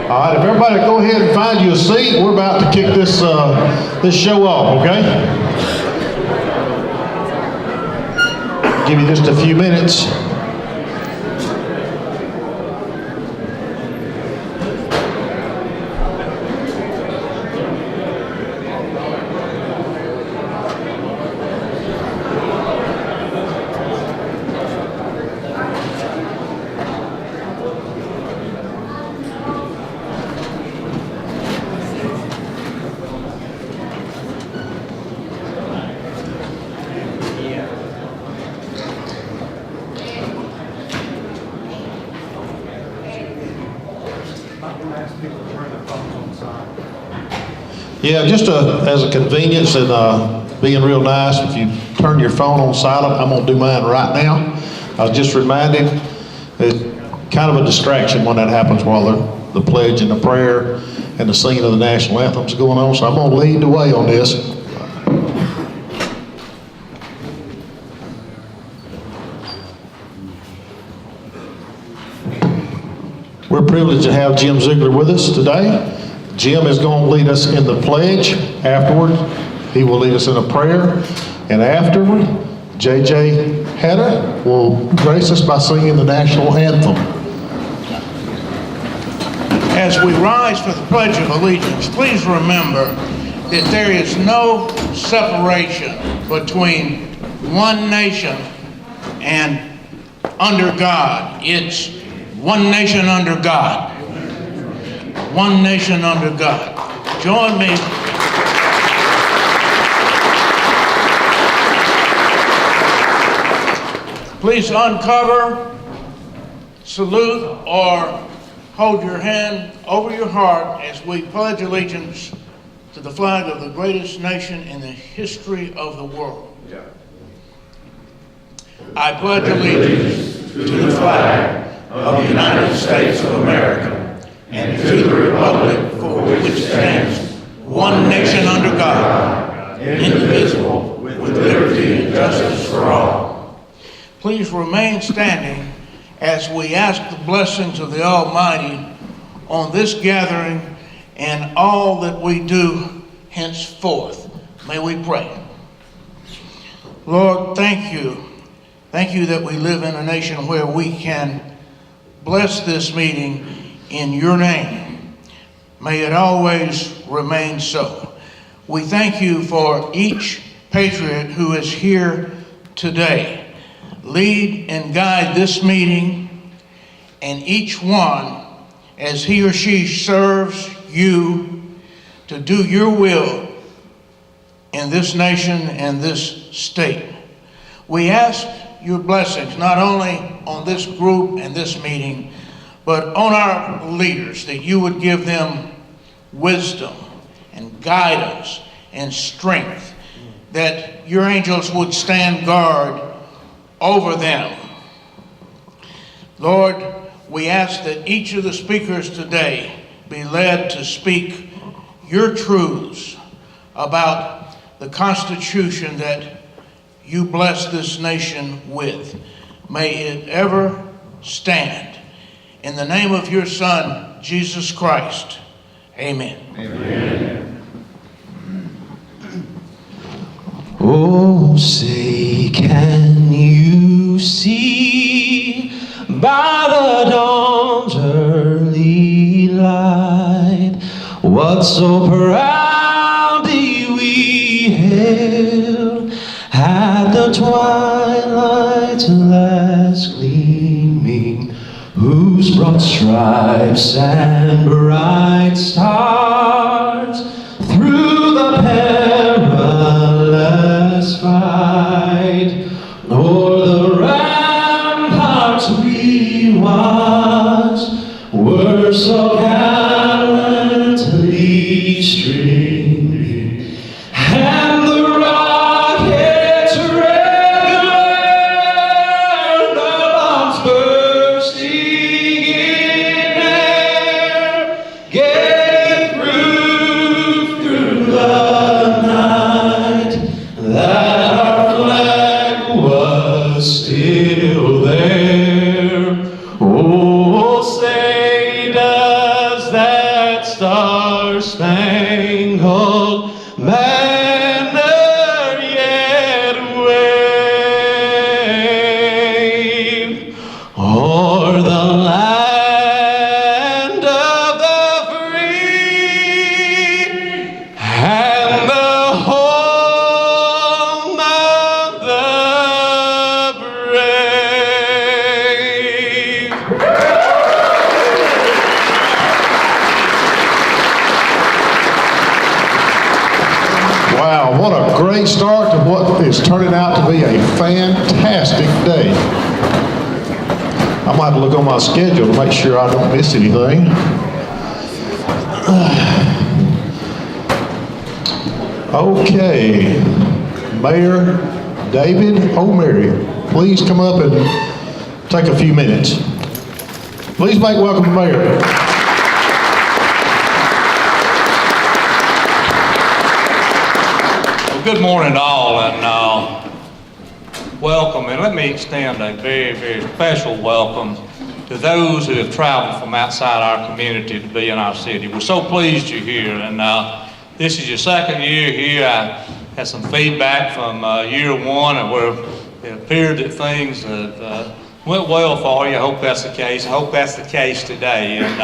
All right, if everybody go ahead and find you a seat, we're about to kick this show off, okay? Give you just a few minutes. Yeah, just as a convenience and being real nice, if you turn your phone on silent, I'm gonna do mine right now. I was just reminded, it's kind of a distraction when that happens while the pledge and the prayer and the singing of the national anthem's going on, so I'm gonna lead the way on this. We're privileged to have Jim Ziegler with us today. Jim is going to lead us in the pledge. Afterward, he will lead us in a prayer. And afterward, J.J. Hatter will grace us by singing the national anthem. As we rise for the Pledge of Allegiance, please remember that there is no separation between one nation and under God. It's one nation under God. One nation under God. Join me. Please uncover, salute, or hold your hand over your heart as we pledge allegiance to the flag of the greatest nation in the history of the world. I pledge allegiance to the flag of the United States of America and to the republic for which it stands, one nation under God, indivisible, with liberty and justice for all. Please remain standing as we ask the blessings of the Almighty on this gathering and all that we do henceforth. May we pray. Lord, thank you. Thank you that we live in a nation where we can bless this meeting in your name. May it always remain so. We thank you for each patriot who is here today. Lead and guide this meeting and each one as he or she serves you to do your will in this nation and this state. We ask your blessings not only on this group and this meeting, but on our leaders, that you would give them wisdom and guidance and strength, that your angels would stand guard over them. Lord, we ask that each of the speakers today be led to speak your truths about the Constitution that you bless this nation with. May it ever stand. In the name of your Son, Jesus Christ, amen. Amen. Oh, say, can you see by the dawn's early light what so proudly we hailed at the twilight's last gleaming, whose broad stripes and bright stars through the perilous fight o'er the ramparts we watched were so gallantly streaming, and the rockets regular, the bombs bursting in air, gave proof through the night that our flag was still there. Oh, say does that star-spangled banner yet wave o'er the land of the free and the home of the brave? Wow, what a great start to what is turning out to be a fantastic day. I might have to look on my schedule to make sure I don't miss anything. Okay, Mayor David O'Mary, please come up and take a few minutes. Please make welcome the Mayor. Good morning to all, and welcome, and let me extend a very, very special welcome to those who have traveled from outside our community to be in our city. We're so pleased you're here, and this is your second year here. I had some feedback from year one, and where it appeared that things have went well for you. I hope that's the case. I hope that's the case today, and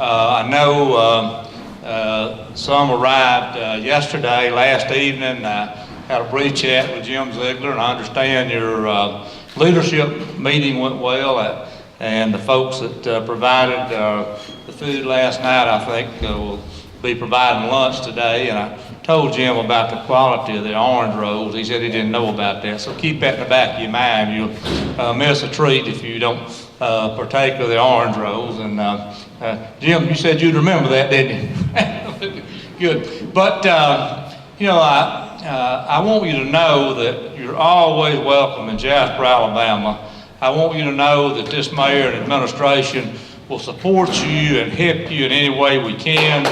I know some arrived yesterday, last evening. I had a brief chat with Jim Ziegler, and I understand your leadership meeting went well, and the folks that provided the food last night, I think, will be providing lunch today. And I told Jim about the quality of the orange rolls. He said he didn't know about that, so keep that in the back of your mind. You'll miss a treat if you don't partake of the orange rolls. And Jim, you said you'd remember that, didn't you? Good. But, you know, I want you to know that you're always welcome in Jasper, Alabama. I want you to know that this mayor and administration will support you and help you in any way we can.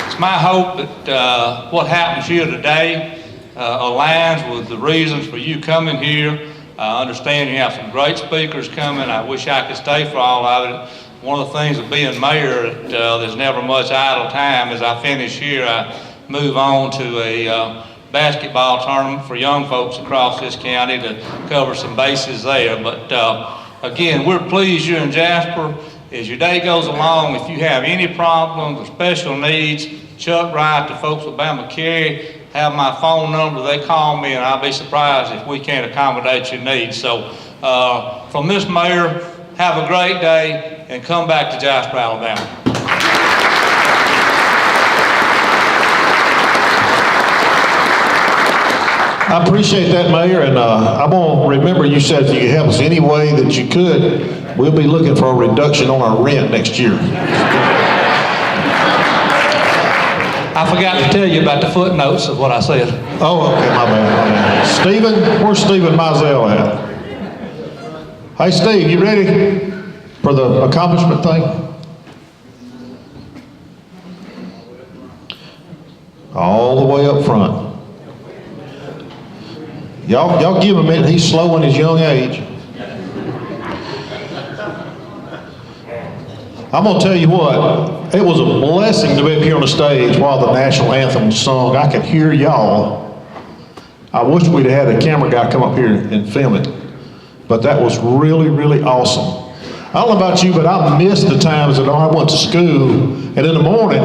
It's my hope that what happens here today aligns with the reasons for you coming here. I understand you have some great speakers coming. I wish I could stay for all of it. One of the things of being mayor, there's never much idle time. As I finish here, I move on to a basketball tournament for young folks across this county to cover some bases there. But again, we're pleased you're in Jasper. As your day goes along, if you have any problems or special needs, Chuck Wright, the folks at BamaCarry, have my phone number. They call me, and I'll be surprised if we can't accommodate your needs. So from this mayor, have a great day, and come back to Jasper, Alabama. I appreciate that, Mayor, and I'm going to remember you said if you could help us any way that you could, we'll be looking for a reduction on our rent next year. I forgot to tell you about the footnotes of what I said. Oh, okay, my bad. Stephen, where's Stephen Mizell at? Hey, Steve, you ready for the accomplishment thing? All the way up front. Y'all give him a minute. He's slow in his young age. I'm gonna tell you what, it was a blessing to be up here on the stage while the national anthem was sung. I could hear y'all. I wish we'd had a camera guy come up here and film it, but that was really, really awesome. I don't know about you, but I missed the times that I went to school, and in the morning,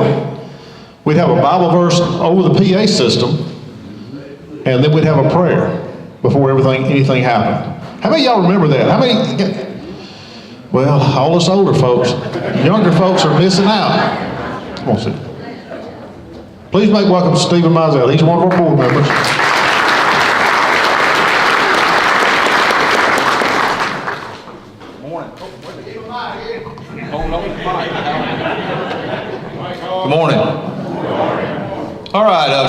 we'd have a Bible verse over the PA system, and then we'd have a prayer before anything happened. How many of y'all remember that? How many? Well, all us older folks, younger folks are missing out. Come on, sit. Please make welcome to Stephen Mizell. He's one of our board members.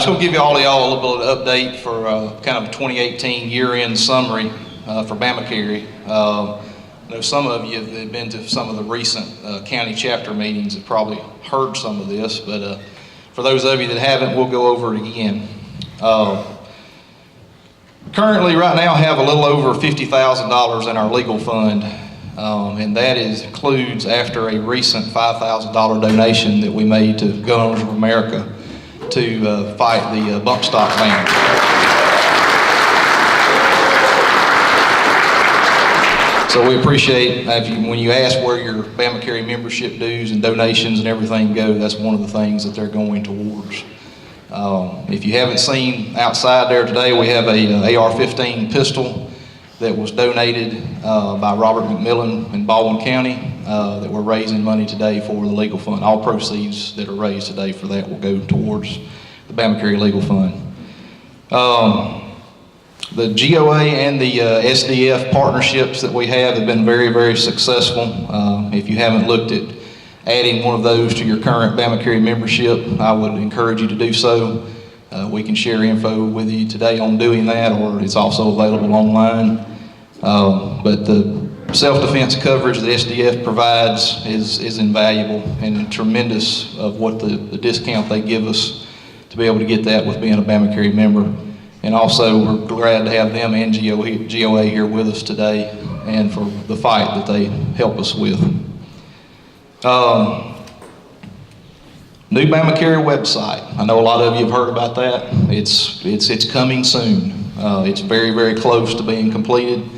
just going to give y'all a little bit of update for kind of a 2018 year-end summary for BamaCarry. I know some of you have been to some of the recent county chapter meetings have probably heard some of this, but for those of you that haven't, we'll go over it again. Currently, right now, have a little over $50,000 in our legal fund, and that includes after a recent $5,000 donation that we made to Gun Owners of America to fight the bump stock ban. So we appreciate when you ask where your BamaCarry membership dues and donations and everything go, that's one of the things that they're going towards. If you haven't seen outside there today, we have a AR-15 pistol that was donated by Robert McMillan in Baldwin County that we're raising money today for the legal fund. All proceeds that are raised today for that will go towards the BamaCarry legal fund. The GOA and the SDF partnerships that we have been very, very successful. If you haven't looked at adding one of those to your current BamaCarry membership, I would encourage you to do so. We can share info with you today on doing that, or it's also available online. But the self-defense coverage that SDF provides is invaluable and tremendous of what the discount they give us to be able to get that with being a BamaCarry member. And also, we're glad to have them and GOA here with us today and for the fight that they help us with. New BamaCarry website. I know a lot of you have heard about that. It's coming soon. It's very, very close to being completed.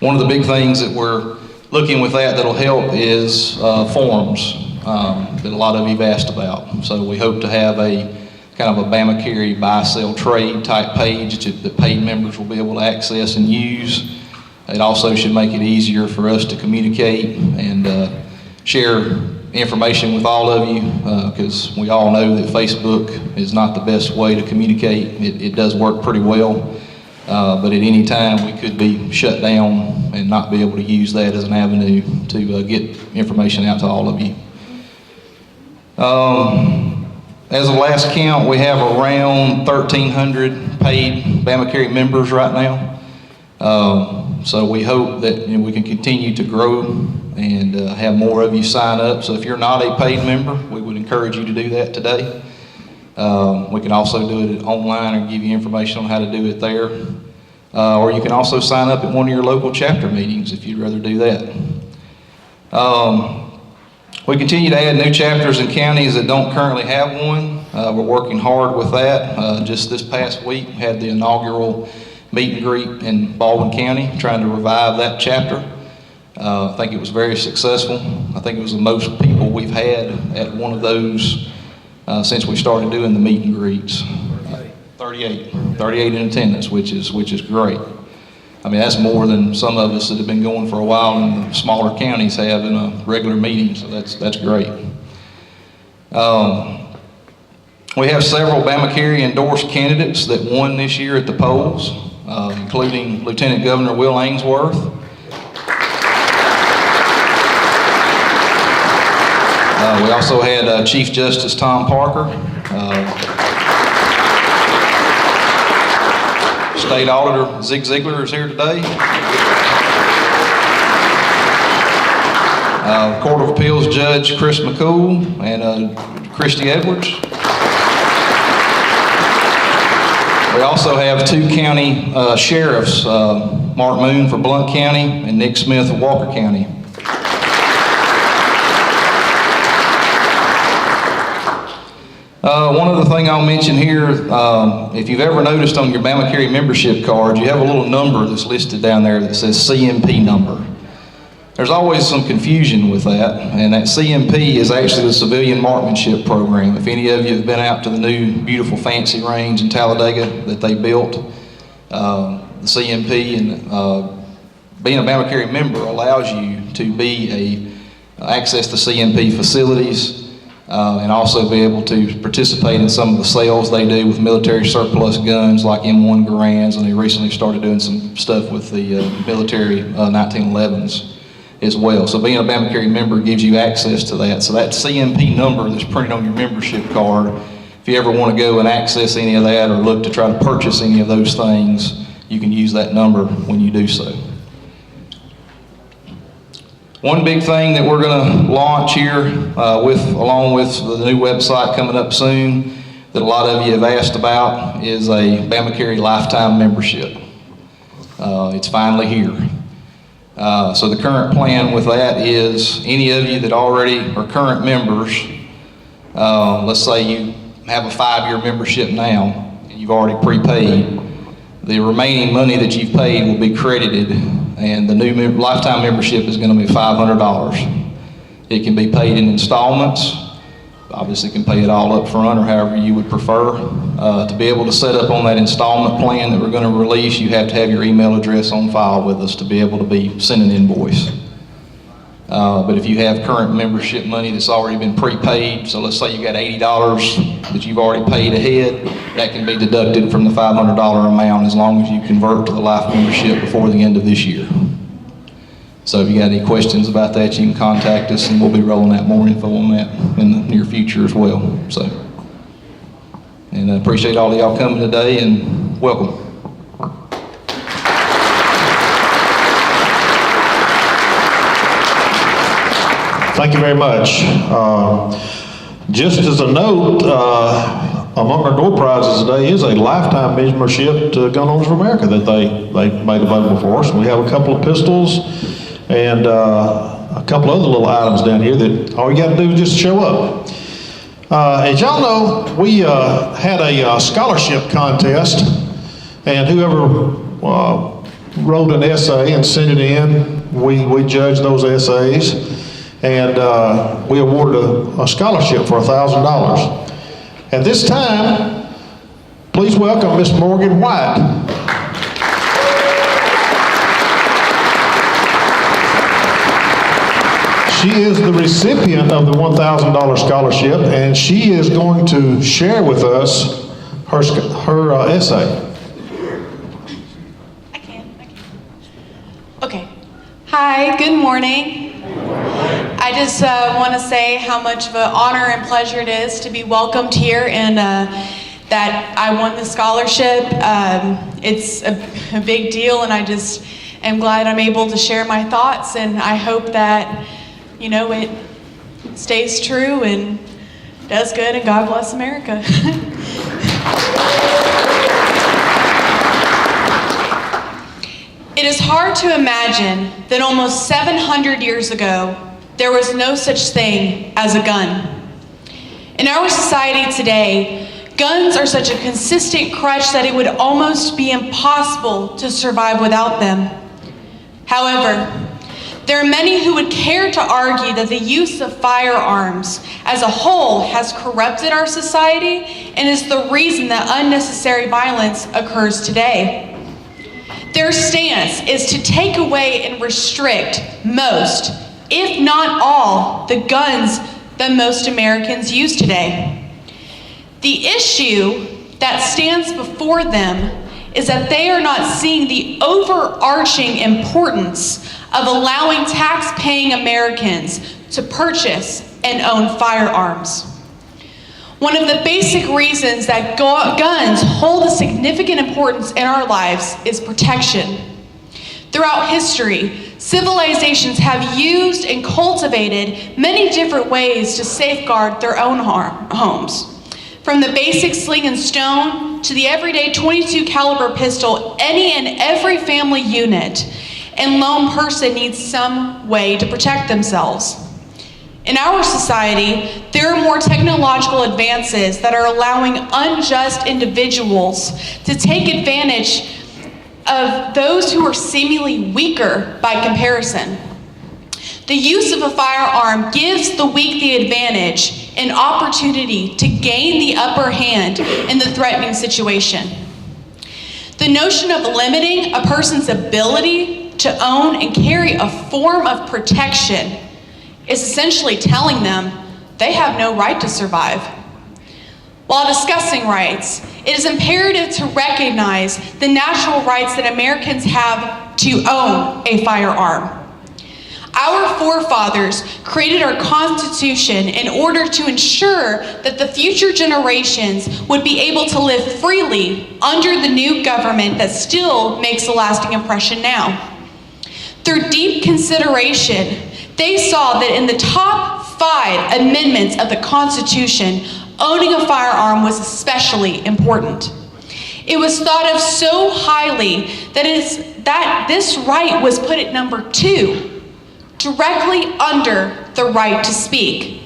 One of the big things that we're looking with that'll help is forums that a lot of you have asked about. So we hope to have a kind of a BamaCarry buy, sell, trade type page that paid members will be able to access and use. It also should make it easier for us to communicate and share information with all of you, because we all know that Facebook is not the best way to communicate. It does work pretty well, but at any time we could be shut down and not be able to use that as an avenue to get information out to all of you. As of last count, we have around 1,300 paid BamaCarry members right now. So we hope that we can continue to grow and have more of you sign up. So if you're not a paid member, we would encourage you to do that today. We can also do it online and give you information on how to do it there. Or you can also sign up at one of your local chapter meetings if you'd rather do that. We continue to add new chapters in counties that don't currently have one. We're working hard with that. Just this past week, we had the inaugural meet and greet in Baldwin County, trying to revive that chapter. I think it was very successful. I think it was the most people we've had at one of those since we started doing the meet and greets. 38 in attendance, which is great. I mean, that's more than some of us that have been going for a while in the smaller counties have in a regular meeting, so that's great. We have several BamaCarry endorsed candidates that won this year at the polls, including Lieutenant Governor Will Ainsworth. We also had Chief Justice Tom Parker. State Auditor Zig Ziglar is here today. Court of Appeals Judge Chris McCool and Christy Edwards. We also have two county sheriffs, Mark Moon for Blount County and Nick Smith of Walker County. One other thing I'll mention here, if you've ever noticed on your BamaCarry membership card, you have a little number that's listed down there that says CMP number. There's always some confusion with that, and that CMP is actually the Civilian Marksmanship Program. If any of you have been out to the new beautiful fancy range in Talladega that they built, the CMP and being a BamaCarry member allows you to access the CMP facilities, and also be able to participate in some of the sales they do with military surplus guns like M1 Garands, and they recently started doing some stuff with the military 1911s as well. So being a BamaCarry member gives you access to that. So that CMP number that's printed on your membership card if you ever want to go and access any of that or look to try to purchase any of those things, you can use that number when you do so. One big thing that we're going to launch here, along with the new website coming up soon, that a lot of you have asked about, is a BamaCarry lifetime membership. It's finally here. So the current plan with that is any of you that already are current members, let's say you have a 5-year membership now, and you've already prepaid, the remaining money that you've paid will be credited, and the new lifetime membership is going to be $500. It can be paid in installments. Obviously, you can pay it all up front or however you would prefer. To be able to set up on that installment plan that we're going to release, you have to have your email address on file with us to be able to be sent an invoice. But if you have current membership money that's already been prepaid, so let's say you got $80 that you've already paid ahead, that can be deducted from the $500 amount as long as you convert to the life membership before the end of this year. So if you got any questions about that, you can contact us and we'll be rolling out more info on that in the near future as well. So, and I appreciate all of y'all coming today and welcome. Thank you very much. Just as a note, among our door prizes today is a lifetime membership to Gun Owners of America that they made available for us. We have a couple of pistols and a couple other little items down here that all you got to do is just show up. As y'all know, we had a scholarship contest, and whoever wrote an essay and sent it in, we judged those essays. And we awarded a scholarship for $1,000. At this time, please welcome Miss Morgan White. She is the recipient of the $1,000 scholarship, and she is going to share with us her essay. I can. Okay. Hi, good morning. I just want to say how much of an honor and pleasure it is to be welcomed here and that I won the scholarship. It's a big deal, and I just am glad I'm able to share my thoughts, and I hope that, you know, it stays true and does good, and God bless America. It is hard to imagine that almost 700 years ago, there was no such thing as a gun. In our society today, guns are such a consistent crutch that it would almost be impossible to survive without them. However, there are many who would care to argue that the use of firearms as a whole has corrupted our society and is the reason that unnecessary violence occurs today. Their stance is to take away and restrict most, if not all, the guns that most Americans use today. The issue that stands before them is that they are not seeing the overarching importance of allowing tax-paying Americans to purchase and own firearms. One of the basic reasons that guns hold a significant importance in our lives is protection. Throughout history, civilizations have used and cultivated many different ways to safeguard their own homes. From the basic sling and stone to the everyday .22 caliber pistol, any and every family unit and lone person needs some way to protect themselves. In our society, there are more technological advances that are allowing unjust individuals to take advantage of those who are seemingly weaker by comparison. The use of a firearm gives the weak the advantage and opportunity to gain the upper hand in the threatening situation. The notion of limiting a person's ability to own and carry a form of protection is essentially telling them they have no right to survive. While discussing rights, it is imperative to recognize the natural rights that Americans have to own a firearm. Our forefathers created our Constitution in order to ensure that the future generations would be able to live freely under the new government that still makes a lasting impression now. Through deep consideration, they saw that in the top 5 amendments of the Constitution, owning a firearm was especially important. It was thought of so highly that this right was put at number 2, directly under the right to speak.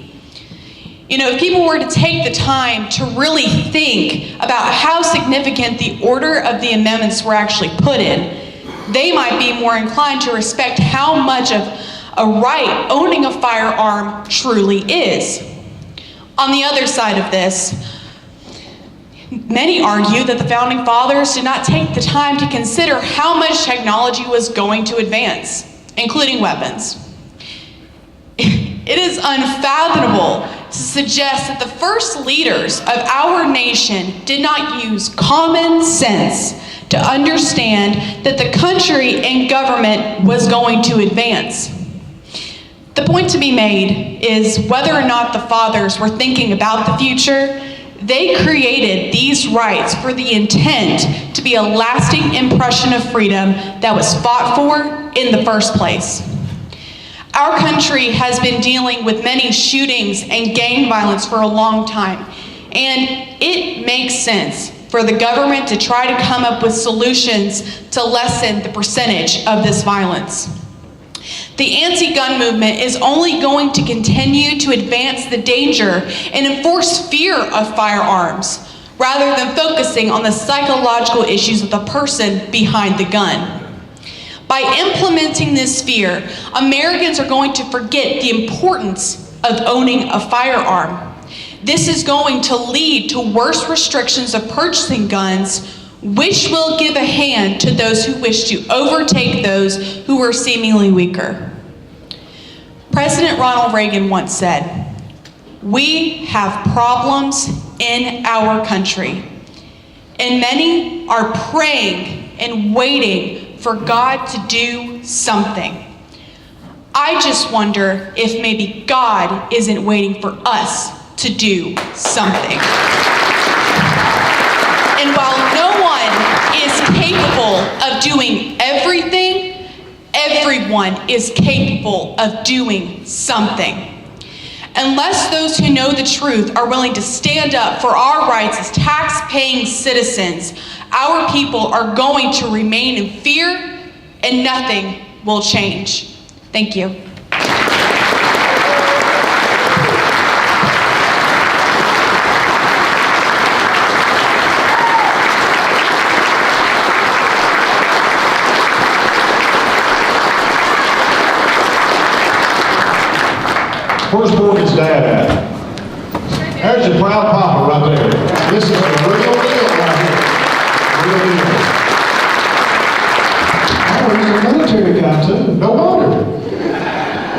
You know, if people were to take the time to really think about how significant the order of the amendments were actually put in, they might be more inclined to respect how much of a right owning a firearm truly is. On the other side of this, many argue that the Founding Fathers did not take the time to consider how much technology was going to advance, including weapons. It is unfathomable to suggest that the first leaders of our nation did not use common sense to understand that the country and government was going to advance. The point to be made is whether or not the fathers were thinking about the future, they created these rights for the intent to be a lasting impression of freedom that was fought for in the first place. Our country has been dealing with many shootings and gang violence for a long time, and it makes sense for the government to try to come up with solutions to lessen the percentage of this violence. The anti-gun movement is only going to continue to advance the danger and enforce fear of firearms, rather than focusing on the psychological issues of the person behind the gun. By implementing this fear, Americans are going to forget the importance of owning a firearm. This is going to lead to worse restrictions of purchasing guns, which will give a hand to those who wish to overtake those who are seemingly weaker. President Ronald Reagan once said, "We have problems in our country, and many are praying and waiting for God to do something." I just wonder if maybe God isn't waiting for us to do something. And while no one is capable of doing everything, everyone is capable of doing something. Unless those who know the truth are willing to stand up for our rights as tax-paying citizens, our people are going to remain in fear and nothing will change. Thank you. Where's Morgan's dad at? There's your proud papa right there. This is the real deal right here. Real deal. Oh, he's a military guy too. No wonder.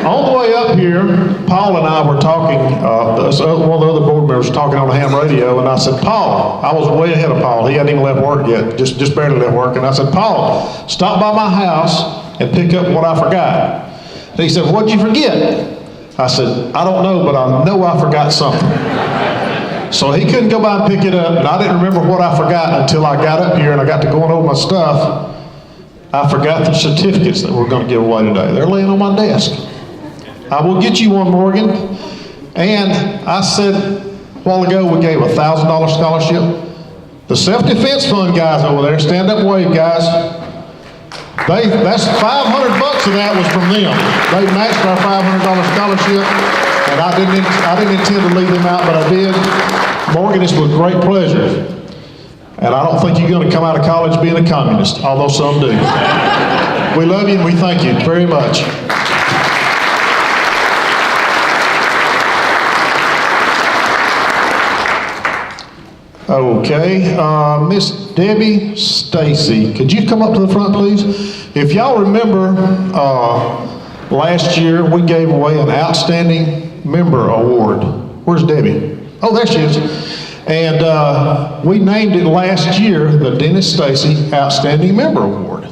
On the way up here, Paul and I were talking, one of the other board members was talking on the ham radio, and I said, Paul, I was way ahead of Paul. He hadn't even left work yet, just barely left work. And I said, Paul, stop by my house and pick up what I forgot. And he said, what'd you forget? I said, I don't know, but I know I forgot something. So he couldn't go by and pick it up, and I didn't remember what I forgot until I got up here and I got to going over my stuff. I forgot the certificates that we're going to give away today. They're laying on my desk. I will get you one, Morgan. And I said a while ago we gave a $1,000 scholarship. The self-defense fund guys over there, stand up and wave, guys. That's $500 of that was from them. They matched our $500 scholarship, and I didn't intend to leave them out, but I did. Morgan, it's with great pleasure. And I don't think you're going to come out of college being a communist, although some do. We love you and we thank you very much. Okay, Miss Debbie Stacy, could you come up to the front, please? If y'all remember, last year we gave away an Outstanding Member Award. Where's Debbie? Oh, there she is. And we named it last year the Dennis Stacy Outstanding Member Award.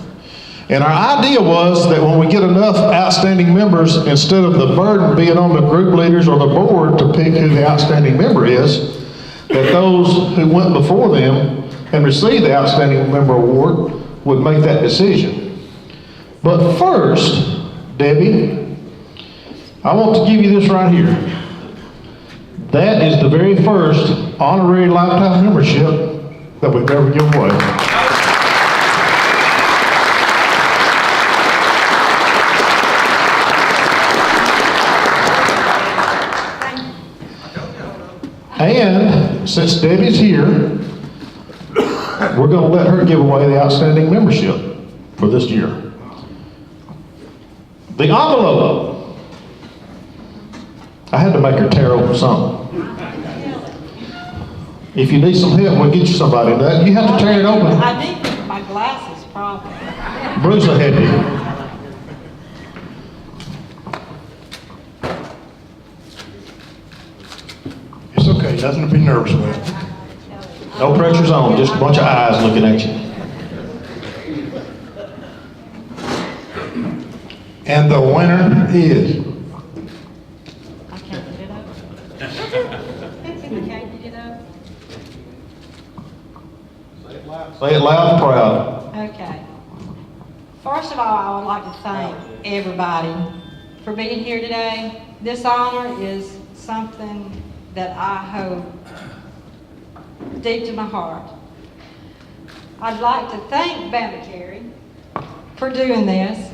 And our idea was that when we get enough outstanding members, instead of the burden being on the group leaders or the board to pick who the outstanding member is, that those who went before them and received the outstanding member award would make that decision. But first, Debbie, I want to give you this right here. That is the very first honorary lifetime membership that we've ever given away. And since Debbie's here, we're going to let her give away the outstanding membership for this year. The envelope. I had to make her tear open something. If you need some help, we'll get you somebody. You have to tear it open. I need my glasses, probably. Bruce will help you. It's okay, nothing to be nervous with. No pressure's on, just a bunch of eyes looking at you. And the winner is. I can't get it up. I can't get it up. Say it loud and proud. Okay. First of all, I would like to thank everybody for being here today. This honor is something that I hold deep to my heart. I'd like to thank BamaCarry for doing this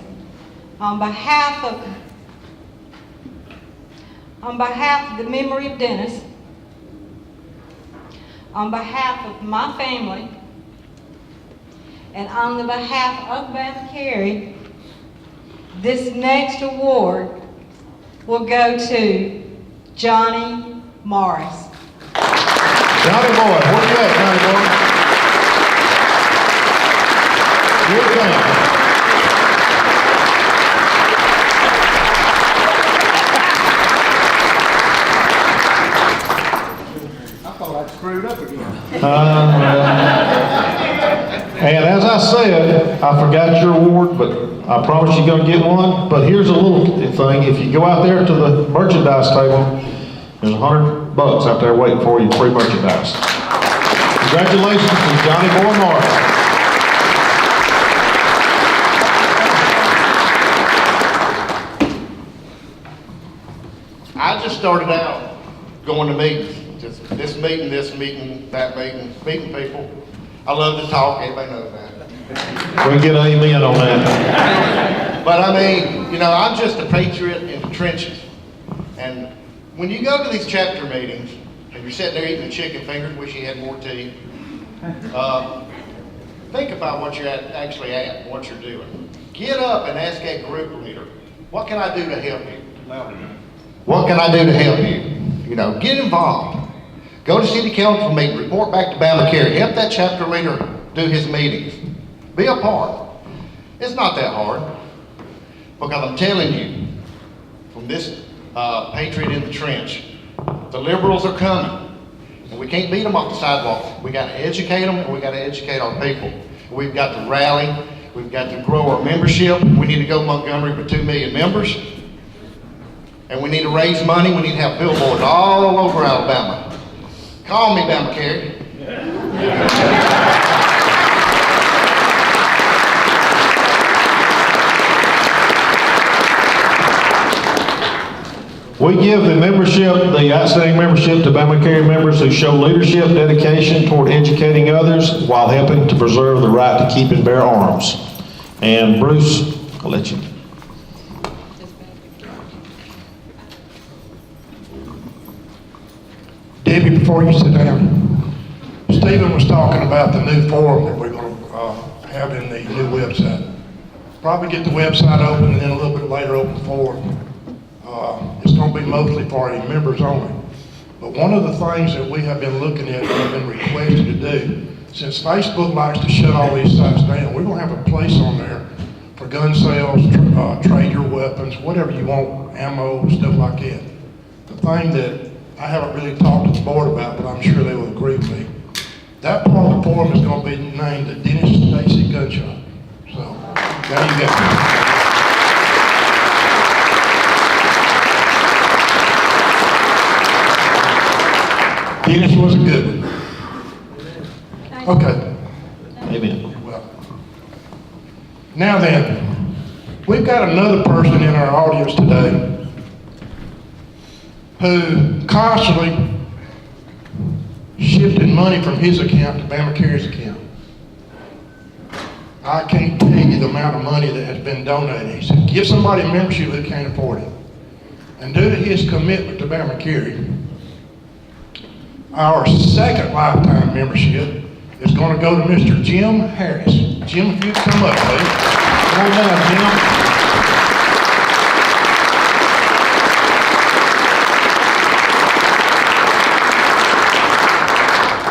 on behalf of the memory of Dennis, on behalf of my family, and on the behalf of BamaCarry. This next award will go to Johnny Morris. Johnny boy, where you at, Johnny boy? Good thing. I thought I screwed up again. And as I said, I forgot your award, but I promise you're going to get one. But here's a little thing. If you go out there to the merchandise table, there's $100 out there waiting for you, free merchandise. Congratulations to Johnny Boy Morris. I just started out going to meetings, just this meeting, that meeting, meeting people. I love to talk, everybody knows that. We can get an amen on that. But I mean, you know, I'm just a patriot in the trenches. And when you go to these chapter meetings, and you're sitting there eating the chicken fingers, wish you had more tea, think about what you're actually at, what you're doing. Get up and ask that group leader, what can I do to help you? What can I do to help you? You know, get involved. Go to city council meeting, report back to BamaCarry, help that chapter leader do his meetings. Be a part. It's not that hard. Because I'm telling you, from this patriot in the trench, the liberals are coming. And we can't beat them off the sidewalk. We got to educate them, and we got to educate our people. We've got to rally. We've got to grow our membership. We need to go Montgomery with 2 million members. And we need to raise money. We need to have billboards all over Alabama. Call me, BamaCarry. We give the membership, the outstanding membership to BamaCarry members who show leadership, dedication toward educating others while helping to preserve the right to keep and bear arms. And Bruce, I'll let you. Debbie, before you sit down, Stephen was talking about the new forum that we're going to have in the new website. Probably get the website open and then a little bit later open the forum. It's going to be mostly for our members only. But one of the things that we have been looking at and have been requested to do, since Facebook likes to shut all these sites down, we're going to have a place on there for gun sales, trade your weapons, whatever you want, ammo, stuff like that. The thing that I haven't really talked to the board about, but I'm sure they will agree with me. That part of the forum is going to be named the Dennis Stacy Gun Shop. So There you go. Dennis was a good one. Okay. Amen. Well, now then, we've got another person in our audience today who constantly shifted money from his account to BamaCarry's account. I can't tell you the amount of money that has been donated. He said, give somebody a membership who can't afford it. And due to his commitment to BamaCarry, our second lifetime membership is going to go to Mr. Jim Harris. Jim, if you'd come up, please. Come on down, Jim.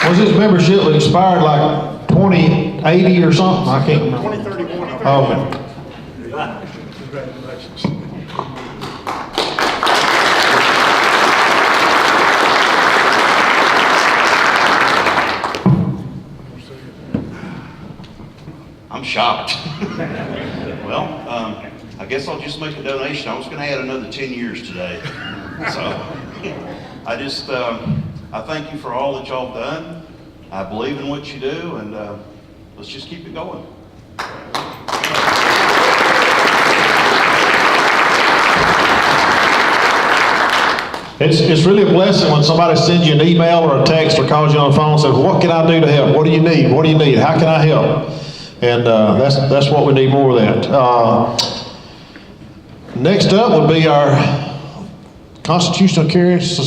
Was his membership expired like 2080 or something? I can't remember. 2031. Oh, okay. Congratulations. I'm shocked. Well, I guess I'll just make a donation. I was going to add another 10 years today. So I thank you for all that y'all have done. I believe in what you do, and let's just keep it going. It's really a blessing when somebody sends you an email or a text or calls you on the phone and says, what can I do to help? What do you need? What do you need? How can I help? And that's what we need more of that. Next up would be our constitutional carries.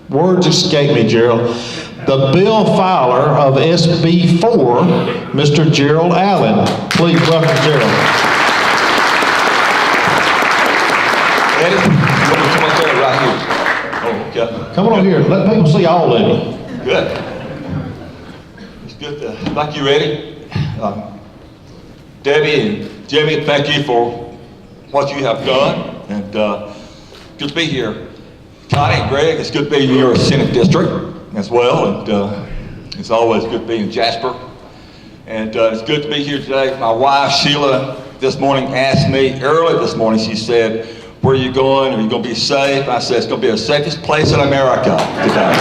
Words escape me, Gerald. The bill filer of SB 4, Mr. Gerald Allen. Please welcome Gerald. Eddie, you want to come up there right here? Oh, okay. Come on over here. Let people see all of you. Good. It's good to, thank you, Eddie. Debbie and Jimmy, thank you for what you have done, and good to be here. Connie and Greg, it's good to be in your Senate district as well, and it's always good to be in Jasper. And it's good to be here today. My wife, Sheila, this morning asked me, early this morning, she said, where are you going? Are you going to be safe? I said, it's going to be the safest place in America today.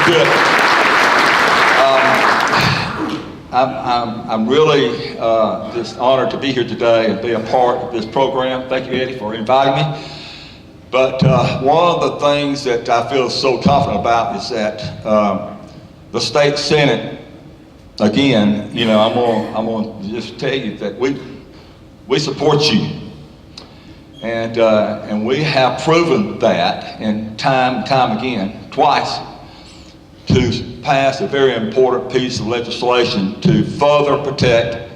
Good. I'm really just honored to be here today and be a part of this program. Thank you, Eddie, for inviting me. But one of the things that I feel so confident about is that the state Senate, again, you know, I'm going to just tell you that we support you. And we have proven that, and time and time again, twice, to pass a very important piece of legislation to further protect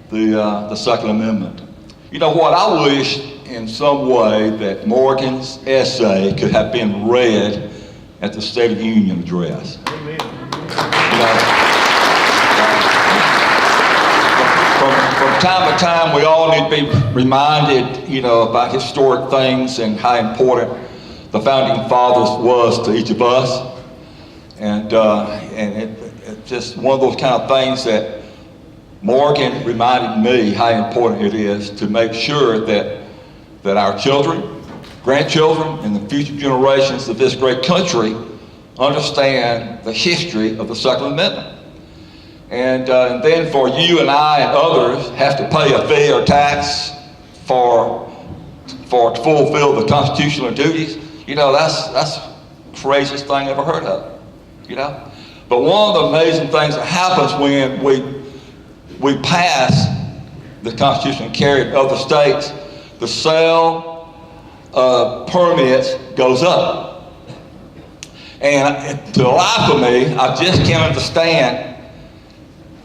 the Second Amendment. You know what, I wish in some way that Morgan's essay could have been read at the State of the Union address. Amen. You know, from time to time, we all need to be reminded, you know, about historic things and how important the founding fathers was to each of us. And it's just one of those kind of things that Morgan reminded me how important it is to make sure that our children, grandchildren, and the future generations of this great country understand the history of the Second Amendment. And then for you and I and others have to pay a fee or tax to fulfill the constitutional duties, you know, that's the craziest thing I ever heard of, you know. But one of the amazing things that happens when we pass the Constitution and carry it in other states, the sale of permits goes up. And to the life of me, I just can't understand,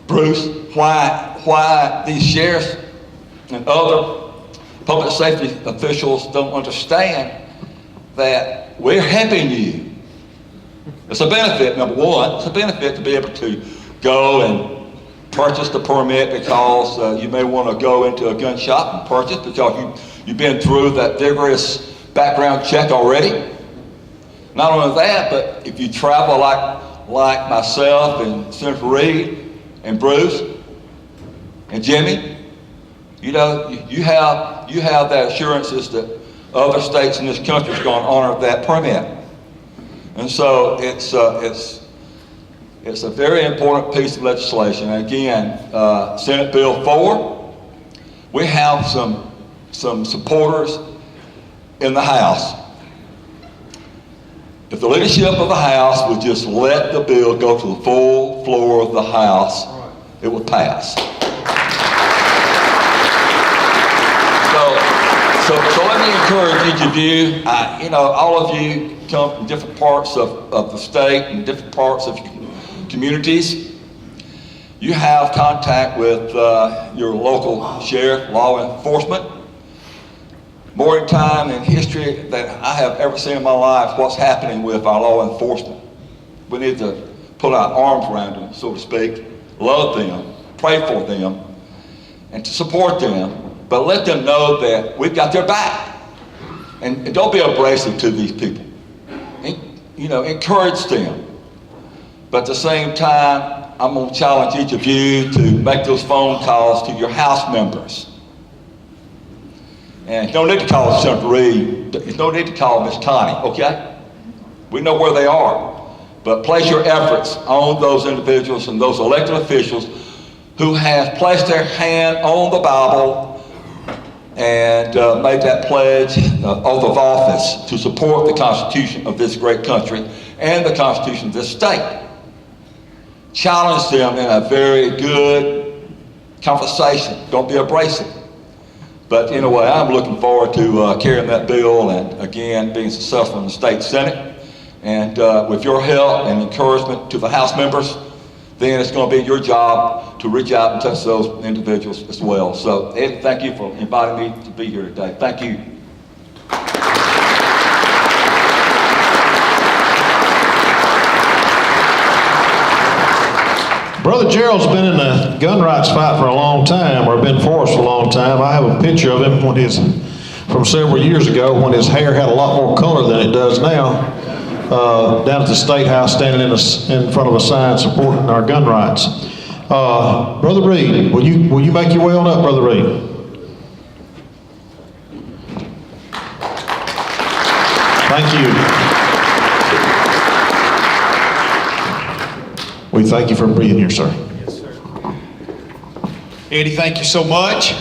Bruce, why these sheriffs and other public safety officials don't understand that we're helping you. It's a benefit, number one. It's a benefit to be able to go and purchase the permit because you may want to go into a gun shop and purchase because you've been through that vigorous background check already. Not only that, but if you travel like myself and Senator Reed, and Bruce and Jimmy, you know, you have that assurances that other states in this country are going to honor that permit. And so it's a very important piece of legislation. And again, Senate Bill 4, we have some supporters in the House. If the leadership of the House would just let the bill go to the full floor of the House, it would pass. So let me encourage each of you, you know, all of you come from different parts of the state and different parts of communities. You have contact with your local sheriff, law enforcement. More in time in history than I have ever seen in my life what's happening with our law enforcement. We need to put our arms around them, so to speak, love them, pray for them, and to support them. But let them know that we've got their back. And don't be abrasive to these people. You know, encourage them. But at the same time, I'm going to challenge each of you to make those phone calls to your House members. And you don't need to call Senator Reed. You don't need to call Miss Connie, okay? We know where they are. But place your efforts on those individuals and those elected officials who have placed their hand on the Bible and made that pledge, oath of office, to support the Constitution of this great country and the Constitution of this state. Challenge them in a very good conversation. Don't be abrasive. But anyway, I'm looking forward to carrying that bill and again being successful in the state Senate. And with your help and encouragement to the House members, then it's going to be your job to reach out and touch those individuals as well. So, Ed, thank you for inviting me to be here today. Thank you. Brother Gerald's been in the gun rights fight for a long time, or been for us for a long time. I have a picture of him from several years ago when his hair had a lot more color than it does now. Down at the State House, standing in front of a sign supporting our gun rights. Brother Reed, will you make your way on up, Brother Reed? Thank you. We thank you for being here, sir. Yes, sir. Eddie, thank you so much.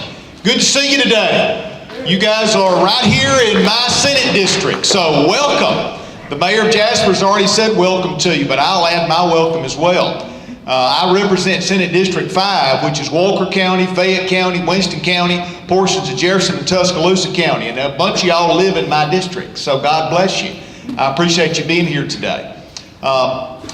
Good to see you today. You guys are right here in my Senate district, so welcome. The mayor of Jasper's already said welcome to you, but I'll add my welcome as well. I represent Senate District 5, which is Walker County, Fayette County, Winston County, portions of Jefferson and Tuscaloosa County, and a bunch of y'all live in my district, so God bless you. I appreciate you being here today.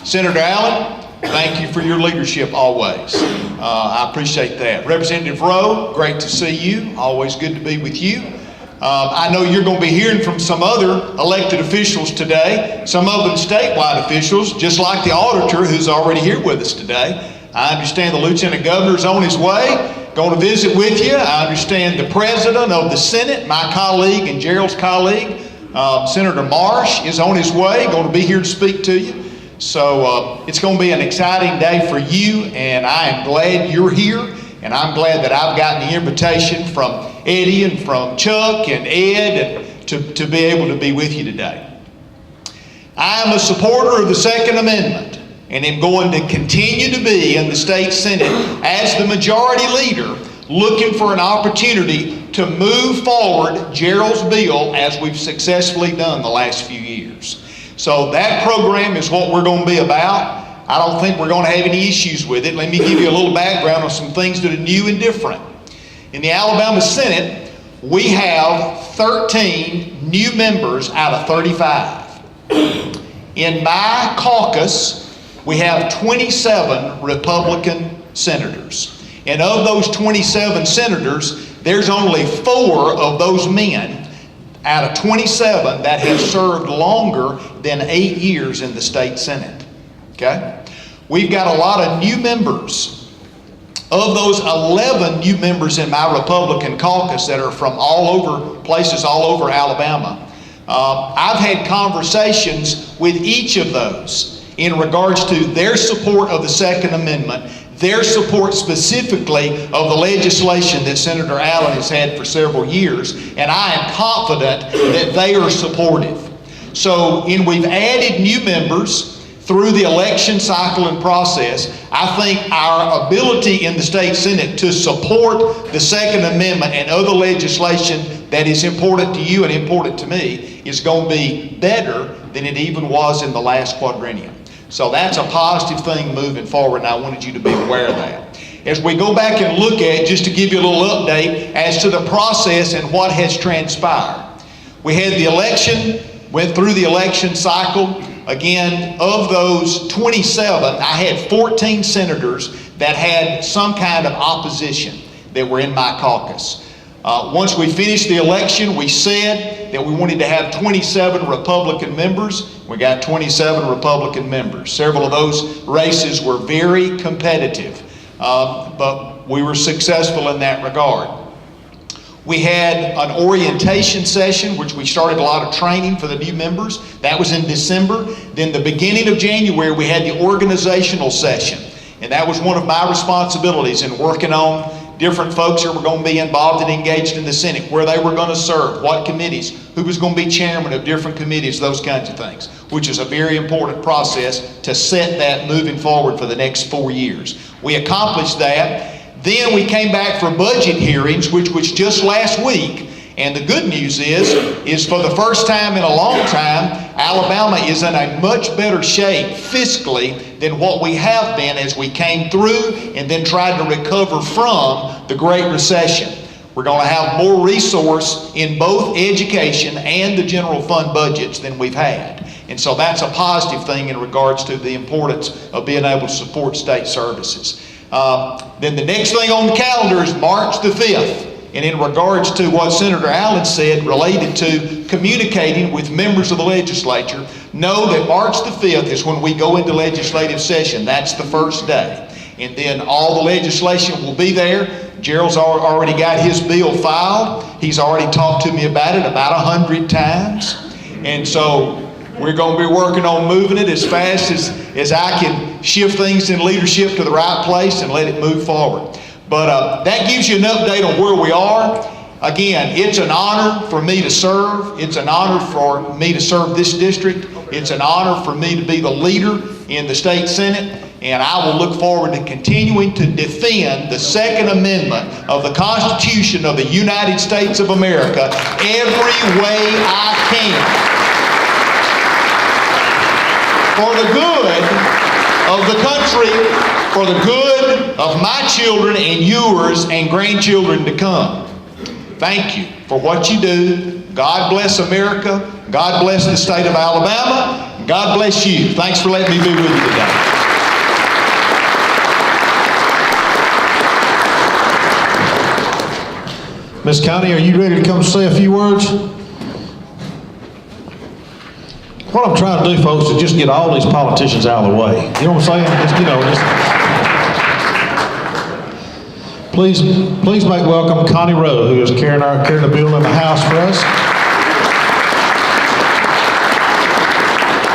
Senator Allen, thank you for your leadership always. I appreciate that. Representative Rowe, great to see you. Always good to be with you. I know you're going to be hearing from some other elected officials today, some of them statewide officials, just like the auditor who's already here with us today. I understand the Lieutenant Governor's on his way, going to visit with you. I understand the President of the Senate, my colleague and Gerald's colleague, Senator Marsh, is on his way, going to be here to speak to you. So it's going to be an exciting day for you, and I am glad you're here. And I'm glad that I've gotten the invitation from Eddie and from Chuck and Ed and to be able to be with you today. I am a supporter of the Second Amendment and am going to continue to be in the state Senate as the majority leader, looking for an opportunity to move forward Gerald's bill as we've successfully done the last few years. So that program is what we're going to be about. I don't think we're going to have any issues with it. Let me give you a little background on some things that are new and different. In the Alabama Senate, we have 13 new members out of 35. In my caucus, we have 27 Republican senators. And of those 27 senators, there's only 4 of those men out of 27 that have served longer than 8 years in the state Senate. Okay? We've got a lot of new members. Of those 11 new members in my Republican caucus that are from places all over Alabama, I've had conversations with each of those in regards to their support of the Second Amendment, their support specifically of the legislation that Senator Allen has had for several years, and I am confident that they are supportive. So, we've added new members through the election cycle and process. I think our ability in the state Senate to support the Second Amendment and other legislation that is important to you and important to me is going to be better than it even was in the last quadrennium. So that's a positive thing moving forward, and I wanted you to be aware of that. As we go back and look at, just to give you a little update as to the process and what has transpired. We had the election, went through the election cycle. Again, of those 27, I had 14 senators that had some kind of opposition that were in my caucus. Once we finished the election, we said that we wanted to have 27 Republican members. We got 27 Republican members. Several of those races were very competitive, but we were successful in that regard. We had an orientation session, which we started a lot of training for the new members. That was in December. Then the beginning of January, we had the organizational session. And that was one of my responsibilities in working on different folks who were going to be involved and engaged in the Senate, where they were going to serve, what committees, who was going to be chairman of different committees, those kinds of things, which is a very important process to set that moving forward for the next 4 years. We accomplished that. Then we came back for budget hearings, which was just last week. And the good news is for the first time in a long time, Alabama is in a much better shape fiscally than what we have been as we came through and then tried to recover from the Great Recession. We're going to have more resource in both education and the general fund budgets than we've had. And so that's a positive thing in regards to the importance of being able to support state services. Then the next thing on the calendar is March the 5th. And in regards to what Senator Allen said related to communicating with members of the legislature, know that March the 5th is when we go into legislative session. That's the first day. And then all the legislation will be there. Gerald's already got his bill filed. He's already talked to me about it about 100 times. And so we're going to be working on moving it as fast as I can shift things in leadership to the right place and let it move forward. But that gives you an update on where we are. Again, it's an honor for me to serve. It's an honor for me to serve this district. It's an honor for me to be the leader in the state Senate. And I will look forward to continuing to defend the Second Amendment of the Constitution of the United States of America every way I can. For the good of the country, for the good of my children and yours and grandchildren to come. Thank you for what you do. God bless America. God bless the state of Alabama. God bless you. Thanks for letting me be with you today. Ms. Connie, are you ready to come say a few words? What I'm trying to do, folks, is just get all these politicians out of the way. You know what I'm saying? Please make welcome Connie Rowe, who is carrying the bill in the House for us.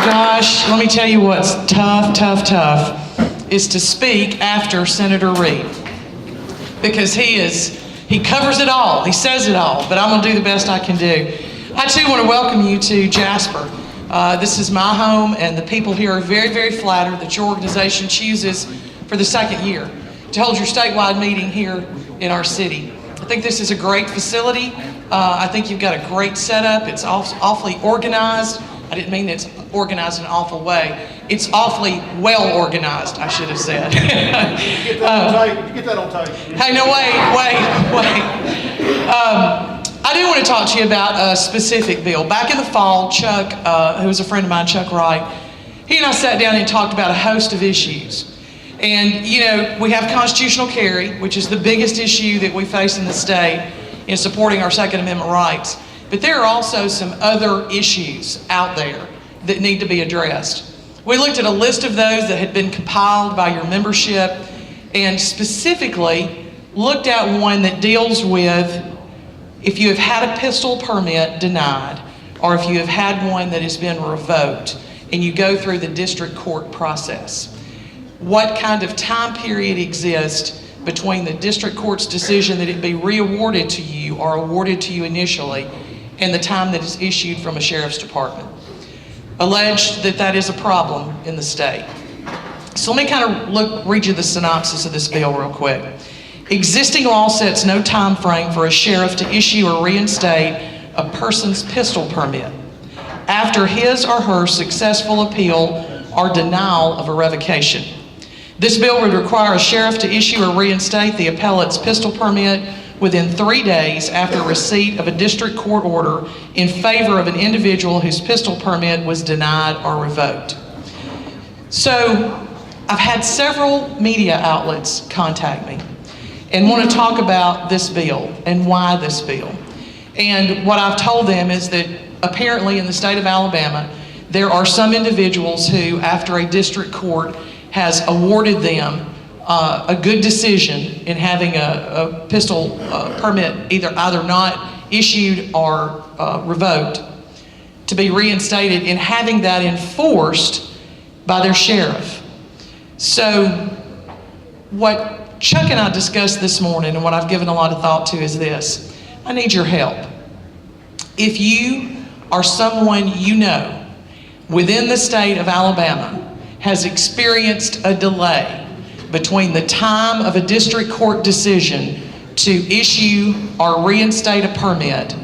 Gosh, let me tell you what's tough is to speak after Senator Reed, because he covers it all, he says it all, but I'm going to do the best I can do. I too want to welcome you to Jasper. This is my home, and the people here are very, very flattered that your organization chooses for the second year to hold your statewide meeting here in our city. I think this is a great facility. I think you've got a great setup. It's awfully organized. I didn't mean it's organized in an awful way. It's awfully well organized, I should have said. You get that on tape. Hey, no, wait. I do want to talk to you about a specific bill. Back in the fall, Chuck, who was a friend of mine, Chuck Wright, he and I sat down and talked about a host of issues. And, you know, we have constitutional carry, which is the biggest issue that we face in the state in supporting our Second Amendment rights. But there are also some other issues out there that need to be addressed. We looked at a list of those that had been compiled by your membership and specifically looked at one that deals with if you have had a pistol permit denied, or if you have had one that has been revoked and you go through the district court process. what kind of time period exists between the district court's decision that it be reawarded to you or awarded to you initially and the time that it's issued from a sheriff's department. Alleged that that is a problem in the state. So let me kind of read you the synopsis of this bill real quick. Existing law sets no time frame for a sheriff to issue or reinstate a person's pistol permit after his or her successful appeal or denial of a revocation. This bill would require a sheriff to issue or reinstate the appellate's pistol permit within 3 days after receipt of a district court order in favor of an individual whose pistol permit was denied or revoked. So I've had several media outlets contact me and want to talk about this bill and why this bill. And what I've told them is that apparently in the state of Alabama, there are some individuals who, after a district court has awarded them a good decision in having a pistol permit either not issued or revoked, to be reinstated and having that enforced by their sheriff. So what Chuck and I discussed this morning and what I've given a lot of thought to is this. I need your help. If you or someone you know within the state of Alabama has experienced a delay between the time of a district court decision to issue or reinstate a permit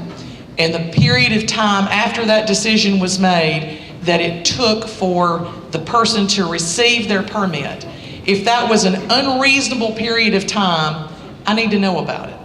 and the period of time after that decision was made that it took for the person to receive their permit, if that was an unreasonable period of time, I need to know about it.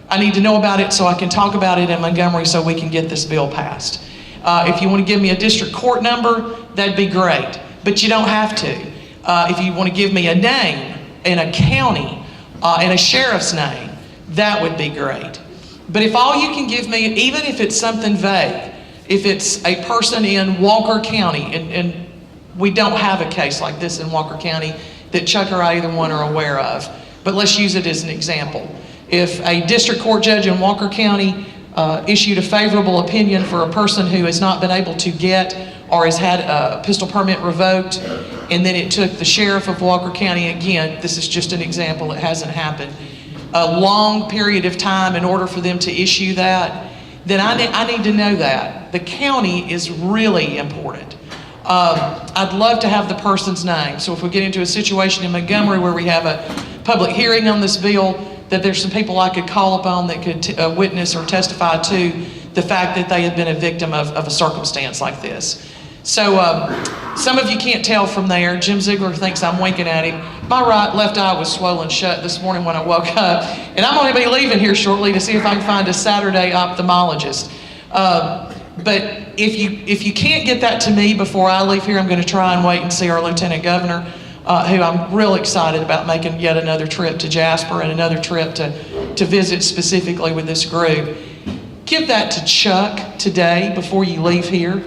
I need to know about it so I can talk about it in Montgomery so we can get this bill passed. If you want to give me a district court number, that'd be great, but you don't have to. If you want to give me a name and a county and a sheriff's name, that would be great. But if all you can give me, even if it's something vague, if it's a person in Walker County, and we don't have a case like this in Walker County that Chuck or I either one are aware of, but let's use it as an example. If a district court judge in Walker County issued a favorable opinion for a person who has not been able to get or has had a pistol permit revoked, and then it took the sheriff of Walker County, again, this is just an example, it hasn't happened, a long period of time in order for them to issue that, then I need to know that. The county is really important. I'd love to have the person's name. So if we get into a situation in Montgomery where we have a public hearing on this bill, that there's some people I could call upon that could witness or testify to the fact that they have been a victim of a circumstance like this. So some of you can't tell from there. Jim Ziegler thinks I'm winking at him. My left eye was swollen shut this morning when I woke up. And I'm going to be leaving here shortly to see if I can find a Saturday ophthalmologist. But if you can't get that to me before I leave here, I'm going to try and wait and see our Lieutenant Governor, who I'm real excited about making yet another trip to Jasper and another trip to visit specifically with this group. Give that to Chuck today before you leave here.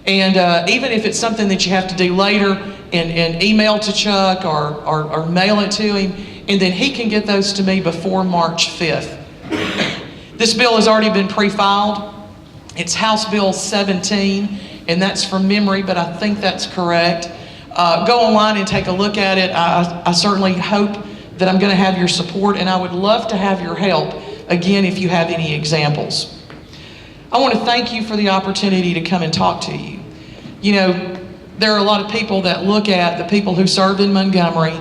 And even if it's something that you have to do later and email to Chuck or mail it to him, and then he can get those to me before March 5th. This bill has already been pre-filed. It's House Bill 17, and that's from memory, but I think that's correct. Go online and take a look at it. I certainly hope that I'm going to have your support, and I would love to have your help, again, if you have any examples. I want to thank you for the opportunity to come and talk to you. You know, there are a lot of people that look at the people who served in Montgomery,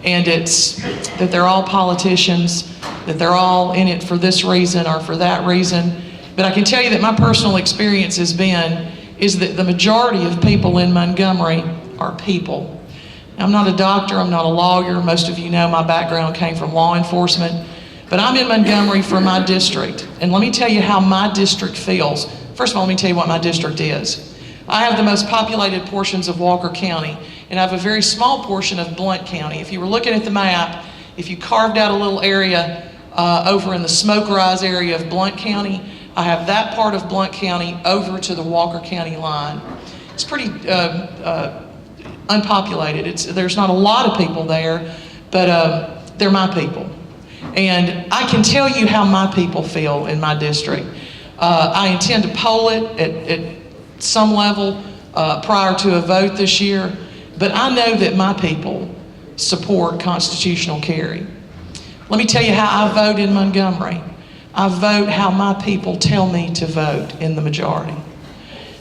and it's that they're all politicians, that they're all in it for this reason or for that reason. But I can tell you that my personal experience is that the majority of people in Montgomery are people. I'm not a doctor, I'm not a lawyer. Most of you know my background came from law enforcement. But I'm in Montgomery for my district. And let me tell you how my district feels. First of all, let me tell you what my district is. I have the most populated portions of Walker County, and I have a very small portion of Blount County. If you were looking at the map, if you carved out a little area over in the Smoke Rise area of Blount County, I have that part of Blount County over to the Walker County line. It's pretty unpopulated. There's not a lot of people there, but they're my people. And I can tell you how my people feel in my district. I intend to poll it at some level prior to a vote this year, but I know that my people support constitutional carry. Let me tell you how I vote in Montgomery. I vote how my people tell me to vote in the majority.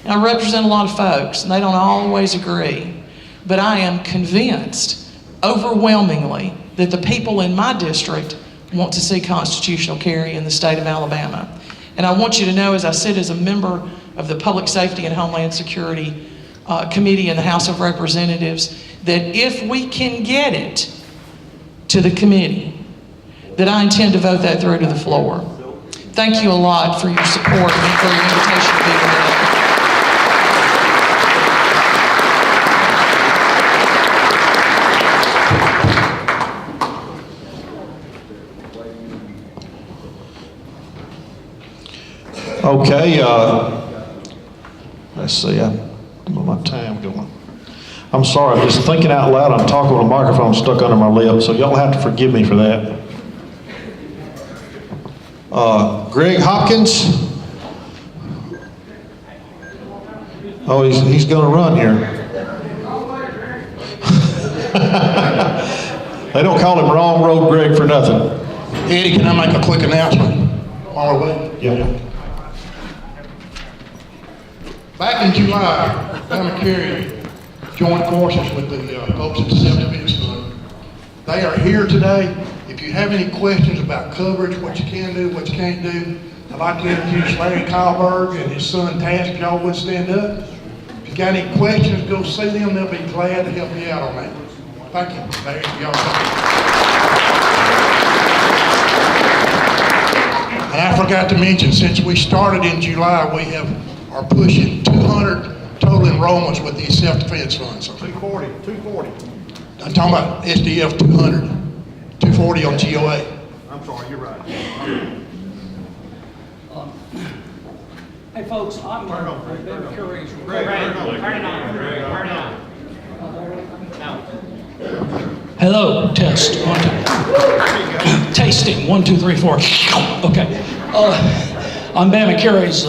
And I represent a lot of folks, and they don't always agree, but I am convinced, overwhelmingly, that the people in my district want to see constitutional carry in the state of Alabama. And I want you to know, as I sit as a member of the Public Safety and Homeland Security Committee in the House of Representatives, that if we can get it to the committee, that I intend to vote that through to the floor. Thank you a lot for your support and for your invitation to be here today. Okay, let's see, where's my time going? I'm sorry, I'm just thinking out loud. I'm talking with a microphone stuck under my lip, so y'all have to forgive me for that. Greg Hopkins. Oh, he's going to run here. They don't call him Wrong Road Greg for nothing. Eddie, can I make a quick announcement while we're waiting? Yeah. Back in July, BamaCarry joined forces with the folks at the Self-Defense Fund. They are here today. If you have any questions about coverage, what you can do, what you can't do, I'd like to introduce Larry Kyleberg and his son Task. If y'all would stand up. If you got any questions, go see them. They'll be glad to help you out on that. Thank you, Larry, for y'all coming. And I forgot to mention, since we started in July, we are pushing 200 total enrollments with these self-defense funds. So 240. I'm talking about SDF 200, 240 on GOA. I'm sorry, you're right. Hey folks, I'm BamaCarry's. Hello, test. 1, 2. Tasting. 1, 2, 3, 4. Okay. I'm BamaCarry's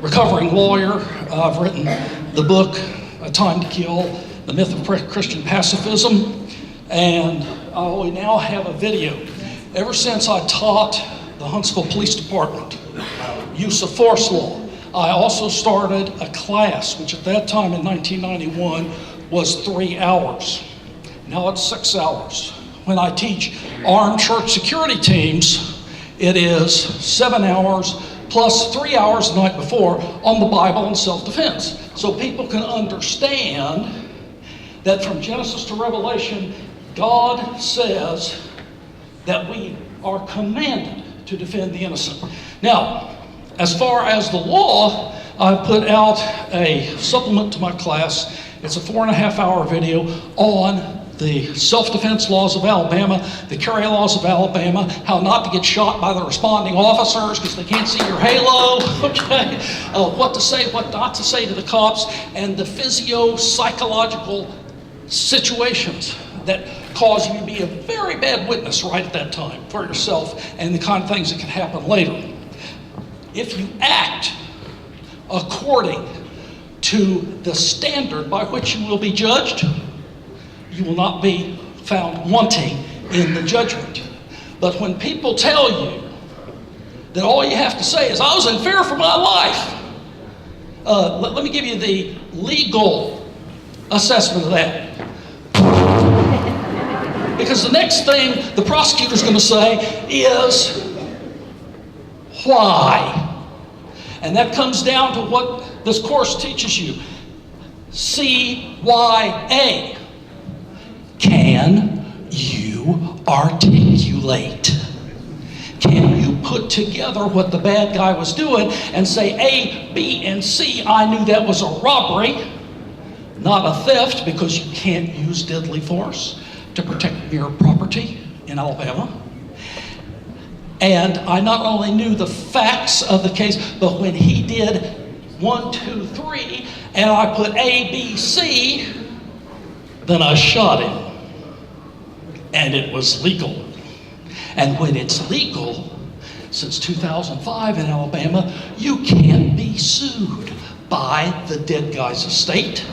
recovering lawyer. I've written the book, A Time to Kill, The Myth of Christian Pacifism, and we now have a video. Ever since I taught the Huntsville Police Department use of force law, I also started a class, which at that time in 1991 was 3 hours. Now it's 6 hours. When I teach armed church security teams, it is 7 hours plus 3 hours the night before on the Bible and self-defense. So people can understand that from Genesis to Revelation, God says that we are commanded to defend the innocent. Now, as far as the law, I put out a supplement to my class. It's a 4.5-hour video on the self-defense laws of Alabama, the carry laws of Alabama, how not to get shot by the responding officers because they can't see your halo, okay? What to say, what not to say to the cops, and the physio-psychological situations that cause you to be a very bad witness right at that time for yourself and the kind of things that can happen later. If you act according to the standard by which you will be judged, you will not be found wanting in the judgment. But when people tell you that all you have to say is, I was in fear for my life, let me give you the legal assessment of that. Because the next thing the prosecutor's going to say is, why? And that comes down to what this course teaches you. CYA. Can you articulate? Can you put together what the bad guy was doing and say A, B, and C? I knew that was a robbery, not a theft, because you can't use deadly force to protect your property in Alabama. And I not only knew the facts of the case, but when he did 1, 2, 3, and I put A, B, C, then I shot him. And it was legal. And when it's legal, since 2005 in Alabama, you can't be sued by the dead guy's estate,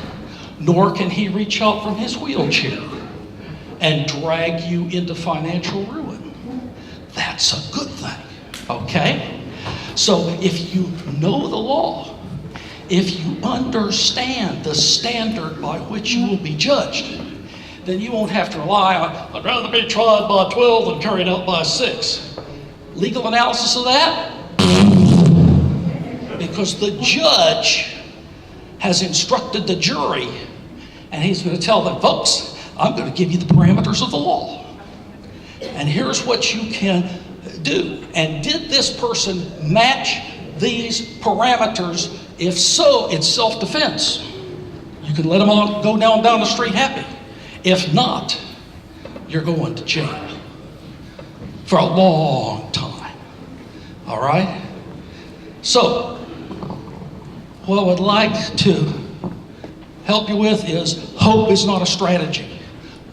nor can he reach out from his wheelchair and drag you into financial ruin. That's a good thing, okay? So if you know the law, if you understand the standard by which you will be judged, then you won't have to rely on, I'd rather be tried by 12 than carried out by 6. Legal analysis of that? Because the judge has instructed the jury, and he's going to tell them, folks, I'm going to give you the parameters of the law. And here's what you can do. And did this person match these parameters? If so, it's self-defense. You can let them all go down the street happy. If not, you're going to jail for a long time. All right? So, what I would like to help you with is hope is not a strategy.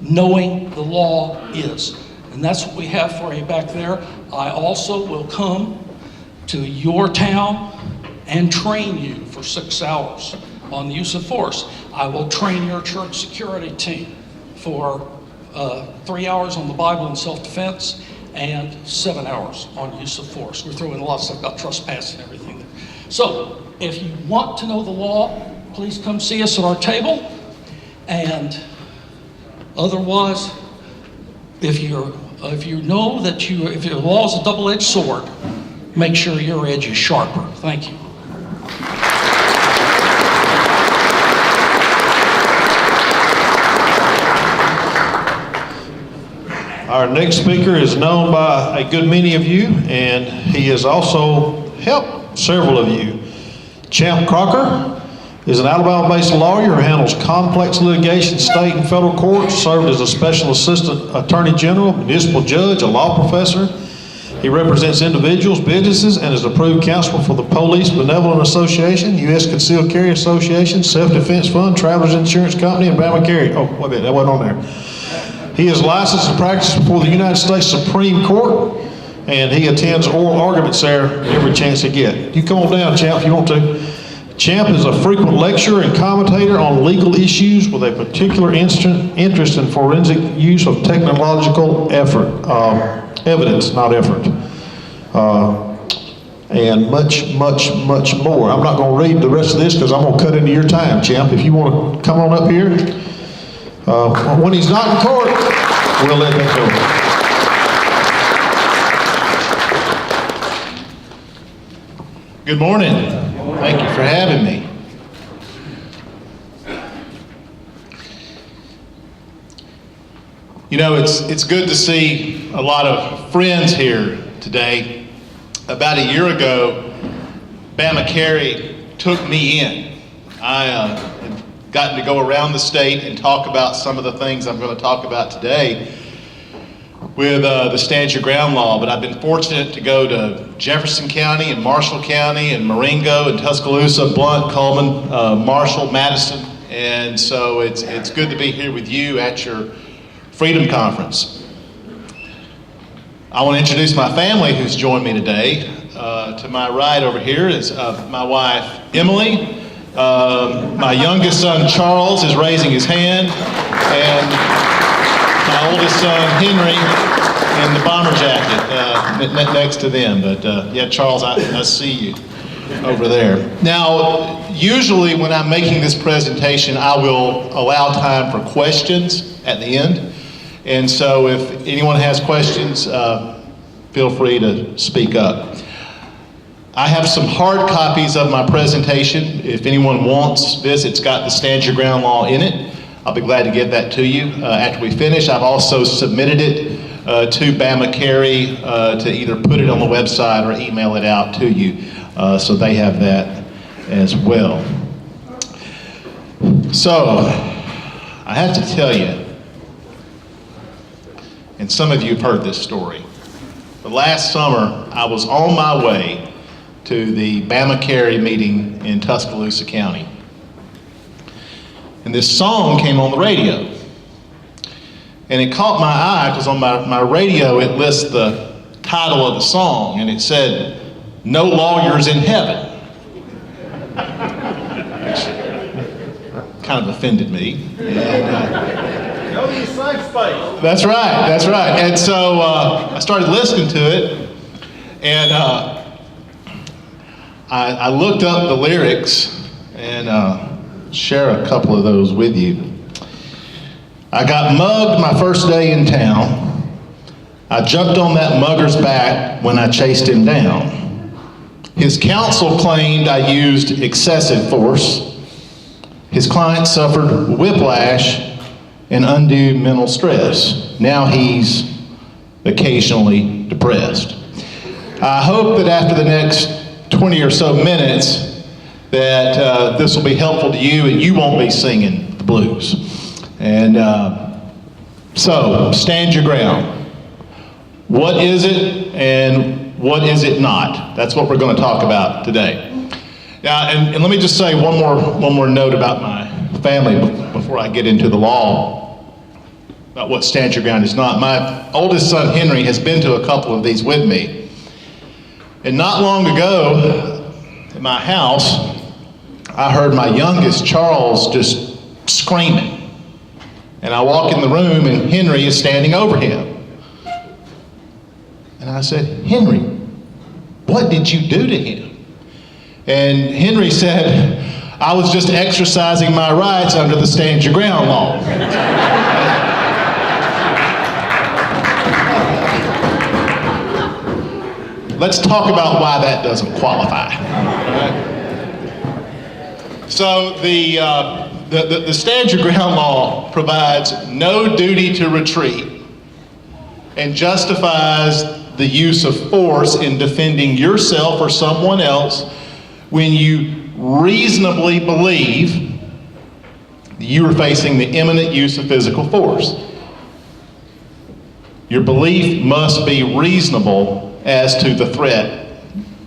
Knowing the law is. And that's what we have for you back there. I also will come to your town and train you for 6 hours on the use of force. I will train your church security team for 3 hours on the Bible and self-defense and 7 hours on use of force. We're throwing a lot of stuff about trespass and everything. So if you want to know the law, please come see us at our table. And otherwise, if you know that if your law is a double-edged sword, make sure your edge is sharper. Thank you. Our next speaker is known by a good many of you, and he has also helped several of you. Champ Crocker is an Alabama-based lawyer who handles complex litigation, state and federal courts, served as a special assistant attorney general, municipal judge, a law professor. He represents individuals, businesses, and is approved counsel for the Police Benevolent Association, U.S. Concealed Carry Association, Self-Defense Fund, Travelers Insurance Company, and BamaCarry. Oh, wait a minute, that wasn't on there. He is licensed to practice before the United States Supreme Court, and he attends oral arguments there every chance he gets. You come on down, Champ, if you want to. Champ is a frequent lecturer and commentator on legal issues with a particular interest in forensic use of technological evidence, not effort. And much, much, much more. I'm not going to read the rest of this because I'm going to cut into your time, Champ. If you want to come on up here. When he's not in court, we'll let him go. Good morning. Thank you for having me. You know, it's good to see a lot of friends here today. About a year ago, BamaCarry took me in. I have gotten to go around the state and talk about some of the things I'm going to talk about today with the Stand Your Ground law, but I've been fortunate to go to Jefferson County and Marshall County and Marengo and Tuscaloosa, Blount, Coleman, Marshall, Madison, and so it's good to be here with you at your Freedom Conference. I want to introduce my family who's joined me today. To my right over here is my wife, Emily. My youngest son, Charles, is raising his hand, and my oldest son, Henry, in the bomber jacket next to them. But yeah, Charles, I see you over there. Now, usually when I'm making this presentation, I will allow time for questions at the end. And so if anyone has questions, feel free to speak up. I have some hard copies of my presentation. If anyone wants this, it's got the Stand Your Ground law in it. I'll be glad to get that to you after we finish. I've also submitted it to BamaCarry to either put it on the website or email it out to you, so they have that as well. So, I have to tell you, and some of you have heard this story, but last summer I was on my way to the BamaCarry meeting in Tuscaloosa County. And this song came on the radio. And it caught my eye because on my radio it lists the title of the song, and it said, "No Lawyers in Heaven." Which kind of offended me. And, Go to your safe space. That's right, that's right. And so I started listening to it, and I looked up the lyrics and share a couple of those with you. I got mugged my first day in town. I jumped on that mugger's back when I chased him down. His counsel claimed I used excessive force. His client suffered whiplash and undue mental stress. Now he's occasionally depressed. I hope that after the next 20 or so minutes that this will be helpful to you and you won't be singing the blues. And so, stand your ground. What is it and what is it not? That's what we're going to talk about today. Now, and let me just say one more note about my family before I get into the law, about what stand your ground is not. My oldest son, Henry, has been to a couple of these with me. And not long ago, at my house, I heard my youngest, Charles, just screaming. And I walk in the room and Henry is standing over him. And I said, Henry, what did you do to him? And Henry said, I was just exercising my rights under the stand your ground law. Let's talk about why that doesn't qualify. So the stand your ground law provides no duty to retreat and justifies the use of force in defending yourself or someone else when you reasonably believe you are facing the imminent use of physical force. Your belief must be reasonable as to the threat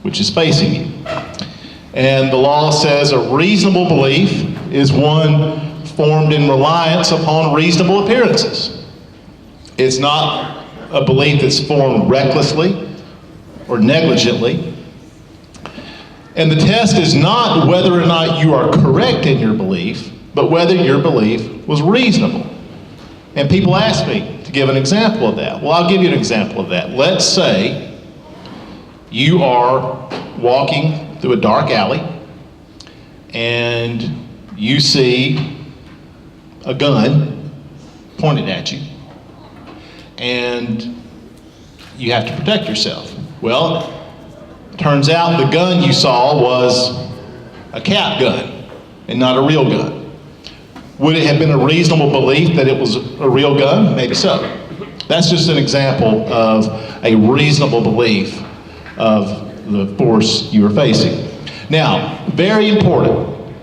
which is facing you. And the law says a reasonable belief is one formed in reliance upon reasonable appearances. It's not a belief that's formed recklessly or negligently. And the test is not whether or not you are correct in your belief, but whether your belief was reasonable. And people ask me to give an example of that. Well, I'll give you an example of that. Let's say you are walking through a dark alley and you see a gun pointed at you and you have to protect yourself. Well, turns out the gun you saw was a cap gun and not a real gun. Would it have been a reasonable belief that it was a real gun? Maybe so. That's just an example of a reasonable belief of the force you are facing. Now, very important,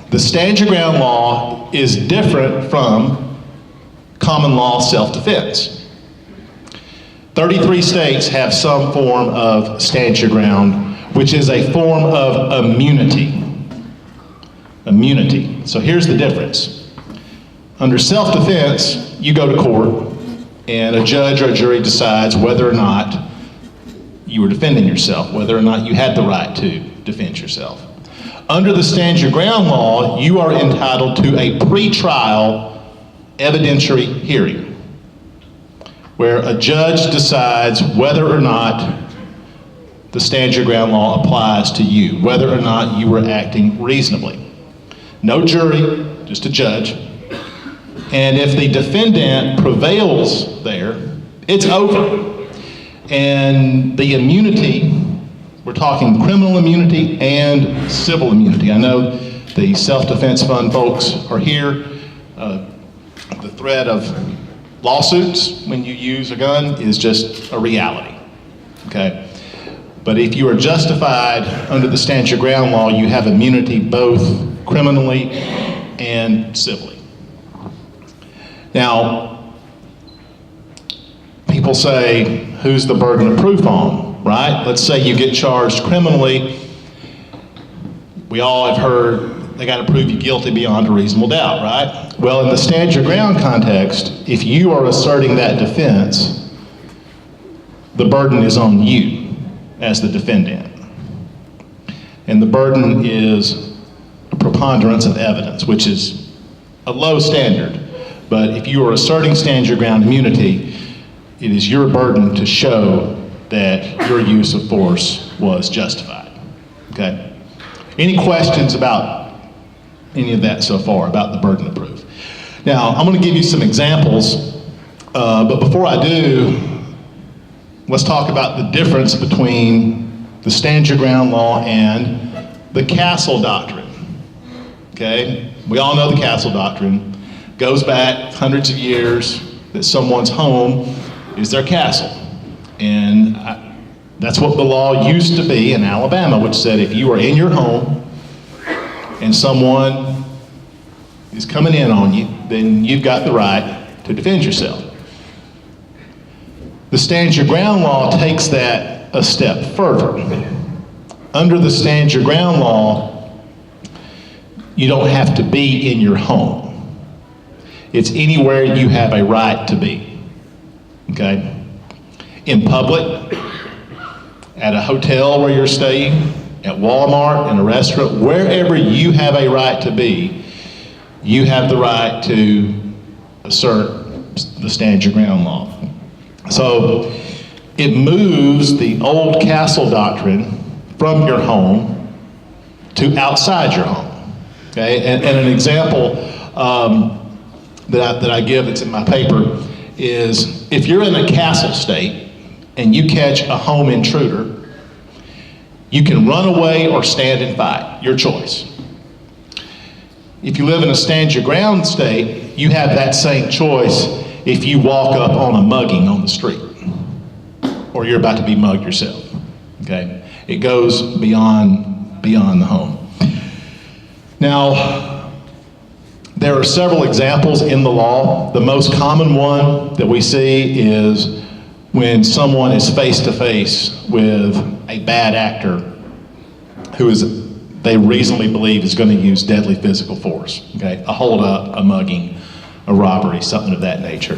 the stand your ground law is different from common law self-defense. 33 states have some form of stand your ground, which is a form of immunity. Immunity. So here's the difference. Under self-defense, you go to court and a judge or a jury decides whether or not you were defending yourself, whether or not you had the right to defend yourself. Under the stand your ground law, you are entitled to a pre-trial evidentiary hearing, where a judge decides whether or not the stand your ground law applies to you, whether or not you were acting reasonably. No jury, just a judge. And if the defendant prevails there, it's over. And the immunity, we're talking criminal immunity and civil immunity. I know the Self-Defense Fund folks are here. The threat of lawsuits when you use a gun is just a reality, okay? But if you are justified under the stand your ground law, you have immunity both criminally and civilly. Now, people say, who's the burden of proof on, right? Let's say you get charged criminally. We all have heard they got to prove you guilty beyond a reasonable doubt, right? Well, in the stand your ground context, if you are asserting that defense, the burden is on you as the defendant. And the burden is a preponderance of evidence, which is a low standard. But if you are asserting stand your ground immunity, it is your burden to show that your use of force was justified. Okay? Any questions about any of that so far, about the burden of proof? Now, I'm going to give you some examples, but before I do, let's talk about the difference between the stand your ground law and the castle doctrine. Okay? We all know the castle doctrine goes back hundreds of years, that someone's home is their castle. And that's what the law used to be in Alabama, which said if you are in your home and someone is coming in on you, then you've got the right to defend yourself. The stand your ground law takes that a step further. Under the stand your ground law, you don't have to be in your home. It's anywhere you have a right to be, okay? In public, at a hotel where you're staying, at Walmart, in a restaurant, wherever you have a right to be, you have the right to assert the stand your ground law. So it moves the old castle doctrine from your home to outside your home, okay? And an example that I give that's in my paper is if you're in a castle state and you catch a home intruder, you can run away or stand and fight, your choice. If you live in a stand your ground state, you have that same choice if you walk up on a mugging on the street or you're about to be mugged yourself, okay? It goes beyond the home. Now, there are several examples in the law. The most common one that we see is when someone is face to face with a bad actor who they reasonably believe is going to use deadly physical force, okay? A holdup, a mugging, a robbery, something of that nature.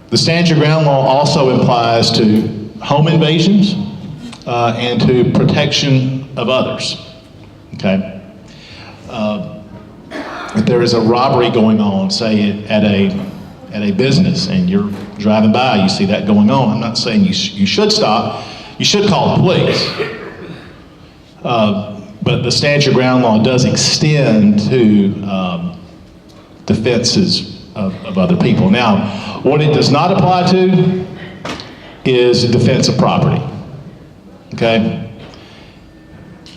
The stand your ground law also applies to home invasions and to protection of others, okay? If there is a robbery going on, say at a business, and you're driving by, you see that going on, I'm not saying you should stop, you should call the police. But the stand your ground law does extend to defenses of other people. Now, what it does not apply to is defense of property, okay?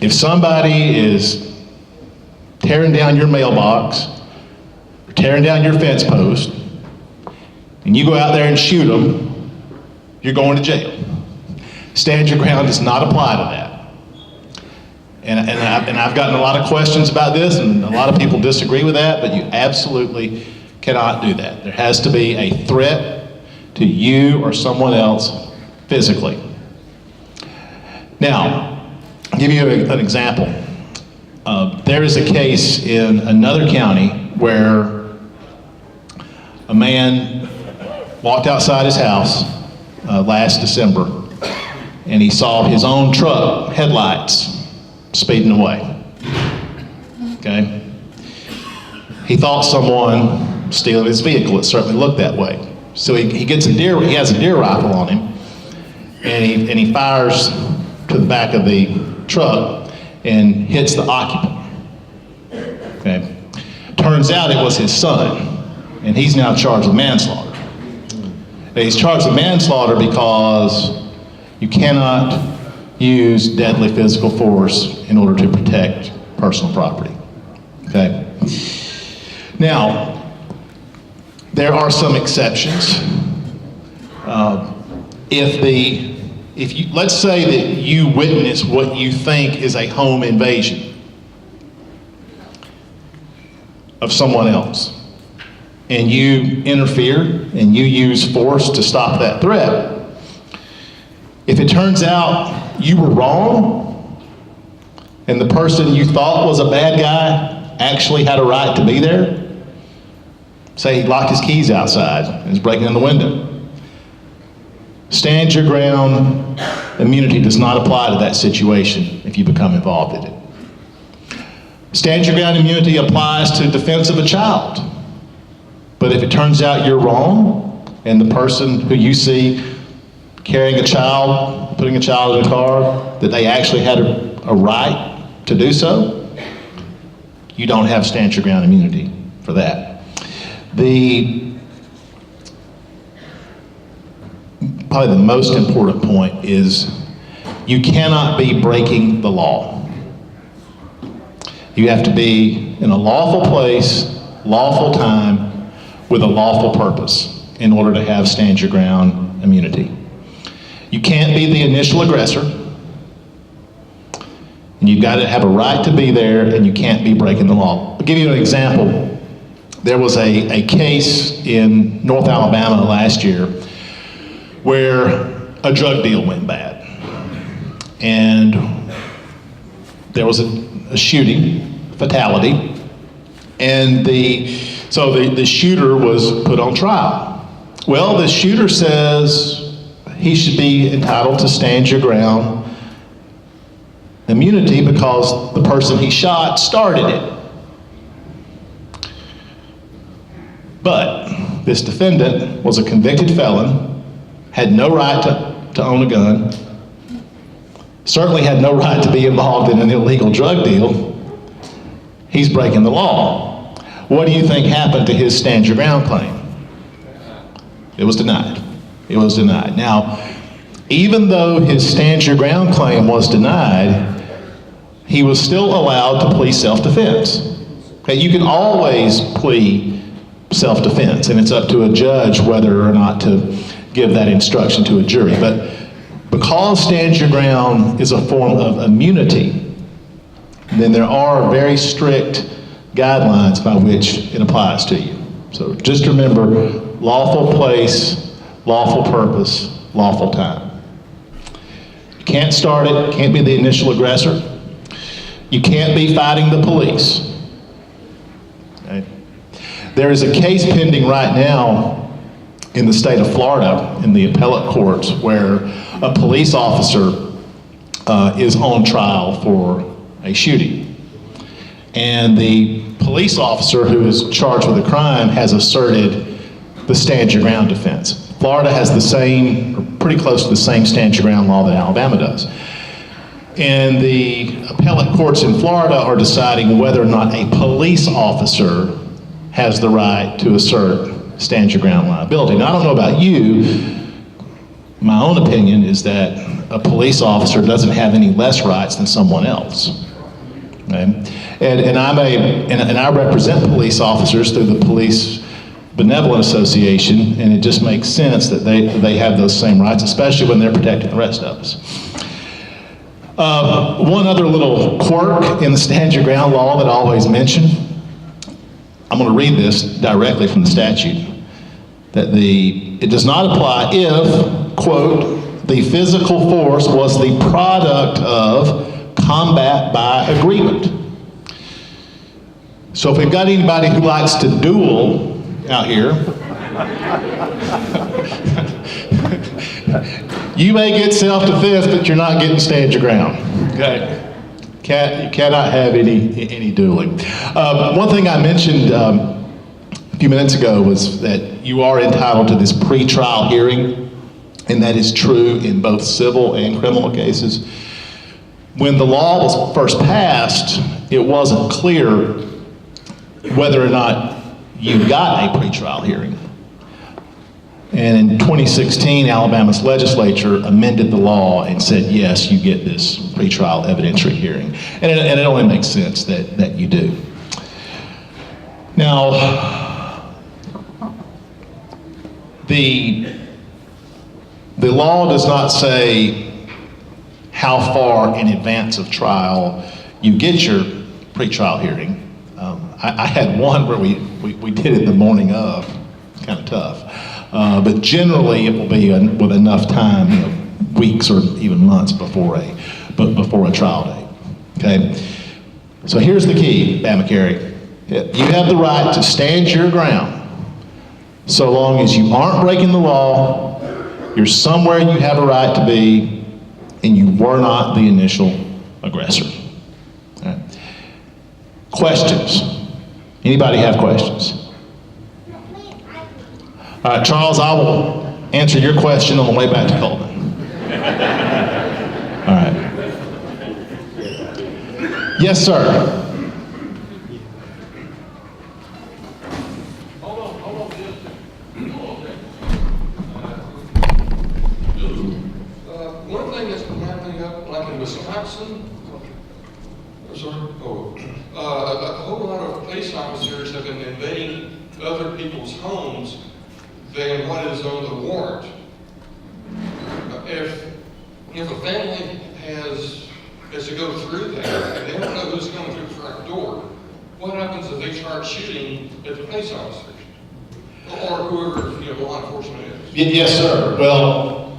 If somebody is tearing down your mailbox, or tearing down your fence post, and you go out there and shoot them, you're going to jail. Stand your ground does not apply to that. And I've gotten a lot of questions about this, and a lot of people disagree with that, but you absolutely cannot do that. There has to be a threat to you or someone else physically. Now, I'll give you an example. There is a case in another county where a man walked outside his house last December, and he saw his own truck headlights speeding away, okay? He thought someone stealing his vehicle. It certainly looked that way. So he has a deer rifle on him, and he fires to the back of the truck and hits the occupant, okay? Turns out it was his son, and he's now charged with manslaughter. Now, he's charged with manslaughter because you cannot use deadly physical force in order to protect personal property, okay? Now, there are some exceptions. Let's say that you witness what you think is a home invasion of someone else, and you interfere and you use force to stop that threat. If it turns out you were wrong, and the person you thought was a bad guy actually had a right to be there, say he locked his keys outside and is breaking in the window, stand your ground immunity does not apply to that situation if you become involved in it. Stand your ground immunity applies to defense of a child. But if it turns out you're wrong, and the person who you see carrying a child, putting a child in a car, that they actually had a right to do so, you don't have stand your ground immunity for that. Probably the most important point is you cannot be breaking the law. You have to be in a lawful place, lawful time, with a lawful purpose in order to have stand your ground immunity. You can't be the initial aggressor, and you've got to have a right to be there, and you can't be breaking the law. I'll give you an example. There was a case in North Alabama last year where a drug deal went bad. And there was a shooting, fatality, and the shooter was put on trial. Well, the shooter says he should be entitled to stand your ground immunity because the person he shot started it. But this defendant was a convicted felon, had no right to own a gun, certainly had no right to be involved in an illegal drug deal. He's breaking the law. What do you think happened to his stand your ground claim? It was denied. It was denied. Now, even though his stand your ground claim was denied, he was still allowed to plea self-defense. Okay, you can always plea self-defense, and it's up to a judge whether or not to give that instruction to a jury. But because stand your ground is a form of immunity, then there are very strict guidelines by which it applies to you. So just remember, lawful place, lawful purpose, lawful time. You can't start it, can't be the initial aggressor. You can't be fighting the police. Okay? There is a case pending right now in the state of Florida in the appellate courts where a police officer is on trial for a shooting. And the police officer who is charged with a crime has asserted the stand your ground defense. Florida has the same, or pretty close to the same stand your ground law that Alabama does. And the appellate courts in Florida are deciding whether or not a police officer has the right to assert stand your ground liability. Now, I don't know about you, my own opinion is that a police officer doesn't have any less rights than someone else. Okay? And I represent police officers through the Police Benevolent Association, and it just makes sense that they have those same rights, especially when they're protecting the rest of us. One other little quirk in the stand your ground law that I always mention, I'm going to read this directly from the statute, that it does not apply if, quote, the physical force was the product of combat by agreement. So if we've got anybody who likes to duel out here, you may get self-defense, but you're not getting stand your ground. Okay? You cannot have any dueling. One thing I mentioned a few minutes ago was that you are entitled to this pre-trial hearing, and that is true in both civil and criminal cases. When the law was first passed, it wasn't clear whether or not you got a pre-trial hearing. And in 2016, Alabama's legislature amended the law and said, yes, you get this pre-trial evidentiary hearing. And it only makes sense that you do. Now, the law does not say how far in advance of trial you get your pre-trial hearing. I had one where we did it the morning of, kind of tough. But generally it will be with enough time, weeks or even months before a trial date. Okay? So here's the key, BamaCarry. You have the right to stand your ground so long as you aren't breaking the law, you're somewhere you have a right to be, and you were not the initial aggressor. Okay? Questions? Anybody have questions? All right, Charles, I will answer your question on the way back to Coleman. All right. Yes, sir. One thing that's been happening up, like in Wisconsin, a whole lot of police officers have been invading other people's homes than what is on the warrant. If a family has to go through that, and they don't know who's coming through the front door, what happens if they start shooting at the police officers? Or whoever, law enforcement is? Yes, sir. Well,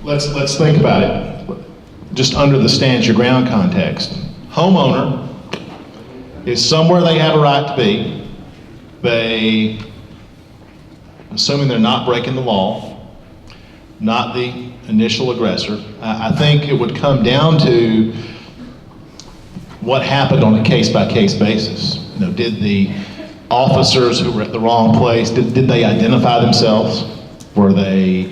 let's think about it. Just under the stand your ground context. Homeowner is somewhere they have a right to be. They, assuming they're not breaking the law, not the initial aggressor. I think it would come down to what happened on a case-by-case basis. Did the officers who were at the wrong place, did they identify themselves? Were they,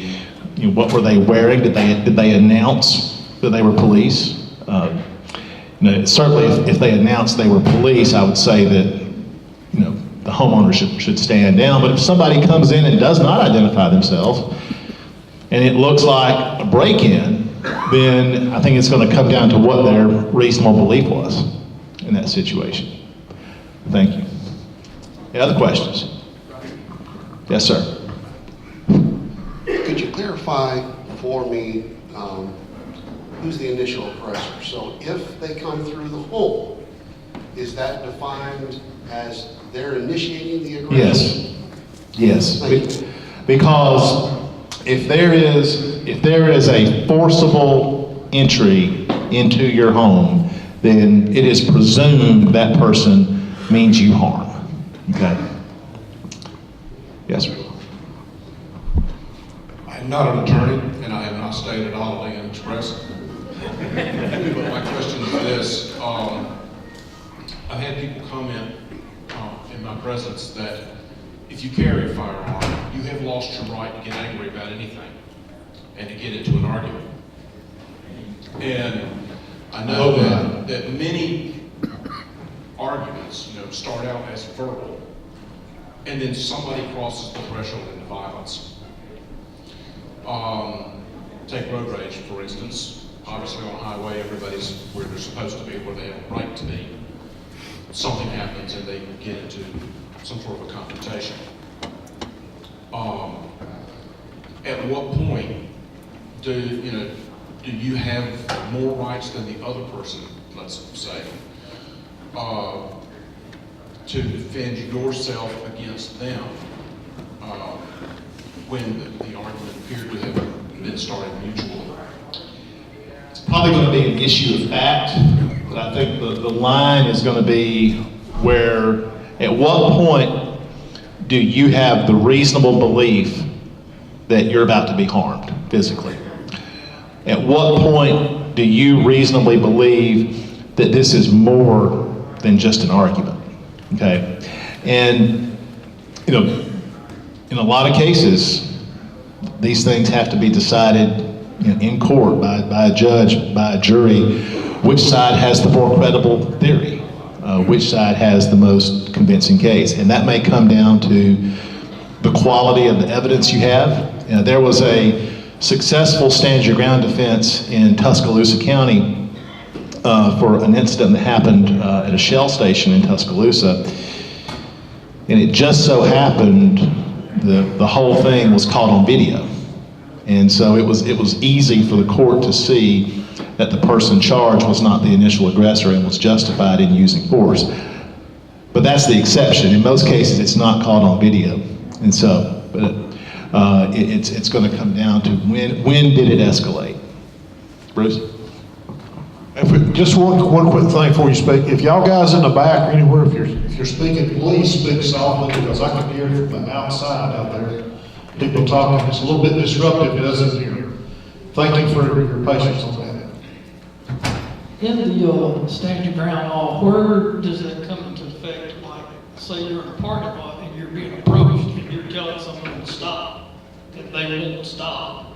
what were they wearing? Did they announce that they were police? Certainly if they announced they were police, I would say that the homeowner should stand down. But if somebody comes in and does not identify themselves, and it looks like a break-in, then I think it's going to come down to what their reasonable belief was in that situation. Thank you. Any other questions? Yes, sir. Could you clarify for me who's the initial aggressor? So if they come through the hole, is that defined as they're initiating the aggression? Yes. Yes. Because if there is a forcible entry into your home, then it is presumed that person means you harm. Okay? Yes, sir. I'm not an attorney, and I have not stayed at Holiday Inn Express. But my question is this. I've had people comment in my presence that if you carry a firearm, you have lost your right to get angry about anything and to get into an argument. And I know that many arguments, start out as verbal, and then somebody crosses the threshold into violence. Take road rage, for instance. Obviously on a highway, everybody's where they're supposed to be, where they have a right to be. Something happens and they get into some sort of a confrontation. At what point do you have more rights than the other person, let's say, to defend yourself against them when the argument appeared to have been started mutually? It's probably going to be an issue of fact, but I think the line is going to be where, at what point do you have the reasonable belief that you're about to be harmed physically? At what point do you reasonably believe that this is more than just an argument? Okay? And, in a lot of cases, these things have to be decided in court by a judge, by a jury, which side has the more credible theory, which side has the most convincing case. And that may come down to the quality of the evidence you have. There was a successful stand your ground defense in Tuscaloosa County for an incident that happened at a Shell station in Tuscaloosa. And it just so happened the whole thing was caught on video. And so it was easy for the court to see that the person charged was not the initial aggressor and was justified in using force. But that's the exception. In most cases, it's not caught on video. And so, it's going to come down to when did it escalate? Bruce? Just one quick thing before you speak. If y'all guys in the back or anywhere, if you're speaking, please speak softly because I can hear it from the outside out there. People talking, it's a little bit disruptive to us in here. Thank you for your patience on that. In the stand your ground law, where does that come into effect? Like, say you're in a parking lot and you're being approached and you're telling someone to stop, and they won't stop.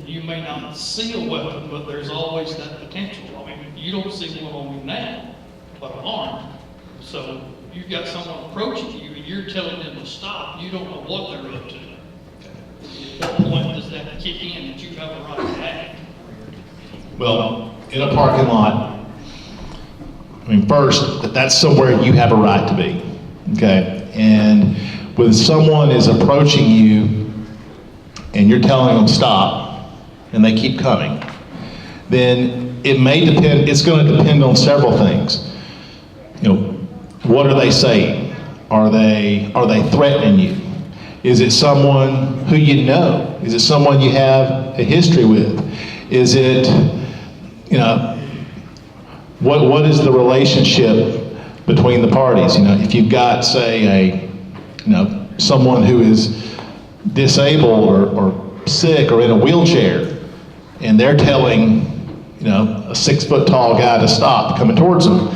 You may not see a weapon, but there's always that potential. I mean, you don't see one on me now, but I'm armed. So you've got someone approaching you, and you're telling them to stop. You don't know what they're up to. At what point does that kick in that you have a right to act? Well, in a parking lot, I mean, first, that's somewhere you have a right to be, okay? And when someone is approaching you and you're telling them stop, and they keep coming, then it may depend, it's going to depend on several things. You know, what are they saying? Are they threatening you? Is it someone who you know? Is it someone you have a history with? Is it, you know, what is the relationship between the parties? You know, if you've got, say, someone who is disabled or sick or in a wheelchair, and they're telling, a 6 foot tall guy to stop coming towards them,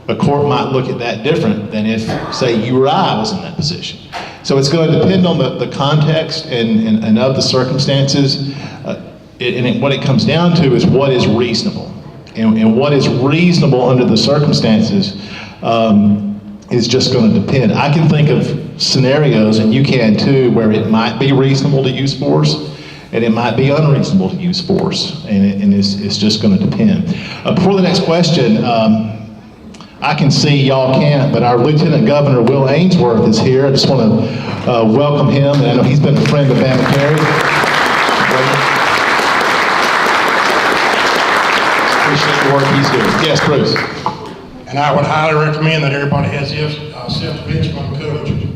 a court might look at that different than if, say, you or I was in that position. So it's going to depend on the context and of the circumstances. What it comes down to is what is reasonable. And what is reasonable under the circumstances is just going to depend. I can think of scenarios, and you can too, where it might be reasonable to use force, and it might be unreasonable to use force, and it's just going to depend. Before the next question, I can see y'all can't, but our Lieutenant Governor Will Ainsworth is here. I just want to welcome him, and I know he's been a friend of BamaCarry. Appreciate the work he's doing. Yes, Bruce. And I would highly recommend that everybody has self-defense fund coverage.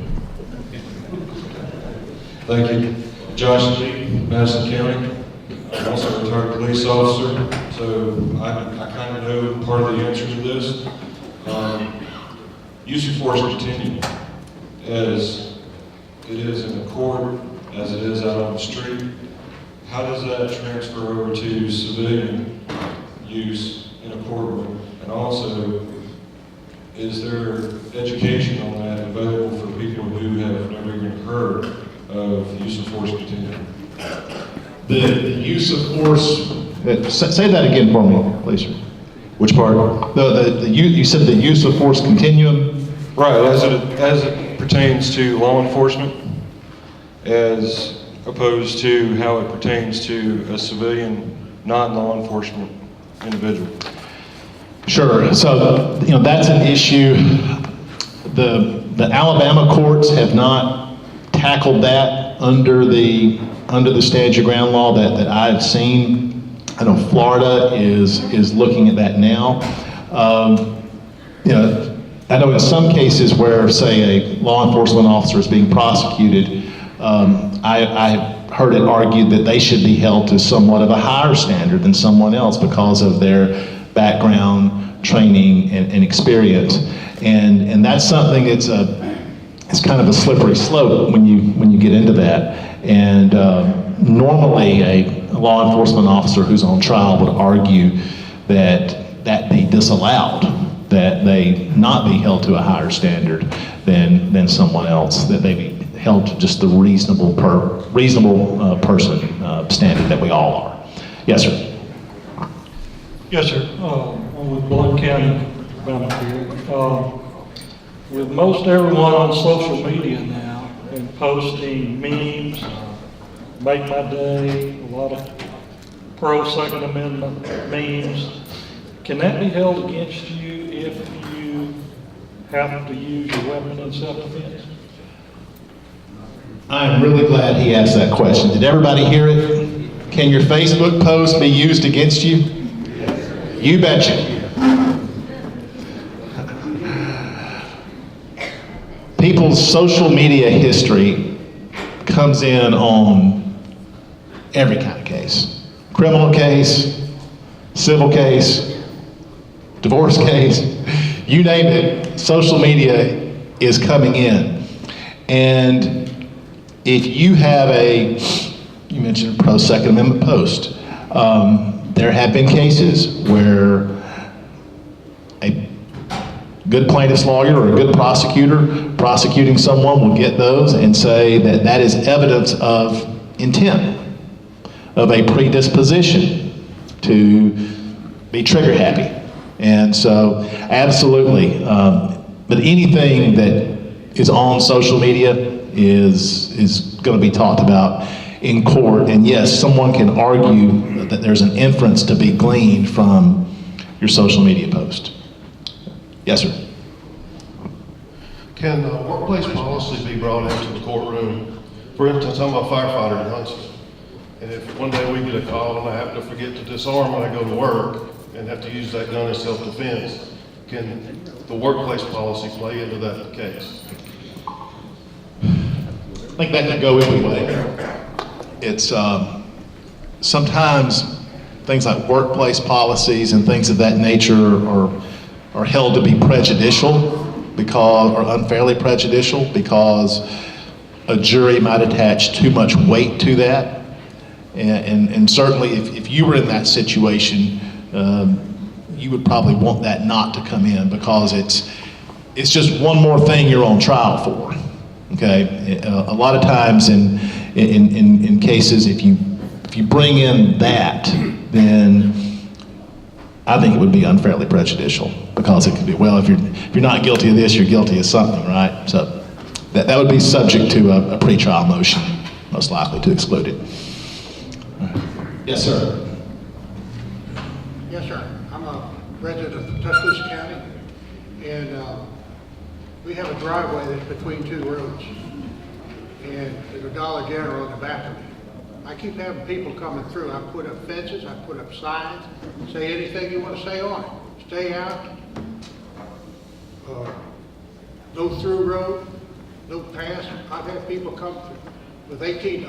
Thank you. Josh Lee, Madison County. I'm also a retired police officer, so I kind of know part of the answer to this. Use of force continues as it is in the court, as it is out on the street. How does that transfer over to civilian use in a courtroom? And also, is there education on that available for people who have never even heard of use of force continuum? The use of force, say that again for me, please, sir. Which part? You said the use of force continuum? Right, as it pertains to law enforcement, as opposed to how it pertains to a civilian, non-law enforcement individual. Sure. So, that's an issue. The Alabama courts have not tackled that under the stand your ground law that I've seen. I know Florida is looking at that now. I know in some cases where, say, a law enforcement officer is being prosecuted, I have heard it argued that they should be held to somewhat of a higher standard than someone else because of their background, training, and experience. And that's something it's kind of a slippery slope when you get into that. And normally a law enforcement officer who's on trial would argue that be disallowed, that they not be held to a higher standard than someone else, that they be held to just the reasonable person standard that we all are. Yes, sir. Yes, sir. I'm with Blount County, BamaCarry. With most everyone on social media now and posting memes, make my day, a lot of pro-Second Amendment memes, can that be held against you if you have to use your weapon in self-defense? I'm really glad he asked that question. Did everybody hear it? Can your Facebook post be used against you? You betcha. People's social media history comes in on every kind of case. Criminal case, civil case, divorce case, you name it, social media is coming in. And if you have you mentioned a pro-Second Amendment post, there have been cases where good plaintiff's lawyer or a good prosecutor prosecuting someone will get those and say that that is evidence of intent, of a predisposition to be trigger happy. And so, absolutely, but anything that is on social media is going to be talked about in court. And yes, someone can argue that there's an inference to be gleaned from your social media post. Yes, sir. Can workplace policy be brought into the courtroom? For instance, I'm a firefighter in Huntsville. And if one day we get a call and I happen to forget to disarm when I go to work and have to use that gun in self-defense, can the workplace policy play into that case? I think that can go either way. It's sometimes things like workplace policies and things of that nature are held to be prejudicial because, or unfairly prejudicial because a jury might attach too much weight to that. And certainly if you were in that situation, you would probably want that not to come in because it's just one more thing you're on trial for. Okay, a lot of times in cases, if you bring in that, then I think it would be unfairly prejudicial because it could be, well, if you're not guilty of this, you're guilty of something, right? So that would be subject to a pretrial motion, most likely to exclude it. Yes, sir. Yes, sir. I'm a resident of Tuscaloosa County, and we have a driveway that's between two roads, and there's a Dollar General in the back of it. I keep having people coming through. I put up fences, I put up signs, say anything you want to say on it. Stay out, no through road, no pass. I've had people come with 18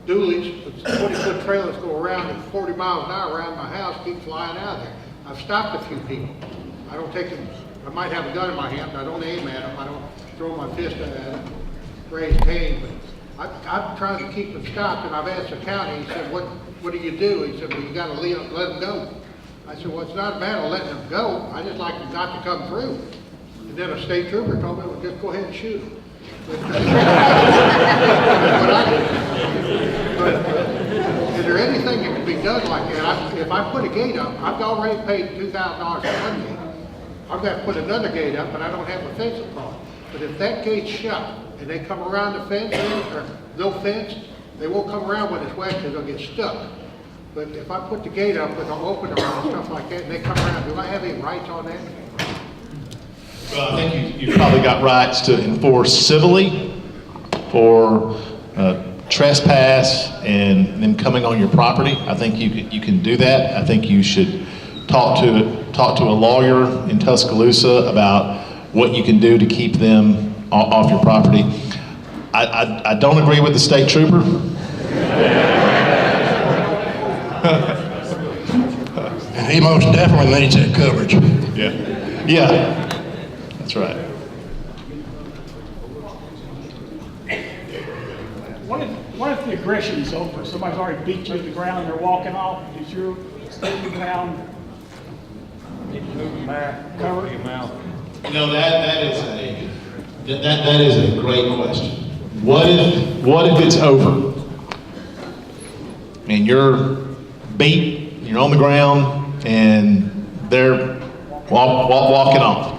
dualies, with 20-foot trailers go around at 40 miles an hour around my house, keep flying out of there. I've stopped a few people. I don't take them. I might have a gun in my hand, but I don't aim at them. I don't throw my fist at them, raise cane. But I'm trying to keep them stopped, and I've asked the county. He said, "What do you do?" He said, "Well, you got to let them go." I said, "Well, it's not a matter of letting them go. I just like them not to come through." And then a state trooper told me, "Well, just go ahead and shoot them." But is there anything that can be done like that? If I put a gate up, I've already paid $2,000 for one gate. I've got to put another gate up, but I don't have a fence across. But if that gate's shut and they come around the fence or no fence, they won't come around when it's wet because they'll get stuck. But if I put the gate up with them open around and stuff like that, and they come around, do I have any rights on that? Well, I think you've probably got rights to enforce civilly for trespass and them coming on your property. I think you can do that. I think you should talk to a lawyer in Tuscaloosa about what you can do to keep them off your property. I don't agree with the state trooper. And he most definitely needs that coverage. Yeah, that's right. What if the aggression is over? Somebody's already beat you to the ground, they're walking off. Does your stay your ground? Cover your mouth. You know, that is a great question. What if it's over? And you're beat, you're on the ground, and they're walking off.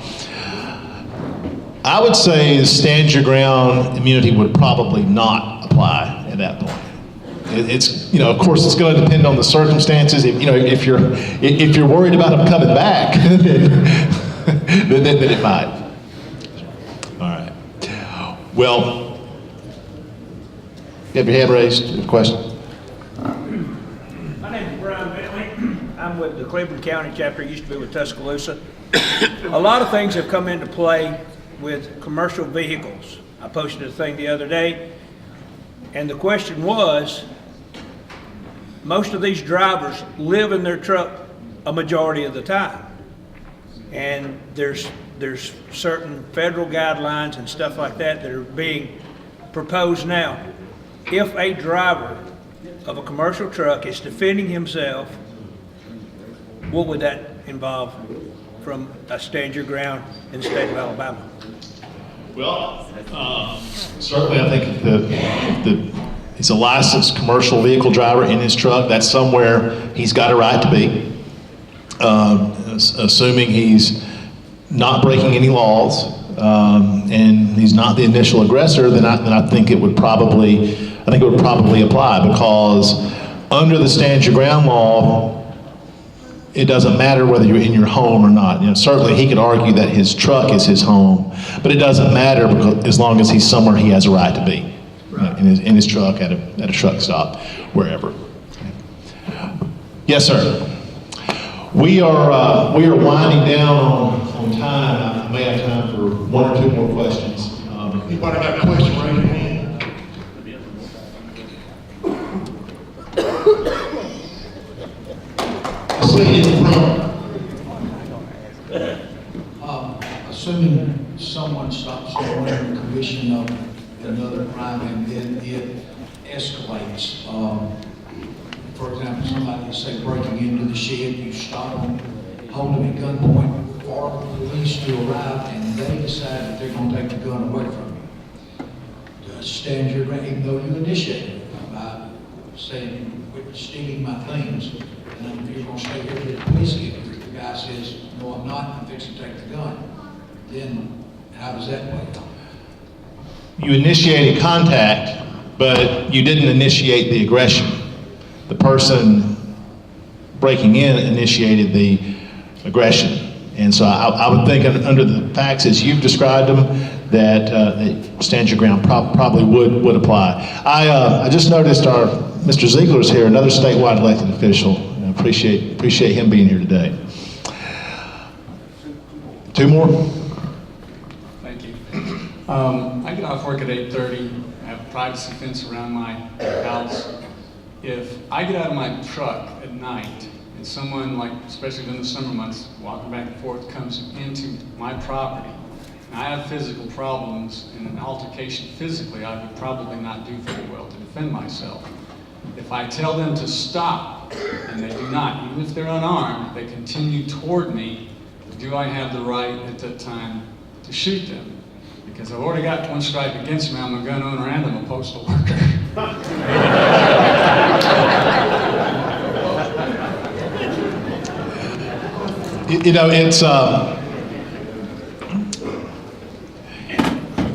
I would say stand your ground immunity would probably not apply at that point. It's, of course, it's going to depend on the circumstances. If you're worried about them coming back, then it might. All right. Well, you have your hand raised. You have a question? My name is Brian Bentley. I'm with the Cleveland County chapter. Used to be with Tuscaloosa. A lot of things have come into play with commercial vehicles. I posted a thing the other day, and the question was, most of these drivers live in their truck a majority of the time. And there's certain federal guidelines and stuff like that that are being proposed now. If a driver of a commercial truck is defending himself, what would that involve? from a stand your ground in the state of Alabama? Well, certainly I think if he's a licensed commercial vehicle driver in his truck, that's somewhere he's got a right to be. Assuming he's not breaking any laws, and he's not the initial aggressor, then I think it would probably apply, because under the stand your ground law, it doesn't matter whether you're in your home or not. Certainly he could argue that his truck is his home, but it doesn't matter as long as he's somewhere he has a right to be, in his truck, at a truck stop, wherever. Yes, sir. We are winding down on time. I may have time for one or two more questions. Anybody got a question, raise your hand. Assuming someone stops someone in the commission of another crime and then it escalates. For example, somebody, say, breaking into the shed, you stop them, hold them at gunpoint for the police to arrive, and they decide that they're going to take the gun away from you. To stand your ground, even though you initiated it by saying, quit stealing my things, and if you're going to stay here till the police get here, the guy says, no, I'm not, I'm fixing to take the gun. Then how does that play out? You initiated contact, but you didn't initiate the aggression. The person breaking in initiated the aggression. And so I would think under the facts as you've described them, that stand your ground probably would apply. I just noticed our Mr. Ziegler's here, another statewide elected official. I appreciate him being here today. Two more? Thank you. I get off work at 8:30. I have a privacy fence around my house. If I get out of my truck at night and someone, like especially during the summer months, walking back and forth, comes into my property, and I have physical problems, and an altercation physically I would probably not do very well to defend myself. If I tell them to stop, and they do not, even if they're unarmed, they continue toward me, do I have the right at that time to shoot them? Because I've already got one strike against me. I'm a gun owner and I'm a postal worker. It's,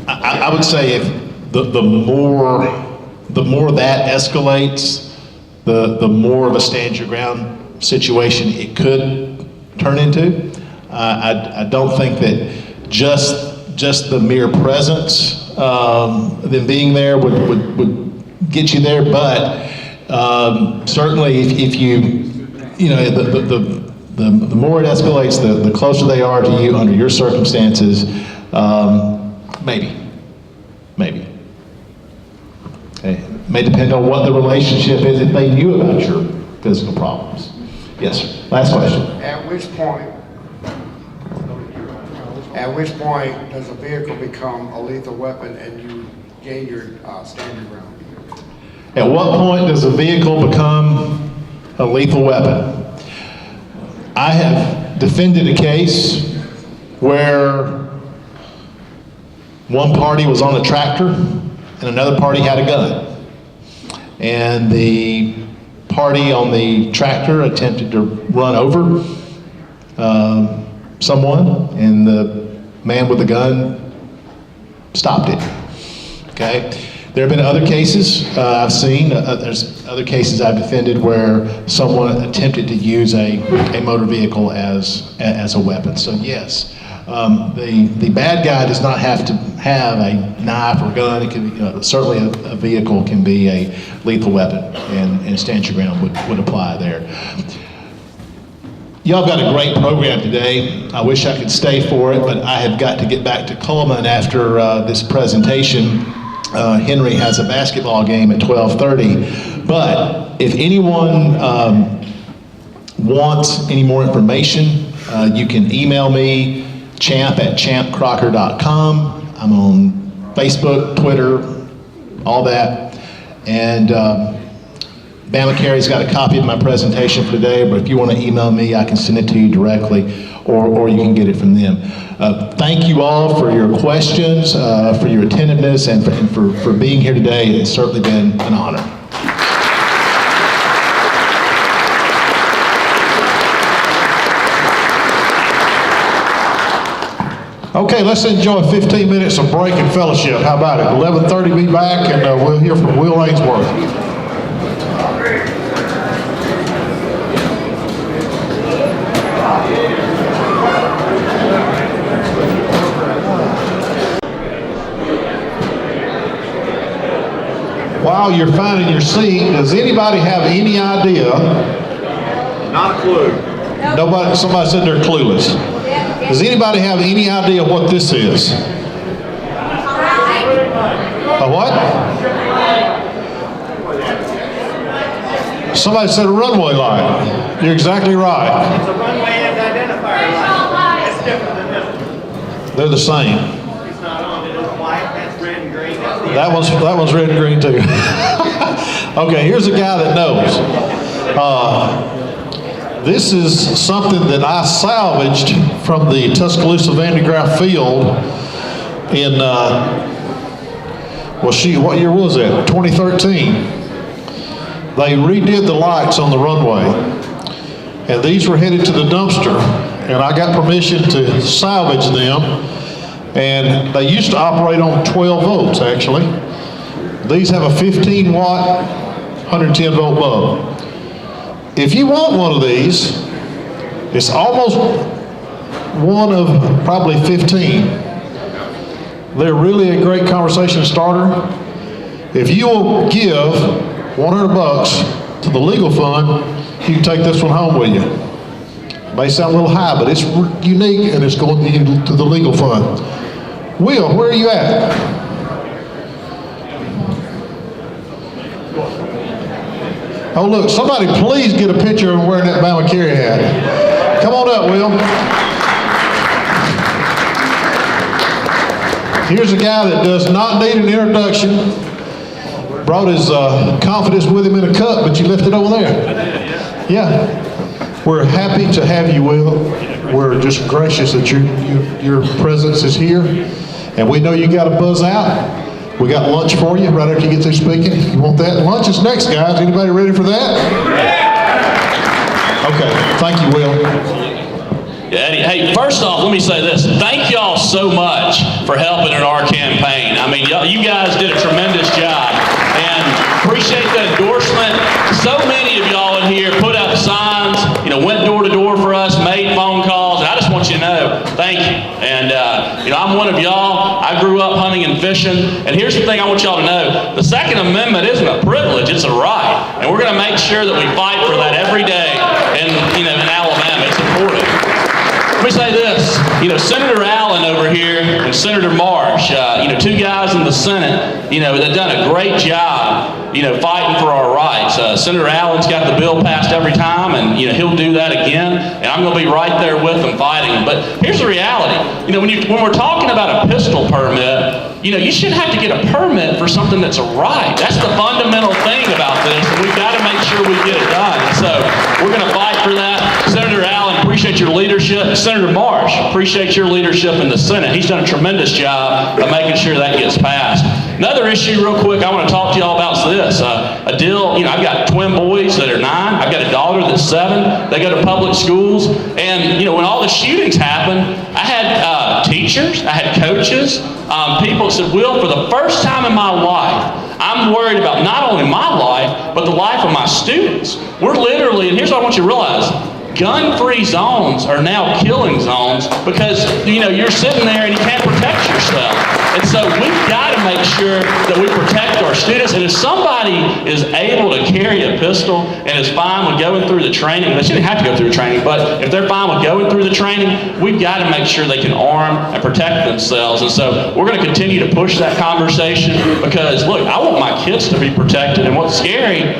I would say if the more that escalates, the more of a stand your ground situation it could turn into. I don't think that just the mere presence, them being there would get you there, but certainly if the more it escalates, the closer they are to you under your circumstances, maybe. Okay. It may depend on what the relationship is if they knew about your physical problems. Yes, sir. Last question. At which point does a vehicle become a lethal weapon and you gain your standing ground? At what point does a vehicle become a lethal weapon? I have defended a case where one party was on a tractor and another party had a gun. And the party on the tractor attempted to run over someone, and the man with the gun stopped it. Okay? There have been other cases I've seen. There's other cases I've defended where someone attempted to use a motor vehicle as a weapon. So yes, the bad guy does not have to have a knife or gun. It can be, certainly a vehicle can be a lethal weapon, and stand your ground would apply there. Y'all got a great program today. I wish I could stay for it, but I have got to get back to Coleman after this presentation. Henry has a basketball game at 12:30. But if anyone wants any more information, you can email me, champ@champcrocker.com. I'm on Facebook, Twitter, all that. And BamaCarry's got a copy of my presentation for today, but if you want to email me, I can send it to you directly, or you can get it from them. Thank you all for your questions, for your attentiveness, and for being here today. It's certainly been an honor. Okay, let's enjoy 15 minutes of break and fellowship. How about it? 11:30, be back, and we'll hear from Will Ainsworth. While you're finding your seat, does anybody have any idea? Not a clue. Nobody, somebody said they're clueless. Does anybody have any idea what this is? A what? Somebody said a runway light. You're exactly right. It's a runway and identifier light. It's different than this one. They're the same. It's not on. It is white. That's red and green. That's the That one's red and green too. Okay, here's a guy that knows. This is something that I salvaged from the Tuscaloosa Van de Graaff field in, what year was that? 2013. They redid the lights on the runway, and these were headed to the dumpster, and I got permission to salvage them, and they used to operate on 12 volts actually. These have a 15 watt, 110 volt bulb. If you want one of these, it's almost one of probably 15. They're really a great conversation starter. If you will give $100 to the legal fund, you can take this one home with you. It may sound a little high, but it's unique and it's going to the legal fund. Will, where are you at? Oh look, somebody please get a picture of him wearing that BamaCarry hat. Come on up, Will. Here's a guy that does not need an introduction. Brought his confidence with him in a cup, but you left it over there. Yeah. We're happy to have you, Will. We're just gracious that your presence is here. And we know you got to buzz out. We got lunch for you right after you get through speaking. You want that? Lunch is next, guys. Anybody ready for that? Okay. Thank you, Will. Yeah, Eddie, hey, first off, let me say this. Thank y'all so much for helping in our campaign. I mean, you guys did a tremendous job. And appreciate the endorsement. So many of y'all in here put up signs, went door to door for us, made phone calls. And I just want you to know, thank you. And, I'm one of y'all. I grew up hunting and fishing. And here's the thing I want y'all to know. The Second Amendment isn't a privilege, it's a right. And we're going to make sure that we fight for that every day in Alabama. It's important. Let me say this, Senator Allen over here and Senator Marsh, two guys in the Senate, they've done a great job, fighting for our rights. Senator Allen's got the bill passed every time, and, he'll do that again, and I'm going to be right there with them fighting. But here's the reality, when we're talking about a pistol permit, you shouldn't have to get a permit for something that's a right. That's the fundamental thing about this, and we've got to make sure we get it done. And so we're going to fight for that. Senator Allen, appreciate your leadership. Senator Marsh, appreciate your leadership in the Senate. He's done a tremendous job of making sure that gets passed. Another issue real quick I want to talk to y'all about is this. A deal, I've got twin boys that are 9. I've got a daughter that's 7. They go to public schools. And, when all the shootings happened, I had teachers, I had coaches, people said, Will, for the first time in my life, I'm worried about not only my life, but the life of my students. We're literally, and here's what I want you to realize, gun-free zones are now killing zones because, you're sitting there and you can't protect yourself. And so we've got to make sure that we protect our students. And if somebody is able to carry a pistol and is fine with going through the training, they shouldn't have to go through the training, but if they're fine with going through the training, we've got to make sure they can arm and protect themselves. And so we're going to continue to push that conversation because, look, I want my kids to be protected. And what's scary,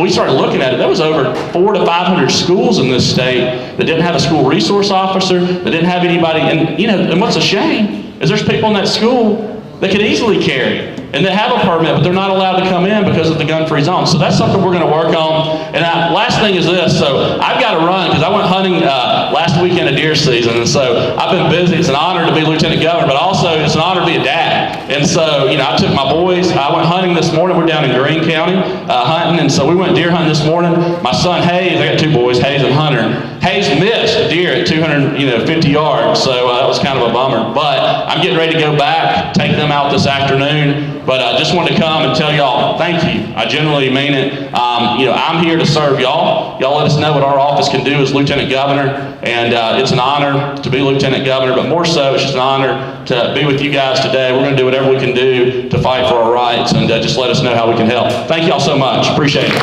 we started looking at it, there was over 400 to 500 schools in this state that didn't have a school resource officer, that didn't have anybody, and what's a shame is there's people in that school that could easily carry. And and they have a permit, but they're not allowed to come in because of the gun-free zone. So that's something we're going to work on. And last thing is this. So I've got to run because I went hunting last weekend of deer season, and so I've been busy. It's an honor to be lieutenant governor, but also it's an honor to be a dad. And so, I took my boys. I went hunting this morning. We're down in Greene County hunting, and so we went deer hunting this morning. My son Hayes, I got two boys, Hayes and Hunter. Hayes missed a deer at 250 yards, so that was kind of a bummer. But I'm getting ready to go back, take them out this afternoon. But I just wanted to come and tell y'all thank you. I genuinely mean it. I'm here to serve y'all. Y'all let us know what our office can do as lieutenant governor, and it's an honor to be lieutenant governor, but more so, it's just an honor to be with you guys today. We're going to do whatever we can do to fight for our rights, and just let us know how we can help. Thank y'all so much. Appreciate it.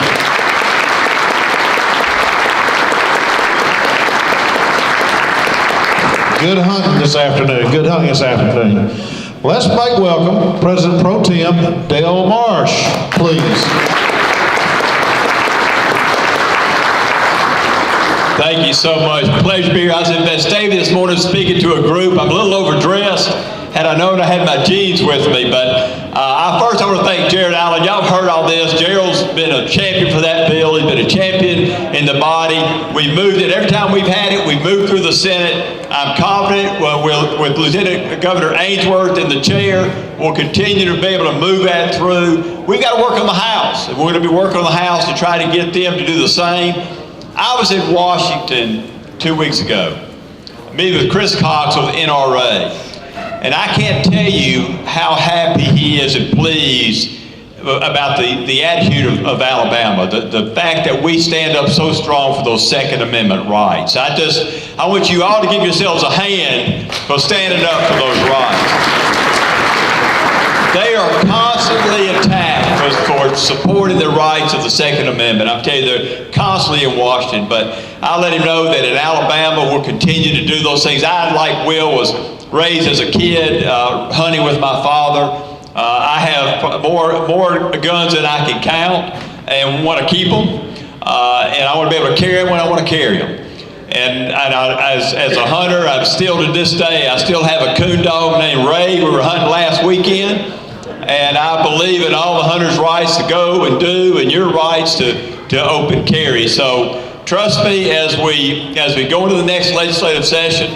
Good hunting this afternoon. Good hunting this afternoon. Let's make welcome President Pro Tem Dale Marsh, please. Thank you so much. Pleasure to be here. I was in Vestavia this morning speaking to a group. I'm a little overdressed. Had I known I had my jeans with me, but first I want to thank Gerald Allen. Y'all have heard all this. Gerald's been a champion for that bill. He's been a champion in the body. We've moved it. Every time we've had it, we've moved through the Senate. I'm confident with Lieutenant Governor Ainsworth in the chair, we'll continue to be able to move that through. We've got to work on the House. We're going to be working on the House to try to get them to do the same. I was in Washington 2 weeks ago, meeting with Chris Cox of NRA. And I can't tell you how happy he is and pleased about the attitude of Alabama, the fact that we stand up so strong for those Second Amendment rights. I want you all to give yourselves a hand for standing up for those rights. They are constantly attacked for supporting the rights of the Second Amendment. I'm telling you, they're constantly in Washington, but I'll let him know that in Alabama we'll continue to do those things. I, like Will, was raised as a kid hunting with my father. I have more guns than I can count and want to keep them. And I want to be able to carry them when I want to carry them. And as a hunter, I'm still to this day, I still have a coon dog named Ray. We were hunting last weekend. And I believe in all the hunters' rights to go and do and your rights to open carry. So trust me, as we go into the next legislative session,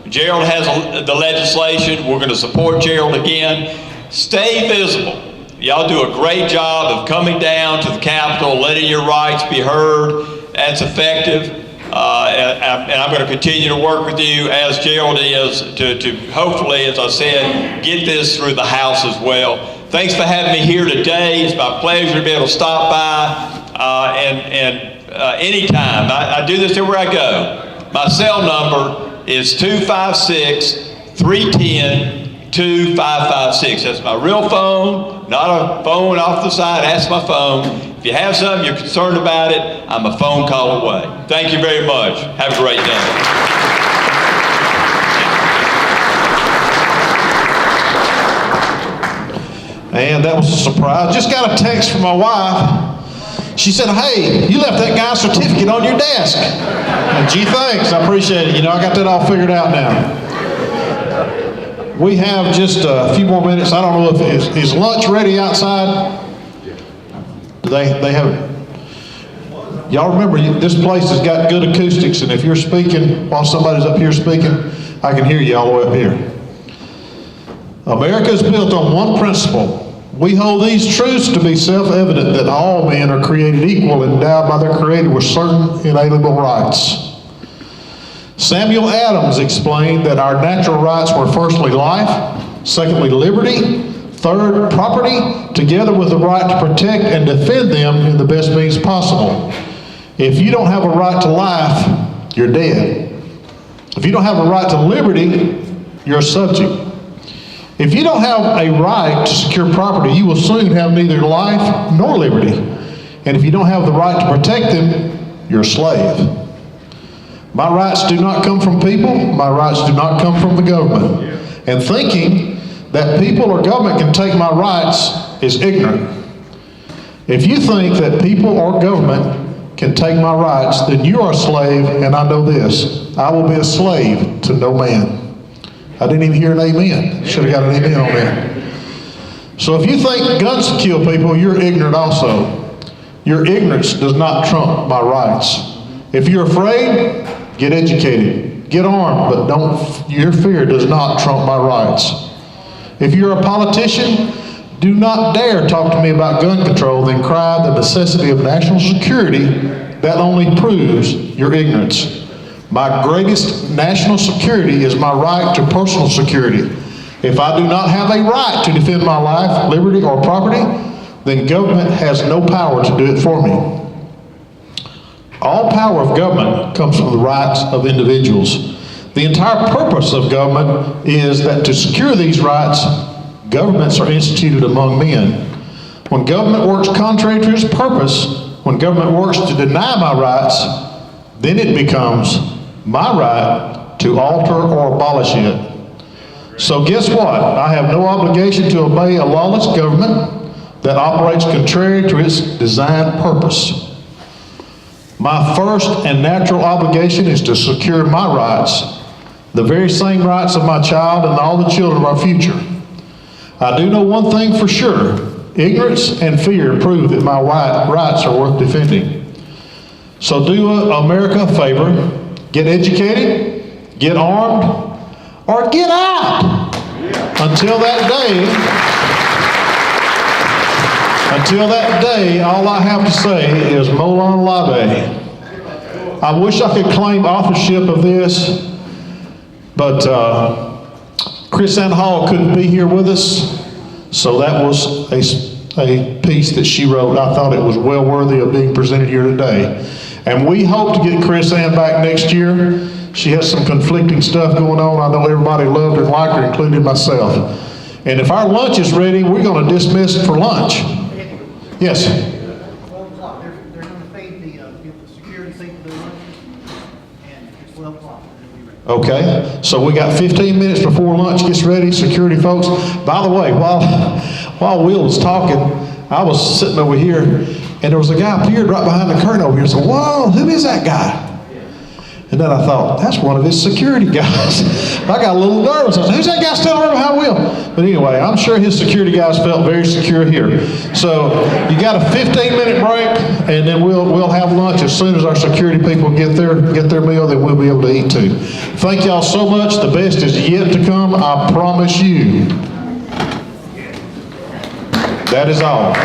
Gerald has the legislation. We're going to support Gerald again. Stay visible. Y'all do a great job of coming down to the Capitol, letting your rights be heard. That's effective. And I'm going to continue to work with you as Gerald is to hopefully, as I said, get this through the House as well. Thanks for having me here today. It's my pleasure to be able to stop by anytime. I do this everywhere I go. My cell number is 256-310-2556. That's my real phone, not a phone off the side. That's my phone. If you have something, you're concerned about it, I'm a phone call away. Thank you very much. Have a great day. And that was a surprise. Just got a text from my wife. She said, hey, you left that guy's certificate on your desk. And gee, thanks. I appreciate it. I got that all figured out now. We have just a few more minutes. I don't know if is lunch ready outside? Do they have it? Y'all remember, this place has got good acoustics, and if you're speaking while somebody's up here speaking, I can hear you all the way up here. America is built on one principle. We hold these truths to be self-evident that all men are created equal and endowed by their Creator with certain inalienable rights. Samuel Adams explained that our natural rights were firstly life, secondly liberty, third property, together with the right to protect and defend them in the best means possible. If you don't have a right to life, you're dead. If you don't have a right to liberty, you're a subject. If you don't have a right to secure property, you will soon have neither life nor liberty. And if you don't have the right to protect them, you're a slave. My rights do not come from people. My rights do not come from the government. And thinking that people or government can take my rights is ignorant. If you think that people or government can take my rights, then you are a slave, and I know this. I will be a slave to no man. I didn't even hear an amen. Should have got an amen on there. So if you think guns can kill people, you're ignorant also. Your ignorance does not trump my rights. If you're afraid, get educated, get armed, but your fear does not trump my rights. If you're a politician, do not dare talk to me about gun control, then cry the necessity of national security. That only proves your ignorance. My greatest national security is my right to personal security. If I do not have a right to defend my life, liberty, or property, then government has no power to do it for me. All power of government comes from the rights of individuals. The entire purpose of government is that to secure these rights, governments are instituted among men. When government works contrary to its purpose, when government works to deny my rights, then it becomes my right to alter or abolish it. So guess what? I have no obligation to obey a lawless government that operates contrary to its designed purpose. My first and natural obligation is to secure my rights, the very same rights of my child and all the children of our future. I do know one thing for sure. Ignorance and fear prove that my rights are worth defending. So do America a favor. Get educated, get armed, or get out. Until that day, all I have to say is Molon Labe. I wish I could claim authorship of this, but Chris Ann Hall couldn't be here with us, so that was a piece that she wrote. I thought it was well worthy of being presented here today. And we hope to get Chris Ann back next year. She has some conflicting stuff going on. I know everybody loved her and liked her, including myself. And if our lunch is ready, we're going to dismiss for lunch. Yes? They're going to feed the security people do lunch, and it's 12 o'clock. Okay, so we got 15 minutes before lunch gets ready, security folks. By the way, while Will was talking, I was sitting over here, and there was a guy appeared right behind the curtain over here. So, whoa, who is that guy? And then I thought, that's one of his security guys. I got a little nervous. I said, who's that guy standing right behind Will? But anyway, I'm sure his security guys felt very secure here. So you got a 15-minute break, and then we'll have lunch as soon as our security people get their meal. Then we'll be able to eat too. Thank y'all so much. The best is yet to come. I promise you. That is all.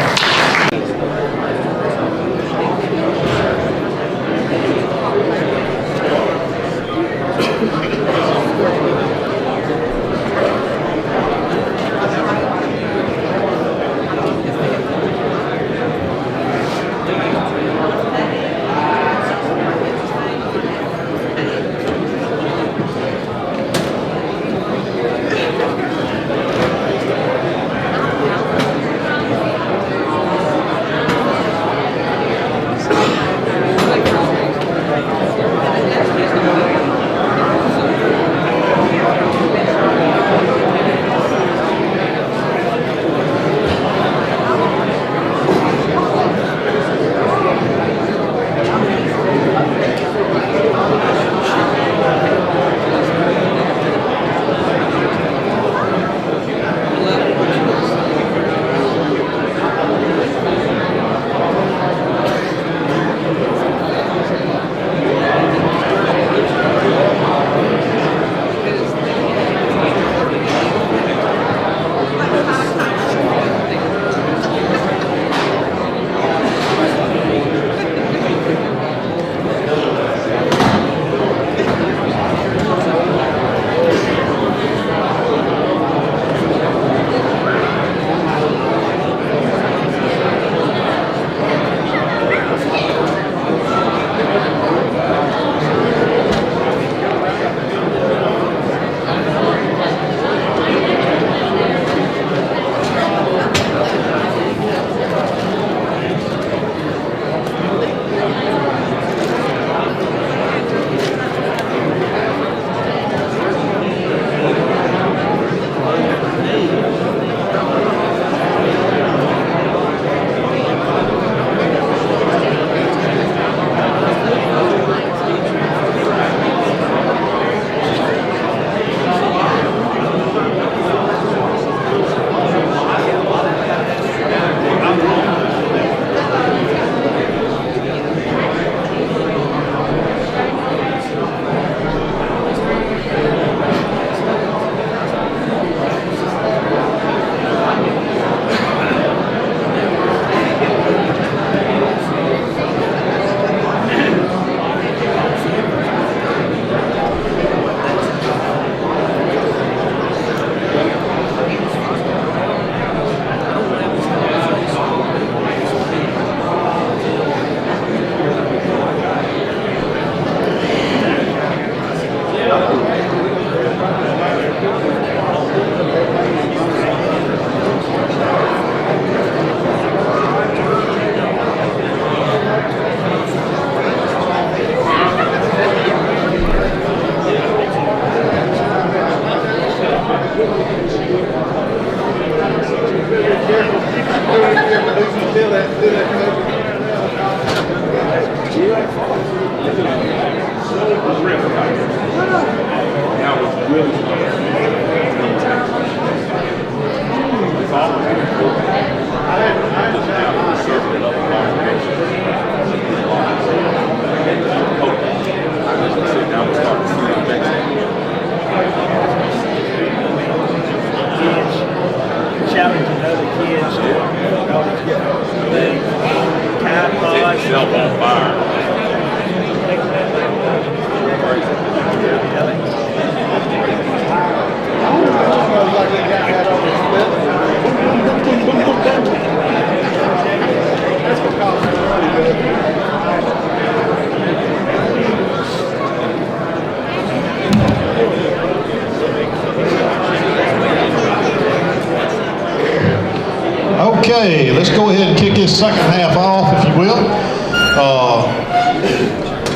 Okay, let's go ahead and kick this second half off, if you will.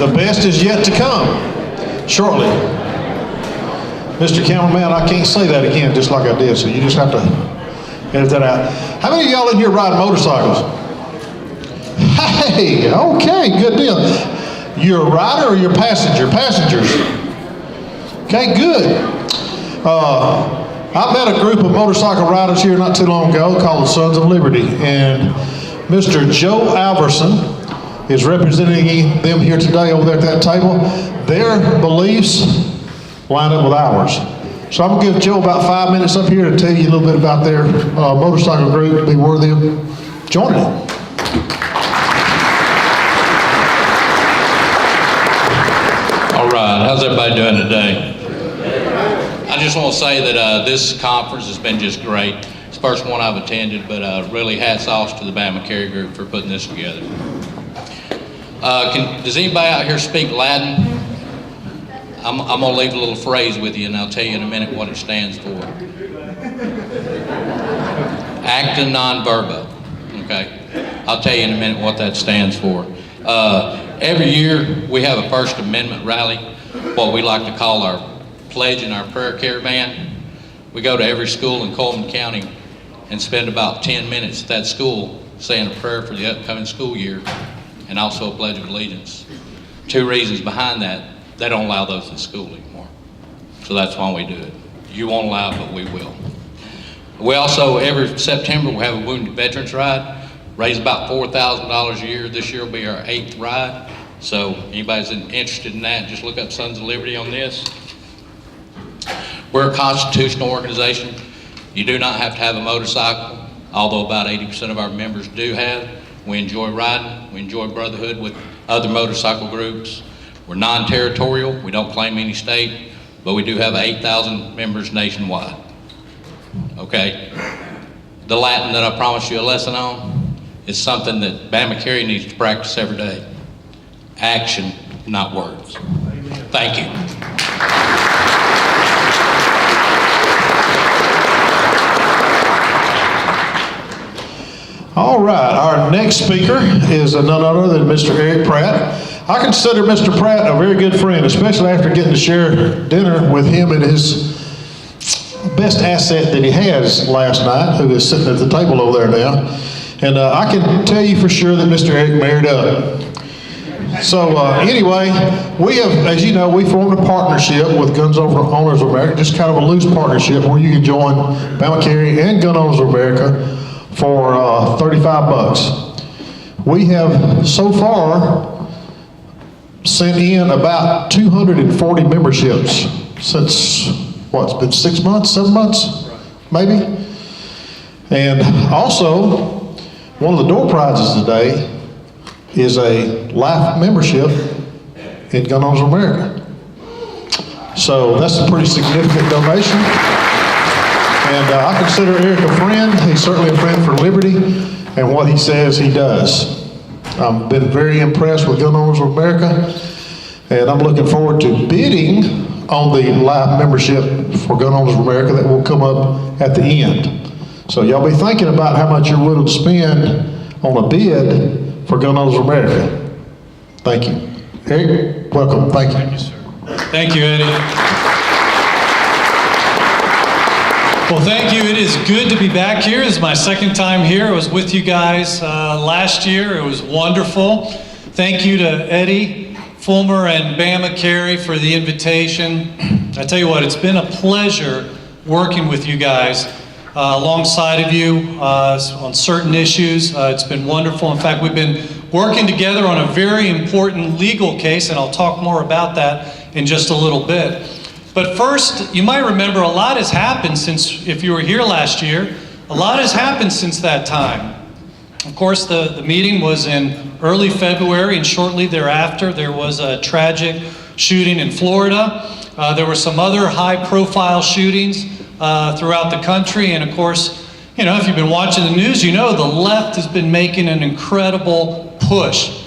The best is yet to come, shortly. Mr. Cameraman, I can't say that again just like I did, so you just have to edit that out. How many of y'all in here ride motorcycles? Hey, okay, good deal. You're a rider or you're a passenger? Passengers. Okay, good. I met a group of motorcycle riders here not too long ago called the Sons of Liberty, and Mr. Joe Alverson is representing them here today over there at that table. Their beliefs line up with ours. So I'm gonna give Joe about 5 minutes up here to tell you a little bit about their motorcycle group to be worthy of joining it. All right, how's everybody doing today? I just want to say that this conference has been just great. It's the first one I've attended, but really hats off to the BamaCarry group for putting this together. Does anybody out here speak Latin? I'm going to leave a little phrase with you, and I'll tell you in a minute what it stands for. Acta non verbo, okay? I'll tell you in a minute what that stands for. Every year we have a First Amendment rally, what we like to call our pledge and our prayer caravan. We go to every school in Coleman County and spend about 10 minutes at that school saying a prayer for the upcoming school year and also a pledge of allegiance. 2 reasons behind that: they don't allow those in school anymore. So that's why we do it. You won't allow it, but we will. We also, every September, we have a Wounded Veterans Ride, raise about $4,000 a year. This year will be our 8th ride. So anybody's interested in that, just look up Sons of Liberty on this. We're a constitutional organization. You do not have to have a motorcycle, although about 80% of our members do have. We enjoy riding. We enjoy brotherhood with other motorcycle groups. We're non-territorial. We don't claim any state, but we do have 8,000 members nationwide. Okay? The Latin that I promised you a lesson on is something that BamaCarry needs to practice every day. Action, not words. Thank you. All right, our next speaker is none other than Mr. Eric Pratt. I consider Mr. Pratt a very good friend, especially after getting to share dinner with him and his best asset that he has last night, who is sitting at the table over there now. And I can tell you for sure that Mr. Eric married up. So anyway, we have, as you know, we formed a partnership with Guns Owners of America, just kind of a loose partnership where you can join BamaCarry and Gun Owners of America for $35. We have so far sent in about 240 memberships since, what, it's been 6 months, 7 months, maybe? And also, one of the door prizes today is a life membership in Gun Owners of America. So that's a pretty significant donation. And I consider Eric a friend. He's certainly a friend for liberty, and what he says, he does. I've been very impressed with Gun Owners of America, and I'm looking forward to bidding on the live membership for Gun Owners of America that will come up at the end. So y'all be thinking about how much you're willing to spend on a bid for Gun Owners of America. Thank you. Eric, welcome. Thank you. Thank you, sir. Thank you, Eddie. Well, thank you. It is good to be back here. This is my second time here. I was with you guys last year. It was wonderful. Thank you to Eddie Fulmer and BamaCarry for the invitation. I tell you what, it's been a pleasure working with you guys alongside of you on certain issues. It's been wonderful. In fact, we've been working together on a very important legal case, and I'll talk more about that in just a little bit. But first, you might remember a lot has happened since, if you were here last year, a lot has happened since that time. Of course, the meeting was in early February, and shortly thereafter, there was a tragic shooting in Florida. There were some other high-profile shootings throughout the country, and of course, you know, if you've been watching the news, you know the left has been making an incredible push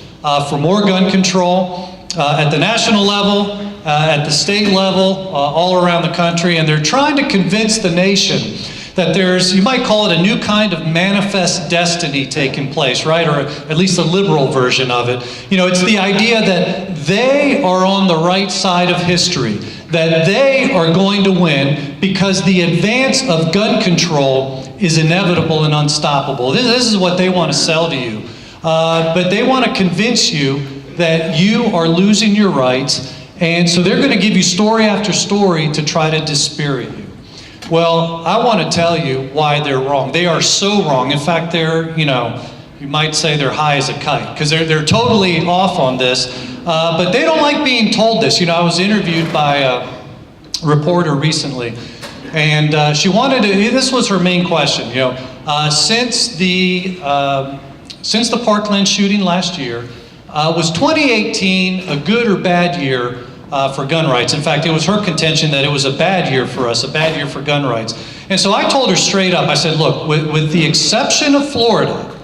for more gun control at the national level, at the state level, all around the country, and they're trying to convince the nation that there's, you might call it a new kind of manifest destiny taking place, right? Or at least a liberal version of it. You know, it's the idea that they are on the right side of history, that they are going to win because the advance of gun control is inevitable and unstoppable. This is what they want to sell to you. But they want to convince you that you are losing your rights, and so they're going to give you story after story to try to dispirit you. Well, I want to tell you why they're wrong. They are so wrong. In fact, they're, you know, you might say they're high as a kite, because they're totally off on this, but they don't like being told this. You know, I was interviewed by a reporter recently, and she wanted to, this was her main question, you know, since the Parkland shooting last year, was 2018 a good or bad year for gun rights? In fact, it was her contention that it was a bad year for us, a bad year for gun rights. And so I told her straight up, I said, look, with the exception of Florida,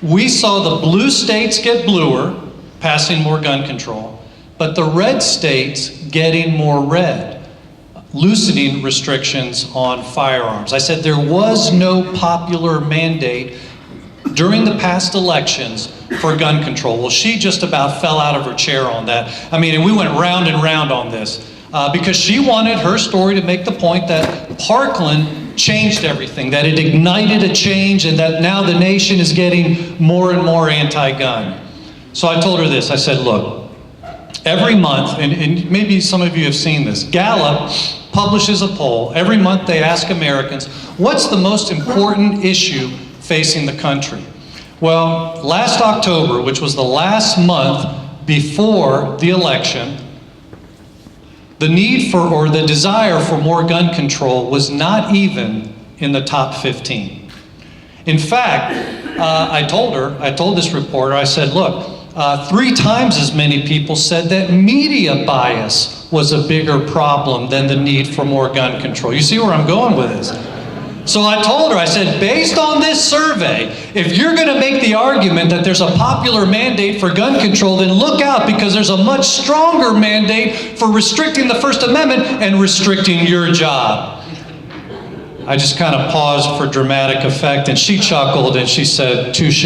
we saw the blue states get bluer, passing more gun control, but the red states getting more red, loosening restrictions on firearms. I said there was no popular mandate during the past elections for gun control. Well, she just about fell out of her chair on that. I mean, and we went round and round on this because she wanted her story to make the point that Parkland changed everything, that it ignited a change, and that now the nation is getting more and more anti-gun. So I told her this. I said, look, every month, and maybe some of you have seen this, Gallup publishes a poll. Every month they ask Americans, what's the most important issue facing the country? Well, last October, which was the last month before the election, the need for, or the desire for more gun control was not even in the top 15. In fact, I told this reporter, I said, look, 3 times as many people said that media bias was a bigger problem than the need for more gun control. You see where I'm going with this? So I told her, I said, based on this survey, if you're going to make the argument that there's a popular mandate for gun control, then look out, because there's a much stronger mandate for restricting the First Amendment and restricting your job. I just kind of paused for dramatic effect, and she chuckled and she said, touche.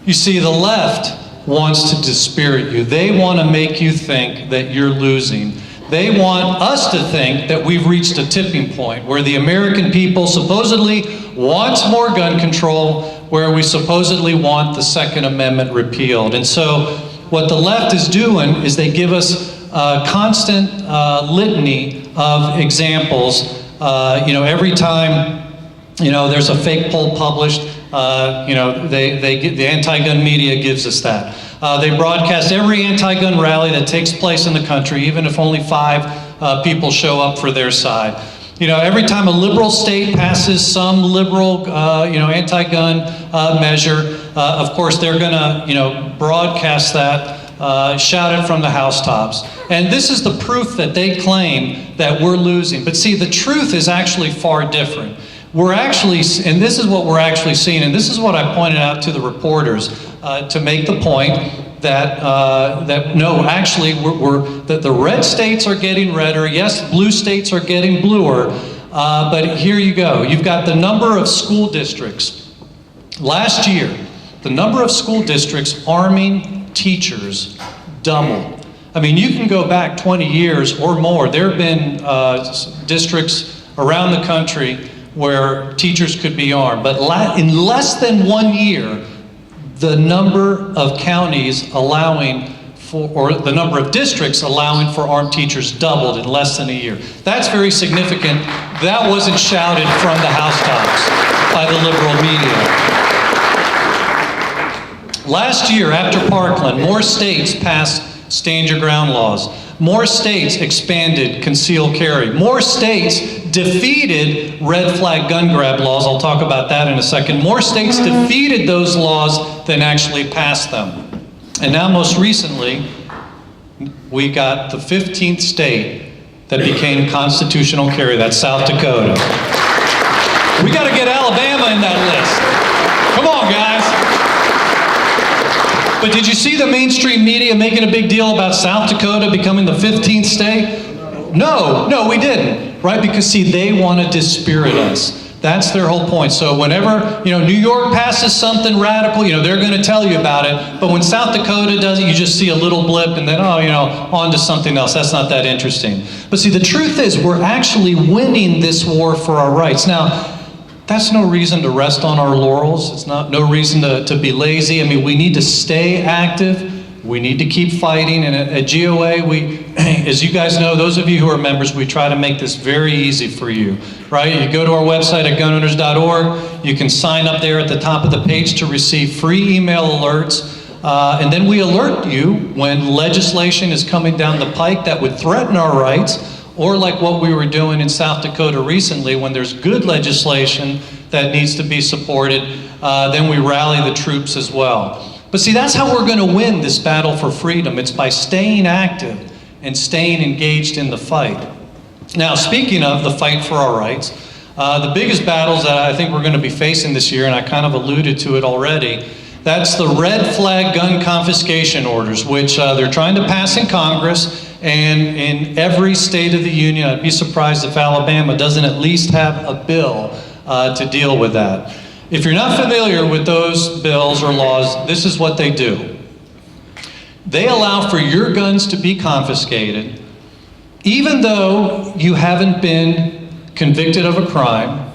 You see, the left wants to dispirit you. They want to make you think that you're losing. They want us to think that we've reached a tipping point where the American people supposedly wants more gun control, where we supposedly want the Second Amendment repealed. And so what the left is doing is they give us a constant litany of examples. You know, every time, you know, there's a fake poll published, you know, the anti-gun media gives us that. They broadcast every anti-gun rally that takes place in the country, even if only 5 people show up for their side. You know, every time a liberal state passes some liberal, you know, anti-gun measure, of course they're going to, you know, broadcast that, shout it from the housetops. And this is the proof that they claim that we're losing. But see, the truth is actually far different. We're actually, and this is what we're actually seeing, and this is what I pointed out to the reporters to make the point that that no, actually, that the red states are getting redder. Yes, blue states are getting bluer, but here you go. You've got the number of school districts. Last year, the number of school districts arming teachers doubled. I mean, you can go back 20 years or more. There have been districts around the country where teachers could be armed. But in less than 1 year, the number of counties allowing for, or the number of districts allowing for armed teachers doubled in less than a year. That's very significant. That wasn't shouted from the housetops by the liberal media. Last year, after Parkland, more states passed stand your ground laws. More states expanded concealed carry. More states defeated red flag gun grab laws. I'll talk about that in a second. More states defeated those laws than actually passed them. And now most recently, we got the 15th state that became constitutional carry. That's South Dakota. We got to get Alabama in that list. Come on, guys. But did you see the mainstream media making a big deal about South Dakota becoming the 15th state? No, we didn't. right? Because see, they want to dispirit us. That's their whole point. So whenever, New York passes something radical, they're going to tell you about it. But when South Dakota does it, you just see a little blip and then, on to something else. That's not that interesting. But see, the truth is we're actually winning this war for our rights. Now, that's no reason to rest on our laurels. It's no reason to be lazy. I mean, we need to stay active. We need to keep fighting. And at GOA, as you guys know, those of you who are members, we try to make this very easy for you, right? You go to our website at gunowners.org. You can sign up there at the top of the page to receive free email alerts. And then we alert you when legislation is coming down the pike that would threaten our rights, or like what we were doing in South Dakota recently, when there's good legislation that needs to be supported, then we rally the troops as well. But see, that's how we're going to win this battle for freedom. It's by staying active and staying engaged in the fight. Now, speaking of the fight for our rights, the biggest battles that I think we're going to be facing this year, and I kind of alluded to it already, that's the red flag gun confiscation orders, which they're trying to pass in Congress and in every state of the union. I'd be surprised if Alabama doesn't at least have a bill to deal with that. If you're not familiar with those bills or laws, this is what they do. They allow for your guns to be confiscated, even though you haven't been convicted of a crime,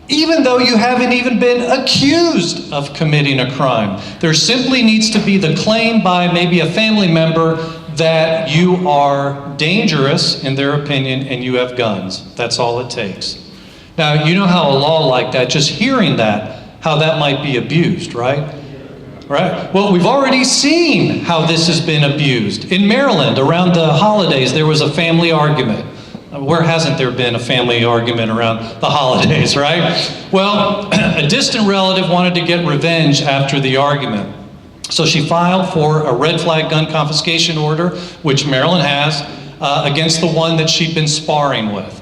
even though you haven't even been accused of committing a crime. There simply needs to be the claim by maybe a family member that you are dangerous, in their opinion, and you have guns. That's all it takes. Now, you know how a law like that, just hearing that, how that might be abused, right? Right? Well, we've already seen how this has been abused. In Maryland, around the holidays, there was a family argument. Where hasn't there been a family argument around the holidays, right? Well, a distant relative wanted to get revenge after the argument. So she filed for a red flag gun confiscation order, which Maryland has, against the one that she'd been sparring with.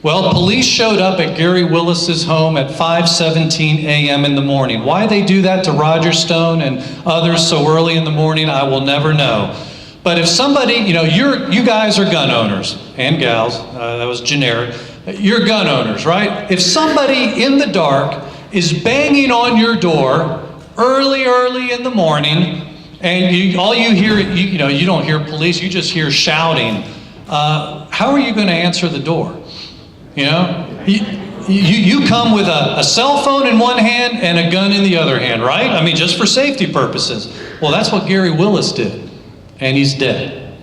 Well, police showed up at Gary Willis's home at 5:17 a.m. in the morning. Why they do that to Roger Stone and others so early in the morning, I will never know. But if somebody, you guys are gun owners, and gals, that was generic, you're gun owners, right? If somebody in the dark is banging on your door early in the morning, and all you hear, you don't hear police, you just hear shouting, how are you going to answer the door? You come with a cell phone in one hand and a gun in the other hand, right? I mean, just for safety purposes. Well, that's what Gary Willis did, and he's dead.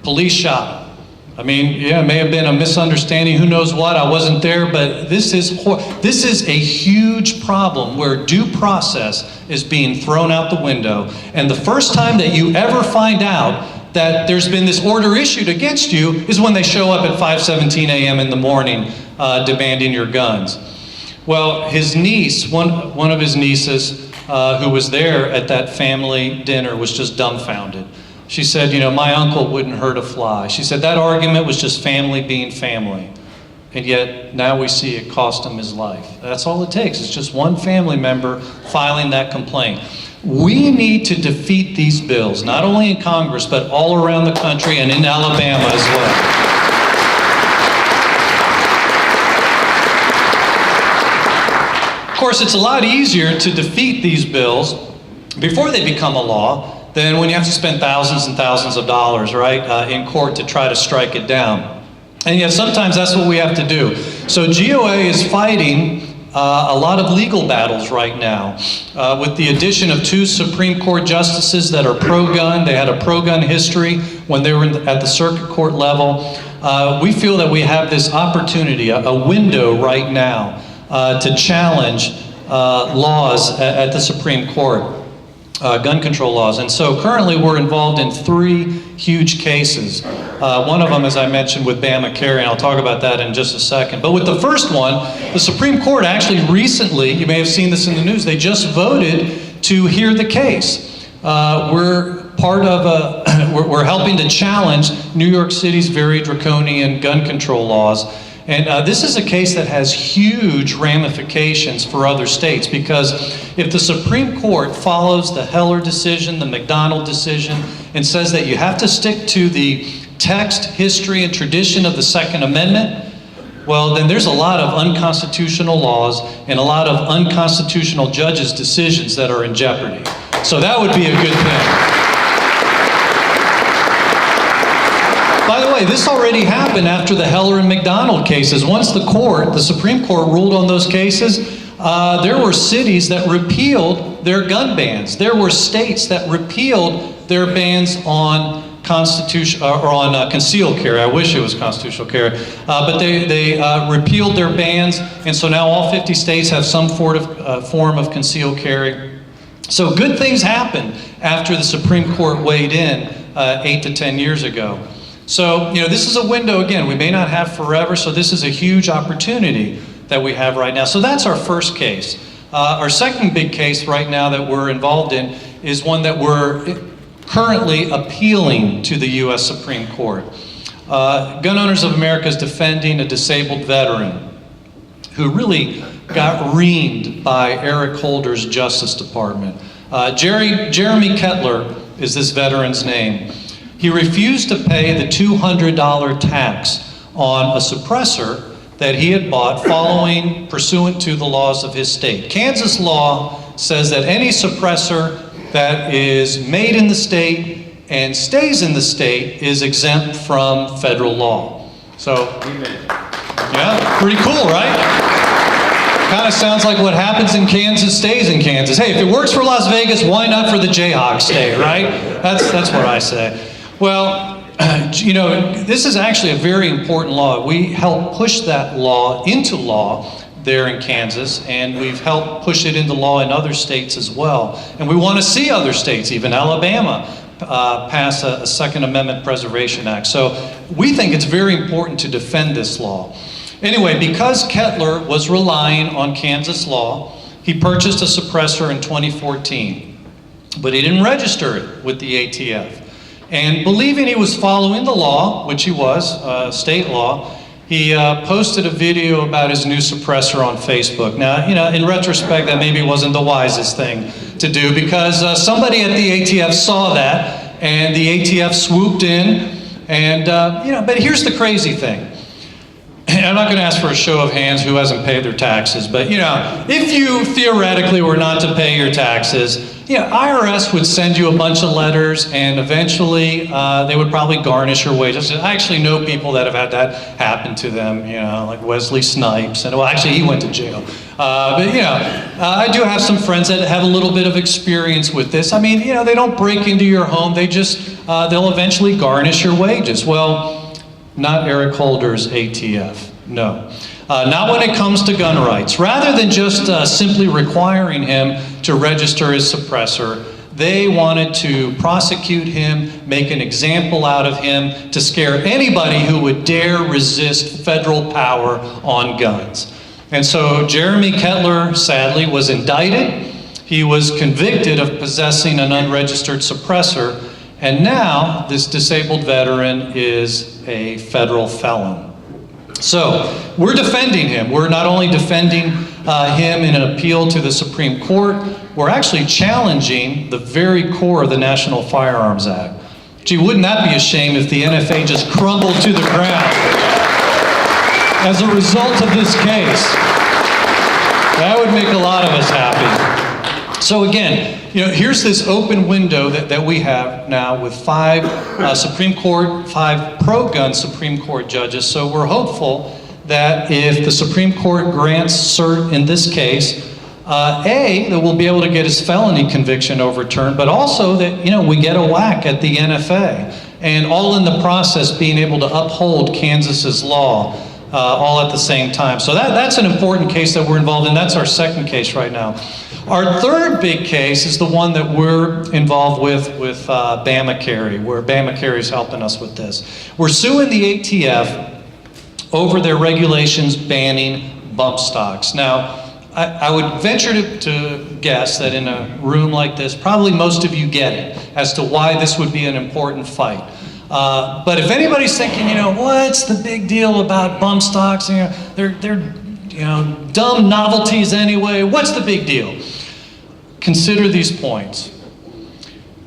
Police shot him. I mean, yeah, it may have been a misunderstanding, who knows what, I wasn't there, but this is a huge problem where due process is being thrown out the window. And the first time that you ever find out that there's been this order issued against you is when they show up at 5:17 a.m. in the morning demanding your guns. Well, his niece, one of his nieces who was there at that family dinner, was just dumbfounded. She said, my uncle wouldn't hurt a fly. She said that argument was just family being family. And yet now we see it cost him his life. That's all it takes. It's just one family member filing that complaint. We need to defeat these bills, not only in Congress, but all around the country and in Alabama as well. Of course, it's a lot easier to defeat these bills before they become a law than when you have to spend thousands and thousands of dollars, right, in court to try to strike it down. And yet sometimes that's what we have to do. So GOA is fighting a lot of legal battles right now with the addition of 2 Supreme Court justices that are pro-gun. They had a pro-gun history when they were at the circuit court level. We feel that we have this opportunity, a window right now to challenge laws at the Supreme Court. Gun control laws. And so currently we're involved in 3 huge cases. One of them, as I mentioned, with BamaCarry, and I'll talk about that in just a second. But with the first one, the Supreme Court actually recently, you may have seen this in the news, they just voted to hear the case. We're part of we're helping to challenge New York City's very draconian gun control laws. And this is a case that has huge ramifications for other states, because if the Supreme Court follows the Heller decision, the McDonald decision, and says that you have to stick to the text, history, and tradition of the Second Amendment, well, then there's a lot of unconstitutional laws and a lot of unconstitutional judges' decisions that are in jeopardy. So that would be a good thing. By the way, this already happened after the Heller and McDonald cases. Once the Supreme Court ruled on those cases, there were cities that repealed their gun bans. There were states that repealed their bans on concealed carry. I wish it was constitutional carry, but they repealed their bans, and so now all 50 states have some form of concealed carry. So good things happened after the Supreme Court weighed in 8 to 10 years ago. So, this is a window, again, we may not have forever, so this is a huge opportunity that we have right now. So that's our first case. Our second big case right now that we're involved in is one that we're currently appealing to the U.S. Supreme Court. Gun Owners of America is defending a disabled veteran who really got reamed by Eric Holder's Justice Department. Jeremy Kettler is this veteran's name. He refused to pay the $200 tax on a suppressor that he had bought pursuant to the laws of his state. Kansas law says that any suppressor that is made in the state and stays in the state is exempt from federal law. So, yeah, pretty cool, right? Kind of sounds like what happens in Kansas stays in Kansas. Hey, if it works for Las Vegas, why not for the Jayhawks stay, right? That's what I say. Well, this is actually a very important law. We helped push that law into law there in Kansas, and we've helped push it into law in other states as well. And we want to see other states, even Alabama, pass a Second Amendment Preservation Act. So we think it's very important to defend this law. Anyway, because Kettler was relying on Kansas law, he purchased a suppressor in 2014, but he didn't register it with the ATF. And believing he was following the law, which he was, state law, he posted a video about his new suppressor on Facebook. Now, in retrospect, that maybe wasn't the wisest thing to do because somebody at the ATF saw that and the ATF swooped in and, but here's the crazy thing. I'm not going to ask for a show of hands who hasn't paid their taxes, but if you theoretically were not to pay your taxes, IRS would send you a bunch of letters and eventually they would probably garnish your wages. I actually know people that have had that happen to them, like Wesley Snipes, and well, actually he went to jail. But I do have some friends that have a little bit of experience with this. I mean, they don't break into your home, they just, they'll eventually garnish your wages. Well, not Eric Holder's ATF, no. Not when it comes to gun rights. Rather than just simply requiring him to register his suppressor, they wanted to prosecute him, make an example out of him, to scare anybody who would dare resist federal power on guns. And so Jeremy Kettler, sadly, was indicted. He was convicted of possessing an unregistered suppressor, and now this disabled veteran is a federal felon. So we're defending him. We're not only defending him in an appeal to the Supreme Court, we're actually challenging the very core of the National Firearms Act. Gee, wouldn't that be a shame if the NFA just crumbled to the ground as a result of this case? That would make a lot of us happy. So again, here's this open window that we have now with 5 pro-gun Supreme Court judges. So we're hopeful that if the Supreme Court grants cert in this case, that we'll be able to get his felony conviction overturned, but also that, we get a whack at the NFA. And all in the process being able to uphold Kansas's law all at the same time. So that's an important case that we're involved in. That's our second case right now. Our third big case is the one that we're involved with BamaCarry, where BamaCarry is helping us with this. We're suing the ATF over their regulations banning bump stocks. Now, I would venture to guess that in a room like this, probably most of you get it as to why this would be an important fight. But if anybody's thinking, what's the big deal about bump stocks? They're dumb novelties anyway. What's the big deal? Consider these points.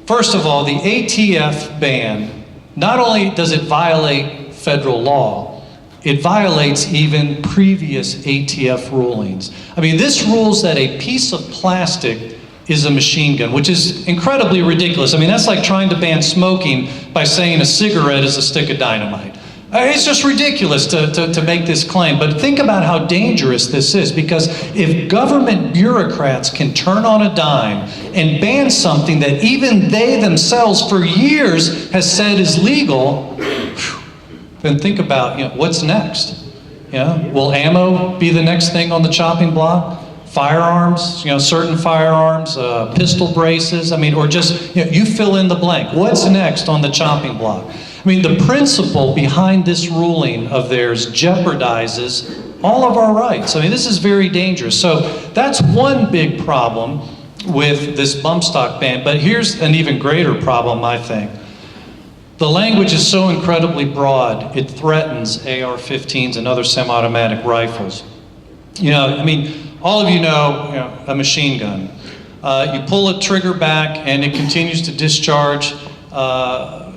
First of all, the ATF ban, not only does it violate federal law, it violates even previous ATF rulings. I mean, this rules that a piece of plastic is a machine gun, which is incredibly ridiculous. I mean, that's like trying to ban smoking by saying a cigarette is a stick of dynamite. It's just ridiculous to make this claim, but think about how dangerous this is, because if government bureaucrats can turn on a dime and ban something that even they themselves for years has said is legal, then think about, what's next? Will ammo be the next thing on the chopping block? Firearms, certain firearms, pistol braces, or just, you fill in the blank. What's next on the chopping block? I mean, the principle behind this ruling of theirs jeopardizes all of our rights. I mean, this is very dangerous. So that's one big problem with this bump stock ban. But here's an even greater problem, I think. The language is so incredibly broad, it threatens AR-15s and other semi-automatic rifles. All of you know, a machine gun. You pull a trigger back and it continues to discharge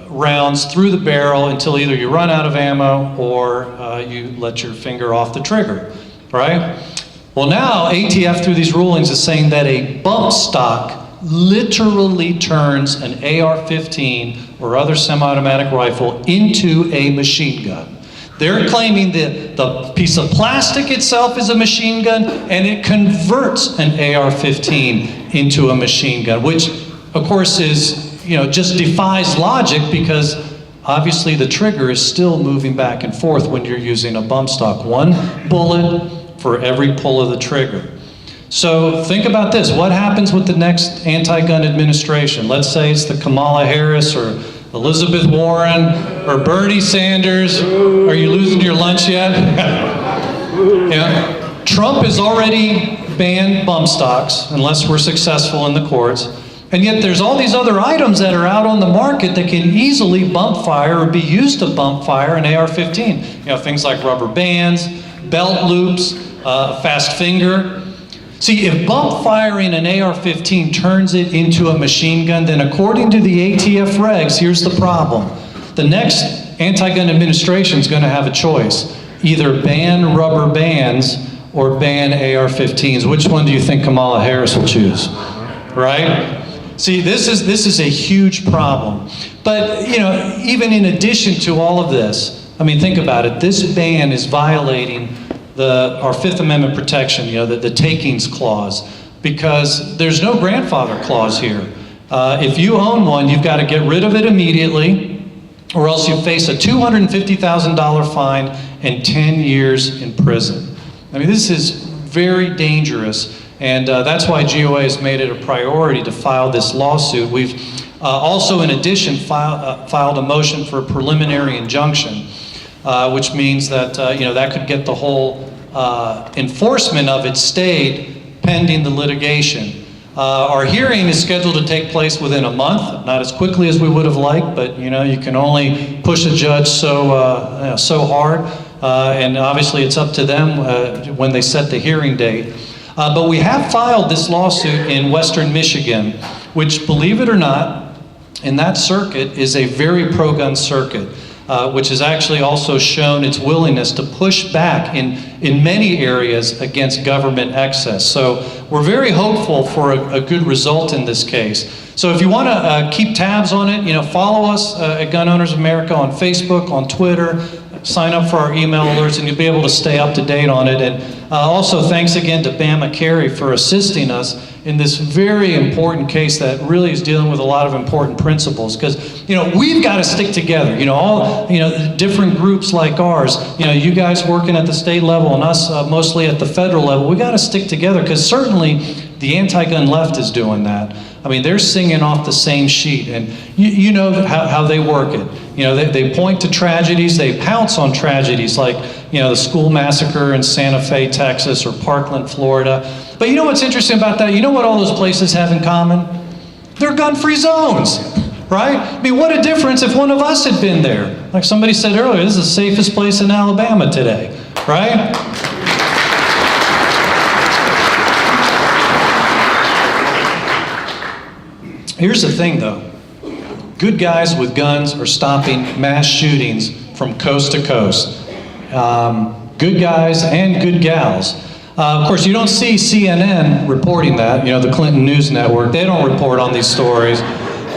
rounds through the barrel until either you run out of ammo or you let your finger off the trigger, right? Well, now ATF through these rulings is saying that a bump stock literally turns an AR-15 or other semi-automatic rifle into a machine gun. They're claiming that the piece of plastic itself is a machine gun and it converts an AR-15 into a machine gun, which of course is, just defies logic, because obviously the trigger is still moving back and forth when you're using a bump stock. One bullet for every pull of the trigger. So think about this. What happens with the next anti-gun administration? Let's say it's the Kamala Harris or Elizabeth Warren or Bernie Sanders. Are you losing your lunch yet? Trump has already banned bump stocks unless we're successful in the courts. And yet there's all these other items that are out on the market that can easily bump fire or be used to bump fire an AR-15. Things like rubber bands, belt loops, fast finger. See, if bump firing an AR-15 turns it into a machine gun, then according to the ATF regs, here's the problem. The next anti-gun administration is going to have a choice. Either ban rubber bands or ban AR-15s. Which one do you think Kamala Harris will choose? Right? See, this is a huge problem. But, even in addition to all of this, think about it. This ban is violating our Fifth Amendment protection, the takings clause, because there's no grandfather clause here. If you own one, you've got to get rid of it immediately, or else you face a $250,000 fine and 10 years in prison. This is very dangerous. And that's why GOA has made it a priority to file this lawsuit. We've also, in addition, filed a motion for a preliminary injunction, which means that that could get the whole enforcement of it stayed pending the litigation. Our hearing is scheduled to take place within a month, not as quickly as we would have liked, but you can only push a judge so hard, and obviously it's up to them when they set the hearing date. But we have filed this lawsuit in Western Michigan, which, believe it or not, in that circuit is a very pro-gun circuit, which has actually also shown its willingness to push back in many areas against government excess. So we're very hopeful for a good result in this case. So if you want to keep tabs on it, follow us at Gun Owners America on Facebook, on Twitter, sign up for our email alerts, and you'll be able to stay up to date on it. And also thanks again to BamaCarry for assisting us in this very important case that really is dealing with a lot of important principles, because we've got to stick together. All different groups like ours, you guys working at the state level and us mostly at the federal level, we got to stick together, because certainly the anti-gun left is doing that. They're singing off the same sheet, and you know how they work it. They point to tragedies, they pounce on tragedies like, the school massacre in Santa Fe, Texas, or Parkland, Florida. But you know what's interesting about that? You know what all those places have in common? They're gun-free zones, right? What a difference if one of us had been there. Like somebody said earlier, this is the safest place in Alabama today, right? Here's the thing, though. Good guys with guns are stopping mass shootings from coast to coast. Good guys and good gals. Of course, you don't see CNN reporting that, the Clinton News Network. They don't report on these stories.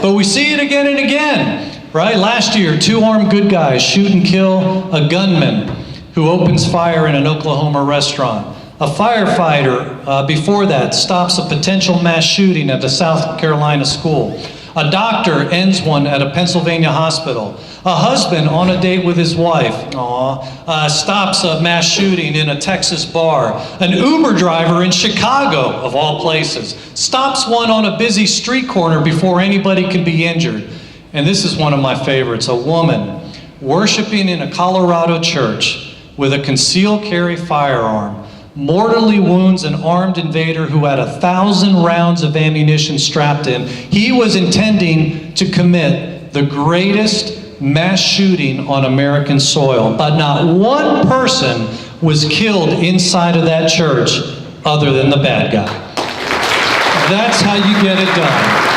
But we see it again and again, right? Last year, 2 armed good guys shoot and kill a gunman who opens fire in an Oklahoma restaurant. A firefighter, before that, stops a potential mass shooting at a South Carolina school. A doctor ends one at a Pennsylvania hospital. A husband on a date with his wife, stops a mass shooting in a Texas bar. An Uber driver in Chicago, of all places, stops one on a busy street corner before anybody can be injured. And this is one of my favorites. A woman worshiping in a Colorado church with a concealed carry firearm mortally wounds an armed invader who had 1,000 rounds of ammunition strapped in. He was intending to commit the greatest mass shooting on American soil, but not one person was killed inside of that church other than the bad guy. That's how you get it done.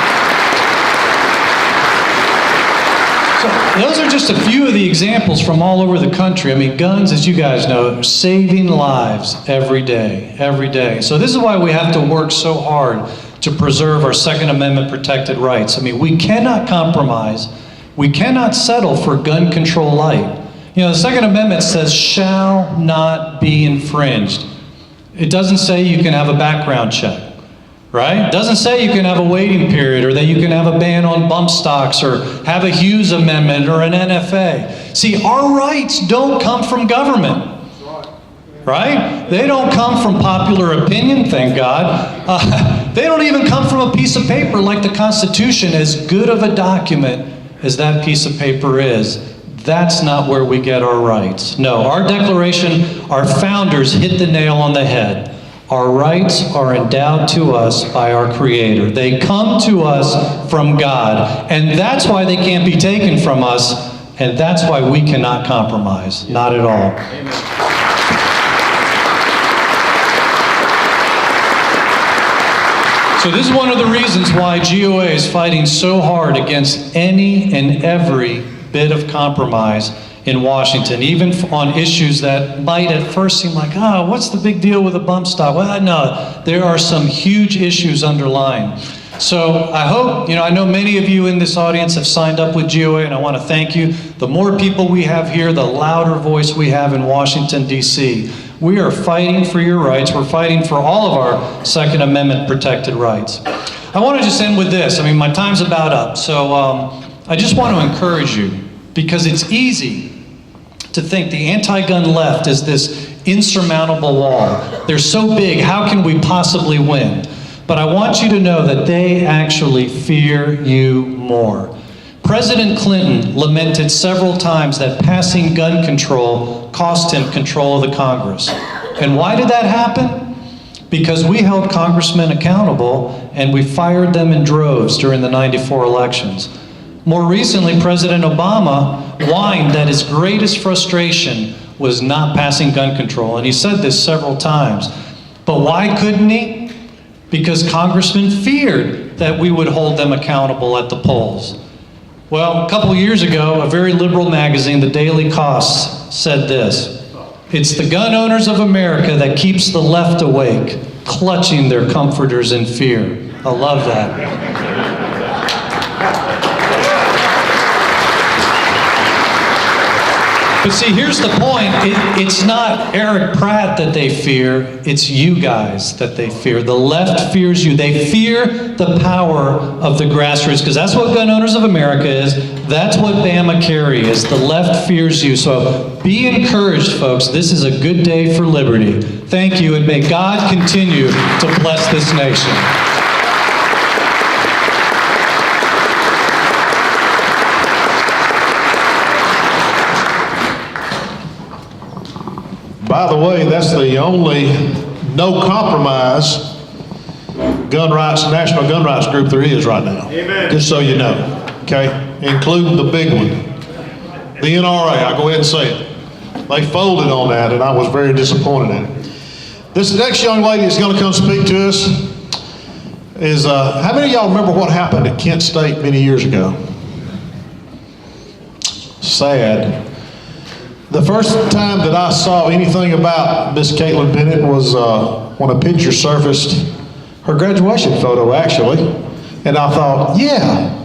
So those are just a few of the examples from all over the country. I mean, guns, as you guys know, are saving lives every day, every day. So this is why we have to work so hard to preserve our Second Amendment protected rights. I mean, we cannot compromise. We cannot settle for gun control light. The Second Amendment says shall not be infringed. It doesn't say you can have a background check. Right? It doesn't say you can have a waiting period or that you can have a ban on bump stocks or have a Hughes Amendment or an NFA. See, our rights don't come from government. Right? They don't come from popular opinion, thank God. They don't even come from a piece of paper like the Constitution, as good of a document as that piece of paper is. That's not where we get our rights. No, our Declaration, our founders hit the nail on the head. Our rights are endowed to us by our Creator. They come to us from God, and that's why they can't be taken from us, and that's why we cannot compromise. Not at all. Amen. So this is one of the reasons why GOA is fighting so hard against any and every bit of compromise in Washington, even on issues that might at first seem like, what's the big deal with a bump stock? Well, no, there are some huge issues underlying. So I hope, I know many of you in this audience have signed up with GOA, and I want to thank you. The more people we have here, the louder voice we have in Washington, D.C. We are fighting for your rights. We're fighting for all of our Second Amendment protected rights. I want to just end with this. My time's about up. So I just want to encourage you, because it's easy to think the anti-gun left is this insurmountable wall. They're so big, how can we possibly win? But I want you to know that they actually fear you more. President Clinton lamented several times that passing gun control cost him control of the Congress. And why did that happen? Because we held congressmen accountable and we fired them in droves during the '94 elections. More recently, President Obama whined that his greatest frustration was not passing gun control, and he said this several times. But why couldn't he? Because congressmen feared that we would hold them accountable at the polls. Well, a couple years ago, a very liberal magazine, The Daily Cost, said this: "It's the gun owners of America that keeps the left awake, clutching their comforters in fear." I love that. But see, here's the point. It's not Eric Pratt that they fear. It's you guys that they fear. The left fears you. They fear the power of the grassroots, because that's what Gun Owners of America is. That's what BamaCarry is. The left fears you. So be encouraged, folks. This is a good day for liberty. Thank you, and may God continue to bless this nation. By the way, that's the only no compromise national gun rights group there is right now. Amen. Just so you know, okay? Including the big one, the NRA. I'll go ahead and say it. They folded on that, and I was very disappointed in it. This next young lady is going to come speak to us is, how many of y'all remember what happened at Kent State many years ago? Sad. The first time that I saw anything about Miss Caitlin Bennett was when a picture surfaced, her graduation photo actually, and I thought, yeah,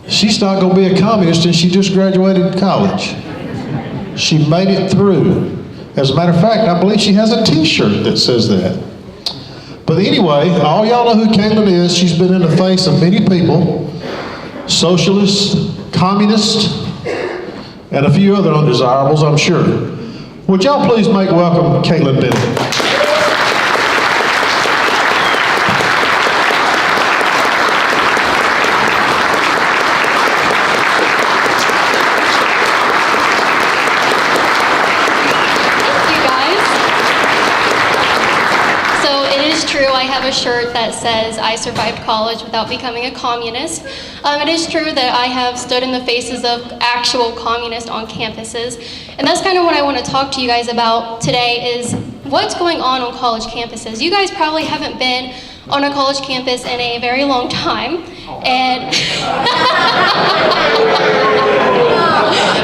she's not going to be a communist and she just graduated college. She made it through. As a matter of fact, I believe she has a t-shirt that says that. But anyway, all y'all know who Caitlin is. She's been in the face of many people, socialists, communists, and a few other undesirables, I'm sure. Would y'all please make welcome Caitlin Bennett. I have a shirt that says I survived college without becoming a communist. It is true that I have stood in the faces of actual communists on campuses, and that's kind of what I want to talk to you guys about today is what's going on college campuses. You guys probably haven't been on a college campus in a very long time, and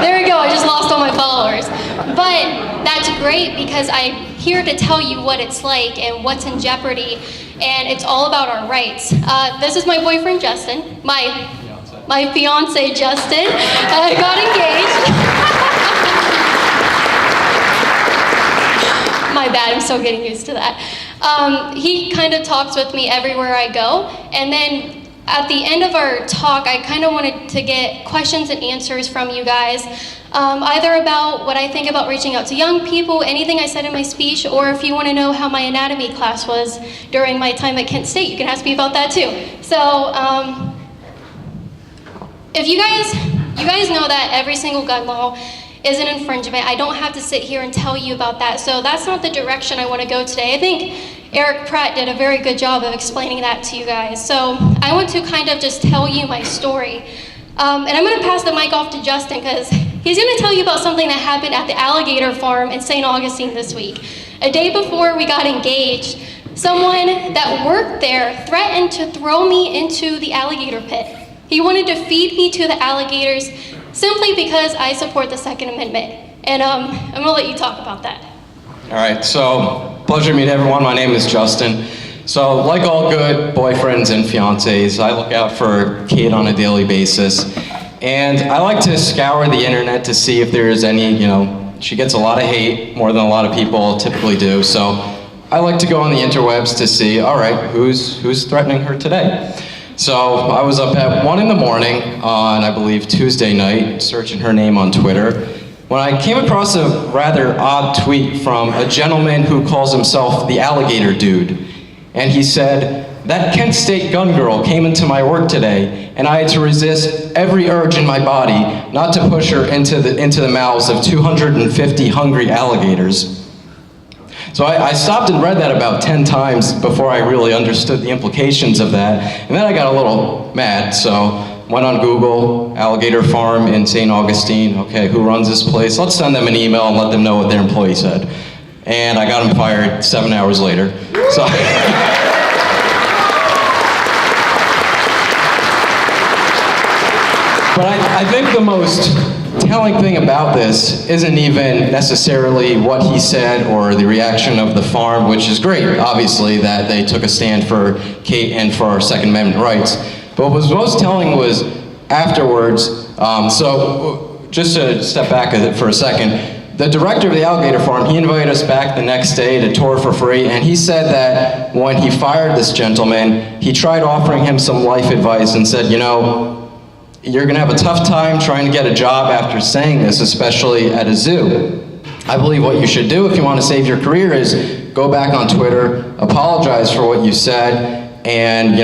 there we go, I just lost all my followers. But that's great because I'm here to tell you what it's like and what's in jeopardy, and it's all about our rights. This is my boyfriend Justin, my fiance Justin. I got engaged. My bad, I'm still getting used to that. He kind of talks with me everywhere I go, and then at the end of our talk, I kind of wanted to get questions and answers from you guys, either about what I think about reaching out to young people, anything I said in my speech, or if you want to know how my anatomy class was during my time at Kent State, you can ask me about that too. So, if you guys know that every single gun law is an infringement. I don't have to sit here and tell you about that. So that's not the direction I want to go today. I think Eric Pratt did a very good job of explaining that to you guys. So I want to kind of just tell you my story. And I'm going to pass the mic off to Justin because he's going to tell you about something that happened at the alligator farm in St. Augustine this week. A day before we got engaged, someone that worked there threatened to throw me into the alligator pit. He wanted to feed me to the alligators simply because I support the Second Amendment. And I'm going to let you talk about that. All right, so pleasure to meet everyone. My name is Justin. So like all good boyfriends and fiancés, I look out for Kate on a daily basis. And I like to scour the internet to see if there is any, she gets a lot of hate, more than a lot of people typically do. So I like to go on the interwebs to see, all right, who's threatening her today? So I was up at 1 in the morning on, I believe, Tuesday night, searching her name on Twitter, when I came across a rather odd tweet from a gentleman who calls himself the Alligator Dude. And he said, "That Kent State gun girl came into my work today, and I had to resist every urge in my body not to push her into the mouths of 250 hungry alligators." So I stopped and read that about 10 times before I really understood the implications of that. And then I got a little mad, so went on Google, alligator farm in St. Augustine. Okay, who runs this place? Let's send them an email and let them know what their employee said. And I got them fired 7 hours later. So but I think the most telling thing about this isn't even necessarily what he said or the reaction of the farm, which is great, obviously, that they took a stand for Kate and for our Second Amendment rights. But what was most telling was afterwards, so just to step back for a second, the director of the alligator farm, he invited us back the next day to tour for free, and he said that when he fired this gentleman, he tried offering him some life advice and said, you're gonna have a tough time trying to get a job after saying this, especially at a zoo. I believe what you should do if you want to save your career is go back on Twitter, apologize for what you said, and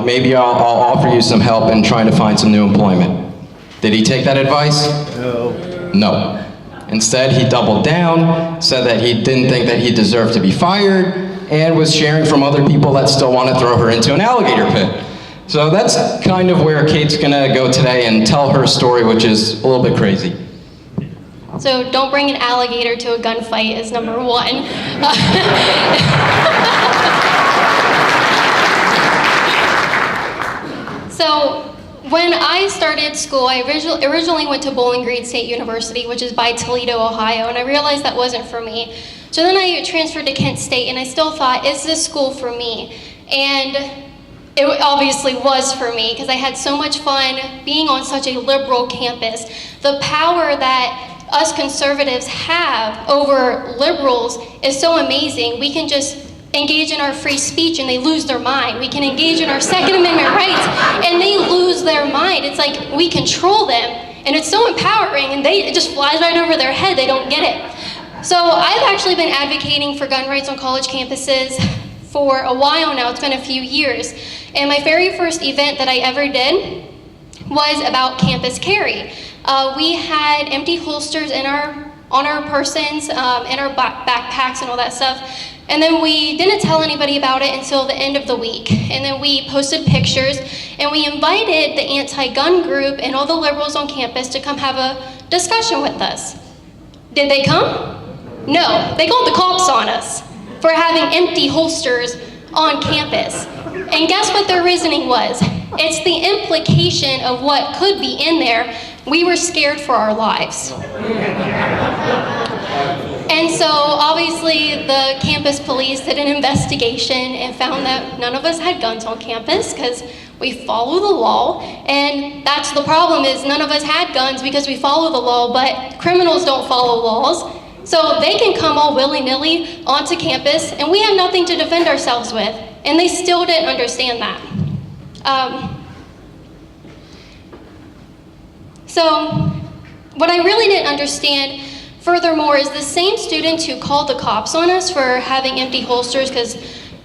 maybe I'll offer you some help in trying to find some new employment. Did he take that advice? No. Instead, he doubled down, said that he didn't think that he deserved to be fired, and was sharing from other people that still want to throw her into an alligator pit. So that's kind of where Kate's gonna go today and tell her story, which is a little bit crazy. So don't bring an alligator to a gunfight is number one. So When I started school, I originally went to Bowling Green State University, which is by Toledo, Ohio, and I realized that wasn't for me. So then I transferred to Kent State, and I still thought, is this school for me? And it obviously was for me, because I had so much fun being on such a liberal campus. The power that us conservatives have over liberals is so amazing. We can just engage in our free speech and they lose their mind. We can engage in our Second Amendment rights and they lose their mind. It's like we control them, and it's so empowering, and it just flies right over their head. They don't get it. So I've actually been advocating for gun rights on college campuses for a while now. It's been a few years. And my very first event that I ever did was about campus carry. We had empty holsters on our persons, in our backpacks and all that stuff. And then we didn't tell anybody about it until the end of the week. And then we posted pictures, and we invited the anti-gun group and all the liberals on campus to come have a discussion with us. Did they come? No, they called the cops on us for having empty holsters on campus. And guess what their reasoning was? It's the implication of what could be in there. We were scared for our lives. And so obviously the campus police did an investigation and found that none of us had guns on campus because we follow the law. And that's the problem, is none of us had guns because we follow the law, but criminals don't follow laws. So they can come all willy-nilly onto campus and we have nothing to defend ourselves with. And they still didn't understand that. So what I really didn't understand, furthermore, is the same students who called the cops on us for having empty holsters because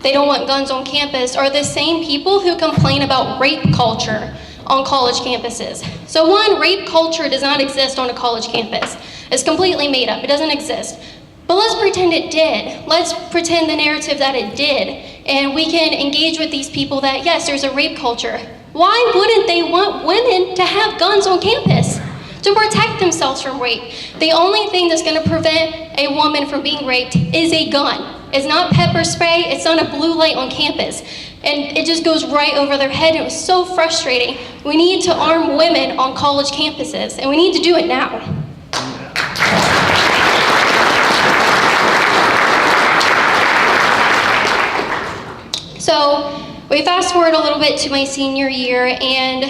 they don't want guns on campus are the same people who complain about rape culture on college campuses. So one, rape culture does not exist on a college campus. It's completely made up. It doesn't exist. But let's pretend it did. Let's pretend the narrative that it did. And we can engage with these people that, yes, there's a rape culture. Why wouldn't they want women to have guns on campus to protect themselves from rape? The only thing that's going to prevent a woman from being raped is a gun. It's not pepper spray. It's not a blue light on campus. And it just goes right over their head. It was so frustrating. We need to arm women on college campuses, and we need to do it now. So we fast forward a little bit to my senior year, and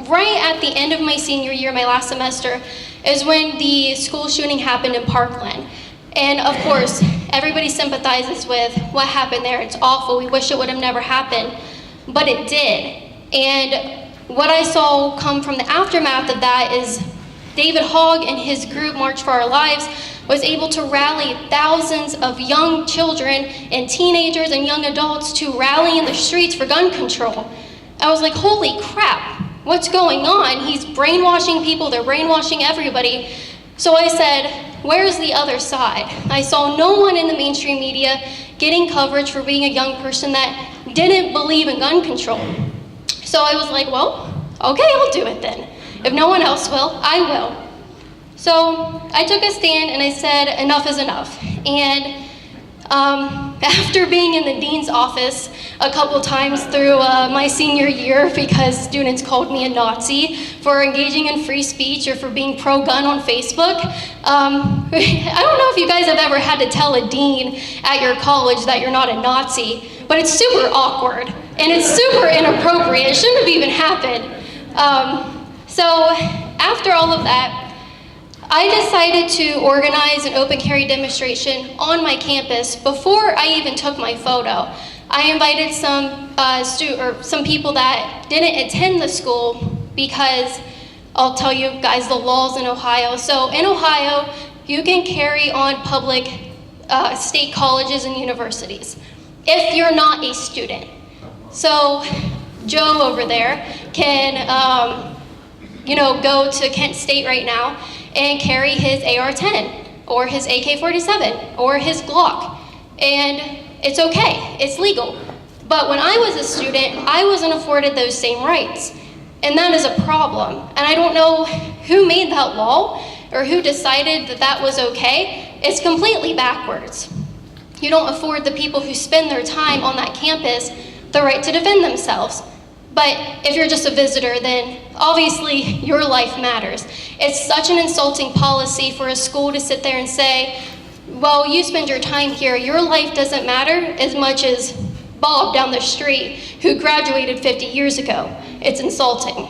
right at the end of my senior year, my last semester, is when the school shooting happened in Parkland. And of course, everybody sympathizes with what happened there. It's awful. We wish it would have never happened, but it did. And what I saw come from the aftermath of that is David Hogg and his group, March for Our Lives, was able to rally thousands of young children and teenagers and young adults to rally in the streets for gun control. I was like, holy crap, what's going on? He's brainwashing people, they're brainwashing everybody. So I said, where's the other side? I saw no one in the mainstream media getting coverage for being a young person that didn't believe in gun control. So I was like, well, okay, I'll do it then. If no one else will, I will. So I took a stand and I said, enough is enough. And after being in the dean's office a couple times through my senior year because students called me a Nazi for engaging in free speech or for being pro-gun on Facebook, I don't know if you guys have ever had to tell a dean at your college that you're not a Nazi, but it's super awkward and it's super inappropriate. It shouldn't have even happened. So after all of that, I decided to organize an open carry demonstration on my campus before I even took my photo. I invited some people that didn't attend the school because I'll tell you guys the laws in Ohio. So in Ohio, you can carry on public state colleges and universities if you're not a student. So Joe over there can go to Kent State right now and carry his AR-10 or his AK-47 or his Glock. And it's okay, it's legal. But when I was a student, I wasn't afforded those same rights. And that is a problem. And I don't know who made that law or who decided that that was okay. It's completely backwards. You don't afford the people who spend their time on that campus the right to defend themselves. But if you're just a visitor, then obviously your life matters. It's such an insulting policy for a school to sit there and say, well, you spend your time here, your life doesn't matter as much as Bob down the street who graduated 50 years ago. It's insulting.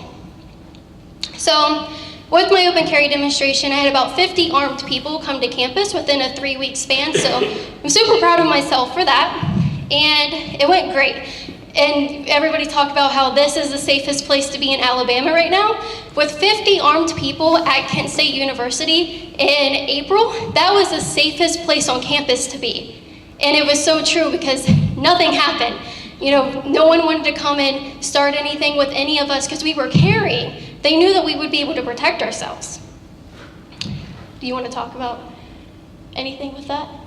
So with my open carry demonstration, I had about 50 armed people come to campus within a 3-week span, so I'm super proud of myself for that. And it went great. And everybody talked about how this is the safest place to be in Alabama right now. With 50 armed people at Kent State University in April, that was the safest place on campus to be. And it was so true because nothing happened. You know, no one wanted to come and start anything with any of us because we were carrying. They knew that we would be able to protect ourselves. Do you want to talk about anything with that?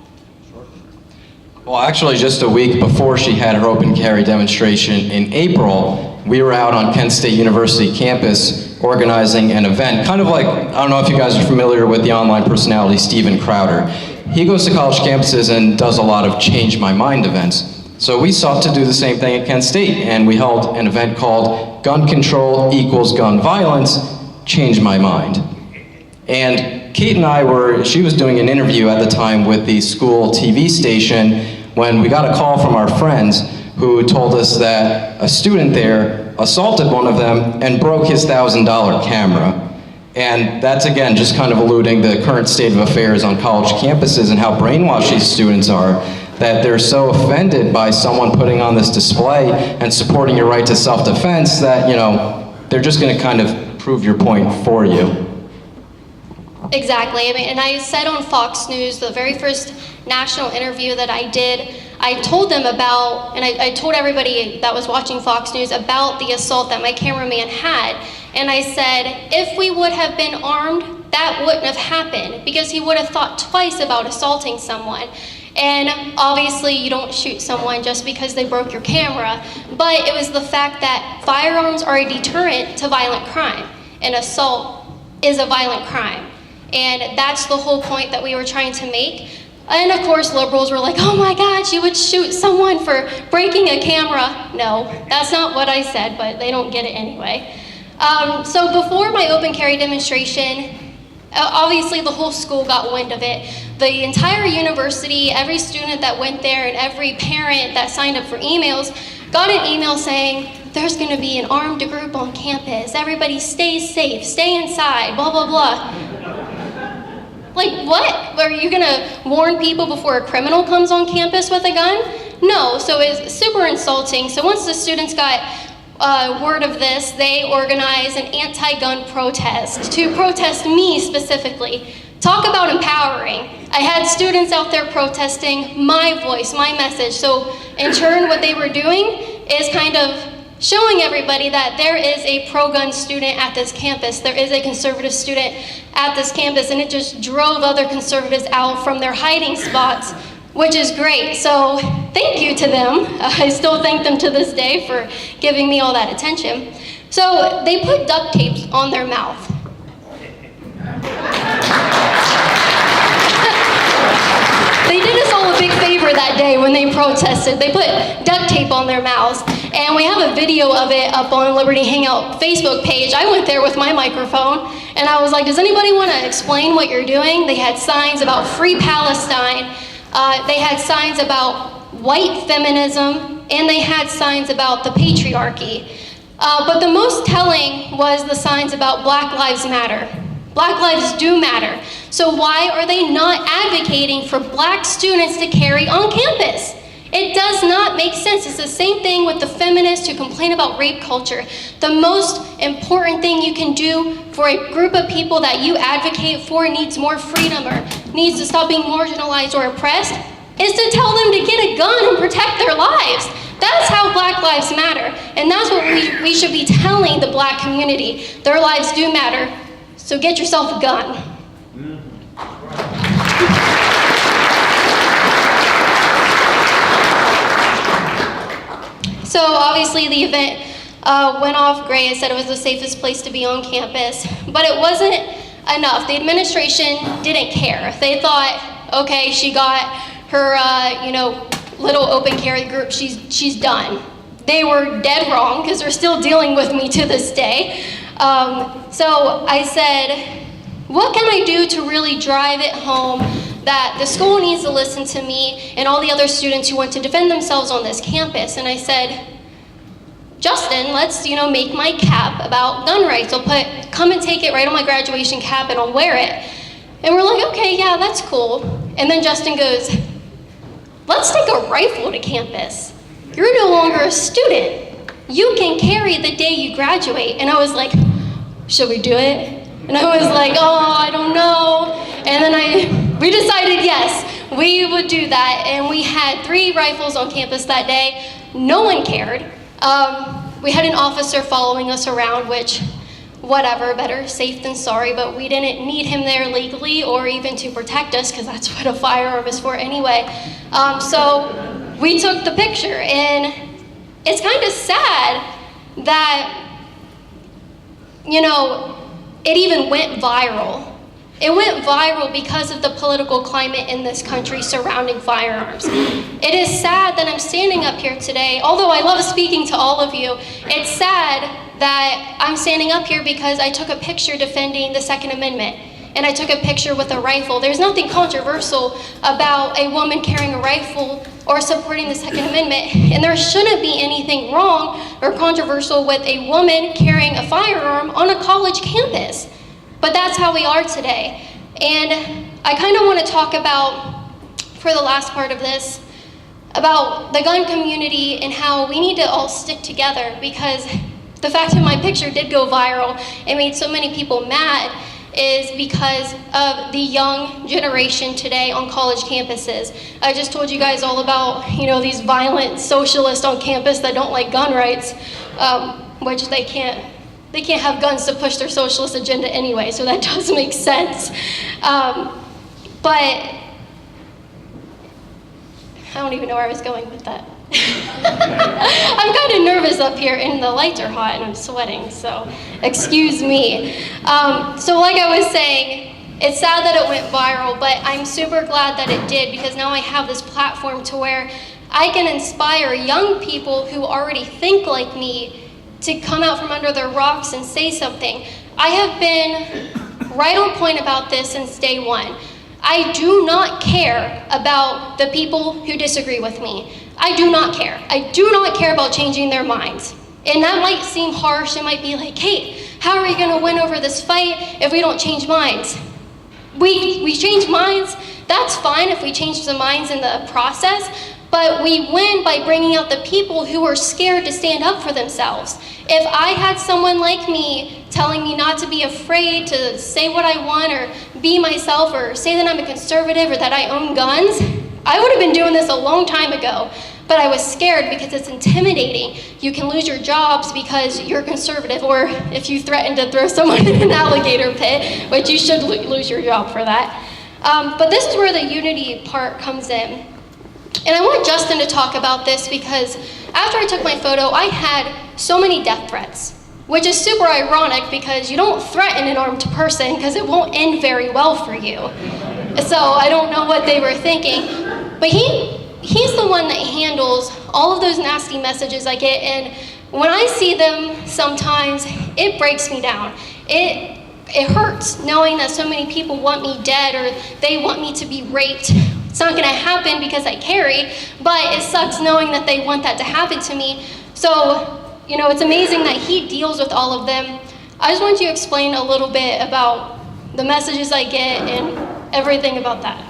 Well, actually, just a week before she had her open carry demonstration in April, we were out on Kent State University campus organizing an event, kind of like, I don't know if you guys are familiar with the online personality Steven Crowder. He goes to college campuses and does a lot of Change My Mind events. So we sought to do the same thing at Kent State, and we held an event called Gun Control Equals Gun Violence, Change My Mind. And Kate and I she was doing an interview at the time with the school TV station when we got a call from our friends who told us that a student there assaulted one of them and broke his $1,000 camera. And that's, again, just kind of alluding to the current state of affairs on college campuses and how brainwashed these students are, that they're so offended by someone putting on this display and supporting your right to self-defense that, you know, they're just going to kind of prove your point for you. Exactly. I mean, and I said on Fox News, the very first national interview that I did, I told them about, and I told everybody that was watching Fox News about the assault that my cameraman had. And I said, if we would have been armed, that wouldn't have happened because he would have thought twice about assaulting someone. And obviously you don't shoot someone just because they broke your camera, but it was the fact that firearms are a deterrent to violent crime, and assault is a violent crime. And that's the whole point that we were trying to make. And of course, liberals were like, oh my God, you would shoot someone for breaking a camera. No, that's not what I said, but they don't get it anyway. So before my open carry demonstration, obviously the whole school got wind of it. The entire university, every student that went there and every parent that signed up for emails got an email saying, there's gonna be an armed group on campus. Everybody stay safe, stay inside, blah, blah, blah. Like what? Are you gonna warn people before a criminal comes on campus with a gun? No, so it's super insulting. So once the students got word of this, they organized an anti-gun protest to protest me specifically. Talk about empowering. I had students out there protesting my voice, my message. So in turn, what they were doing is kind of showing everybody that there is a pro-gun student at this campus, there is a conservative student at this campus, and it just drove other conservatives out from their hiding spots, which is great. So thank you to them. I still thank them to this day for giving me all that attention. So they put duct tape on their mouth. They did us all a big favor that day when they protested. They put duct tape on their mouths. And we have a video of it up on Liberty Hangout Facebook page. I went there with my microphone and I was like, does anybody want to explain what you're doing? They had signs about free Palestine. They had signs about white feminism, and they had signs about the patriarchy. But the most telling was the signs about Black Lives Matter. Black lives do matter. So why are they not advocating for black students to carry on campus? It does not make sense. It's the same thing with the feminists who complain about rape culture. The most important thing you can do for a group of people that you advocate for needs more freedom or needs to stop being marginalized or oppressed is to tell them to get a gun and protect their lives. That's how Black Lives Matter. And that's what we should be telling the black community. Their lives do matter. So get yourself a gun. So obviously the event went off great. I said it was the safest place to be on campus, but it wasn't enough. The administration didn't care. They thought, okay, she got her, little open carry group. She's done. they were dead wrong because they're still dealing with me to this day. So I said, what can I do to really drive it home that the school needs to listen to me and all the other students who want to defend themselves on this campus? And I said, Justin, let's, make my cap about gun rights. I'll come and take it right on my graduation cap and I'll wear it. And we're like, okay, yeah, that's cool. And then Justin goes, let's take a rifle to campus. You're no longer a student. You can carry the day you graduate. And I was like, should we do it? And I was like, oh, I don't know. And then we decided yes, we would do that. And we had 3 rifles on campus that day. No one cared. We had an officer following us around, which, whatever, better safe than sorry, but we didn't need him there legally or even to protect us, because that's what a firearm is for anyway. So we took the picture, and it's kind of sad that, it even went viral. It went viral because of the political climate in this country surrounding firearms. It is sad that I'm standing up here today, although I love speaking to all of you. It's sad that I'm standing up here because I took a picture defending the Second Amendment, and I took a picture with a rifle. There's nothing controversial about a woman carrying a rifle or supporting the Second Amendment, and there shouldn't be anything wrong or controversial with a woman carrying a firearm on a college campus. But that's how we are today. And I kind of want to talk about, for the last part of this, about the gun community and how we need to all stick together, because the fact that my picture did go viral and made so many people mad is because of the young generation today on college campuses. I just told you guys all about, these violent socialists on campus that don't like gun rights, which they can't have guns to push their socialist agenda anyway, so that does make sense. But I don't even know where I was going with that. I'm kind of nervous up here, and the lights are hot, and I'm sweating, so excuse me. So like I was saying, it's sad that it went viral, but I'm super glad that it did, because now I have this platform to where I can inspire young people who already think like me to come out from under their rocks and say something. I have been right on point about this since day one. I do not care about the people who disagree with me. I do not care. I do not care about changing their minds. And that might seem harsh. It might be like, hey, how are we gonna win over this fight if we don't change minds? We change minds, that's fine if we change the minds in the process, but we win by bringing out the people who are scared to stand up for themselves. If I had someone like me telling me not to be afraid to say what I want or be myself or say that I'm a conservative or that I own guns, I would have been doing this a long time ago. But I was scared because it's intimidating. You can lose your jobs because you're conservative, or if you threaten to throw someone in an alligator pit, which you should lose your job for that. But this is where the unity part comes in. And I want Justin to talk about this because after I took my photo, I had so many death threats, which is super ironic because you don't threaten an armed person because it won't end very well for you. So I don't know what they were thinking, but he's the one that handles all of those nasty messages I get, and when I see them sometimes, it breaks me down. It hurts knowing that so many people want me dead or they want me to be raped. It's not gonna happen because I carry, but it sucks knowing that they want that to happen to me. So, it's amazing that he deals with all of them. I just want you to explain a little bit about the messages I get and everything about that.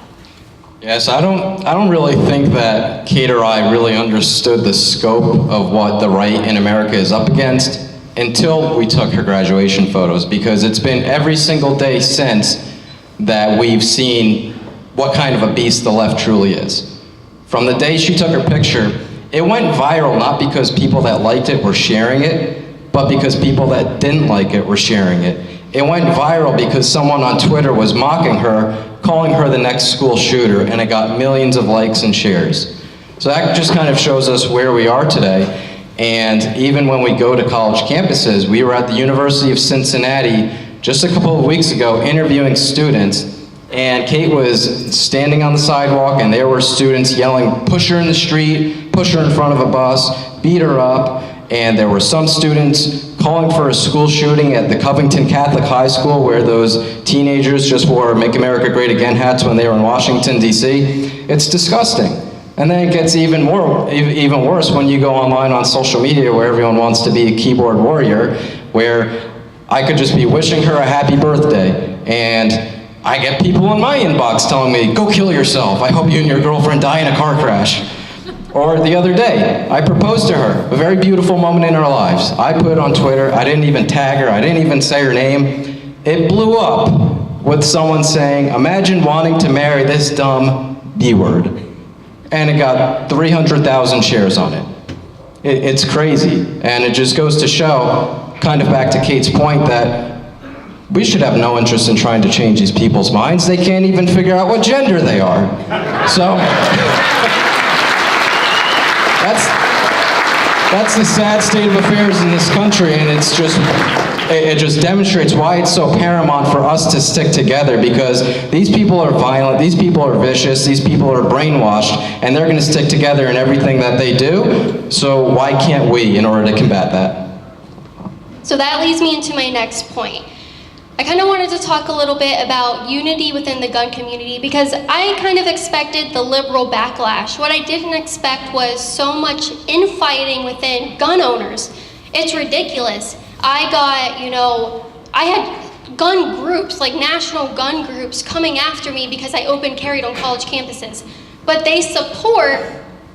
Yes, I don't really think that Kate or I really understood the scope of what the right in America is up against until we took her graduation photos, because it's been every single day since that we've seen what kind of a beast the left truly is. From the day she took her picture, it went viral not because people that liked it were sharing it, but because people that didn't like it were sharing it. It went viral because someone on Twitter was mocking her, calling her the next school shooter, and it got millions of likes and shares. So that just kind of shows us where we are today. And even when we go to college campuses, we were at the University of Cincinnati just a couple of weeks ago interviewing students, and Kate was standing on the sidewalk and there were students yelling, "Push her in the street, push her in front of a bus, beat her up, and there were some students calling for a school shooting at the Covington Catholic High School where those teenagers just wore Make America Great Again hats when they were in Washington, D.C. It's disgusting. And then it gets even worse when you go online on social media where everyone wants to be a keyboard warrior, where I could just be wishing her a happy birthday, and I get people in my inbox telling me, go kill yourself, I hope you and your girlfriend die in a car crash. Or the other day, I proposed to her, a very beautiful moment in our lives. I put it on Twitter, I didn't even tag her, I didn't even say her name. It blew up with someone saying, imagine wanting to marry this dumb B-word. And it got 300,000 shares on it. It's crazy, and it just goes to show, kind of back to Kate's point, that we should have no interest in trying to change these people's minds. They can't even figure out what gender they are. So, that's the sad state of affairs in this country, and it just demonstrates why it's so paramount for us to stick together, because these people are violent, these people are vicious, these people are brainwashed, and they're going to stick together in everything that they do. So why can't we in order to combat that? So that leads me into my next point. I kind of wanted to talk a little bit about unity within the gun community, because I kind of expected the liberal backlash. What I didn't expect was so much infighting within gun owners. It's ridiculous. I had gun groups, like national gun groups, coming after me because I open carried on college campuses. But they support,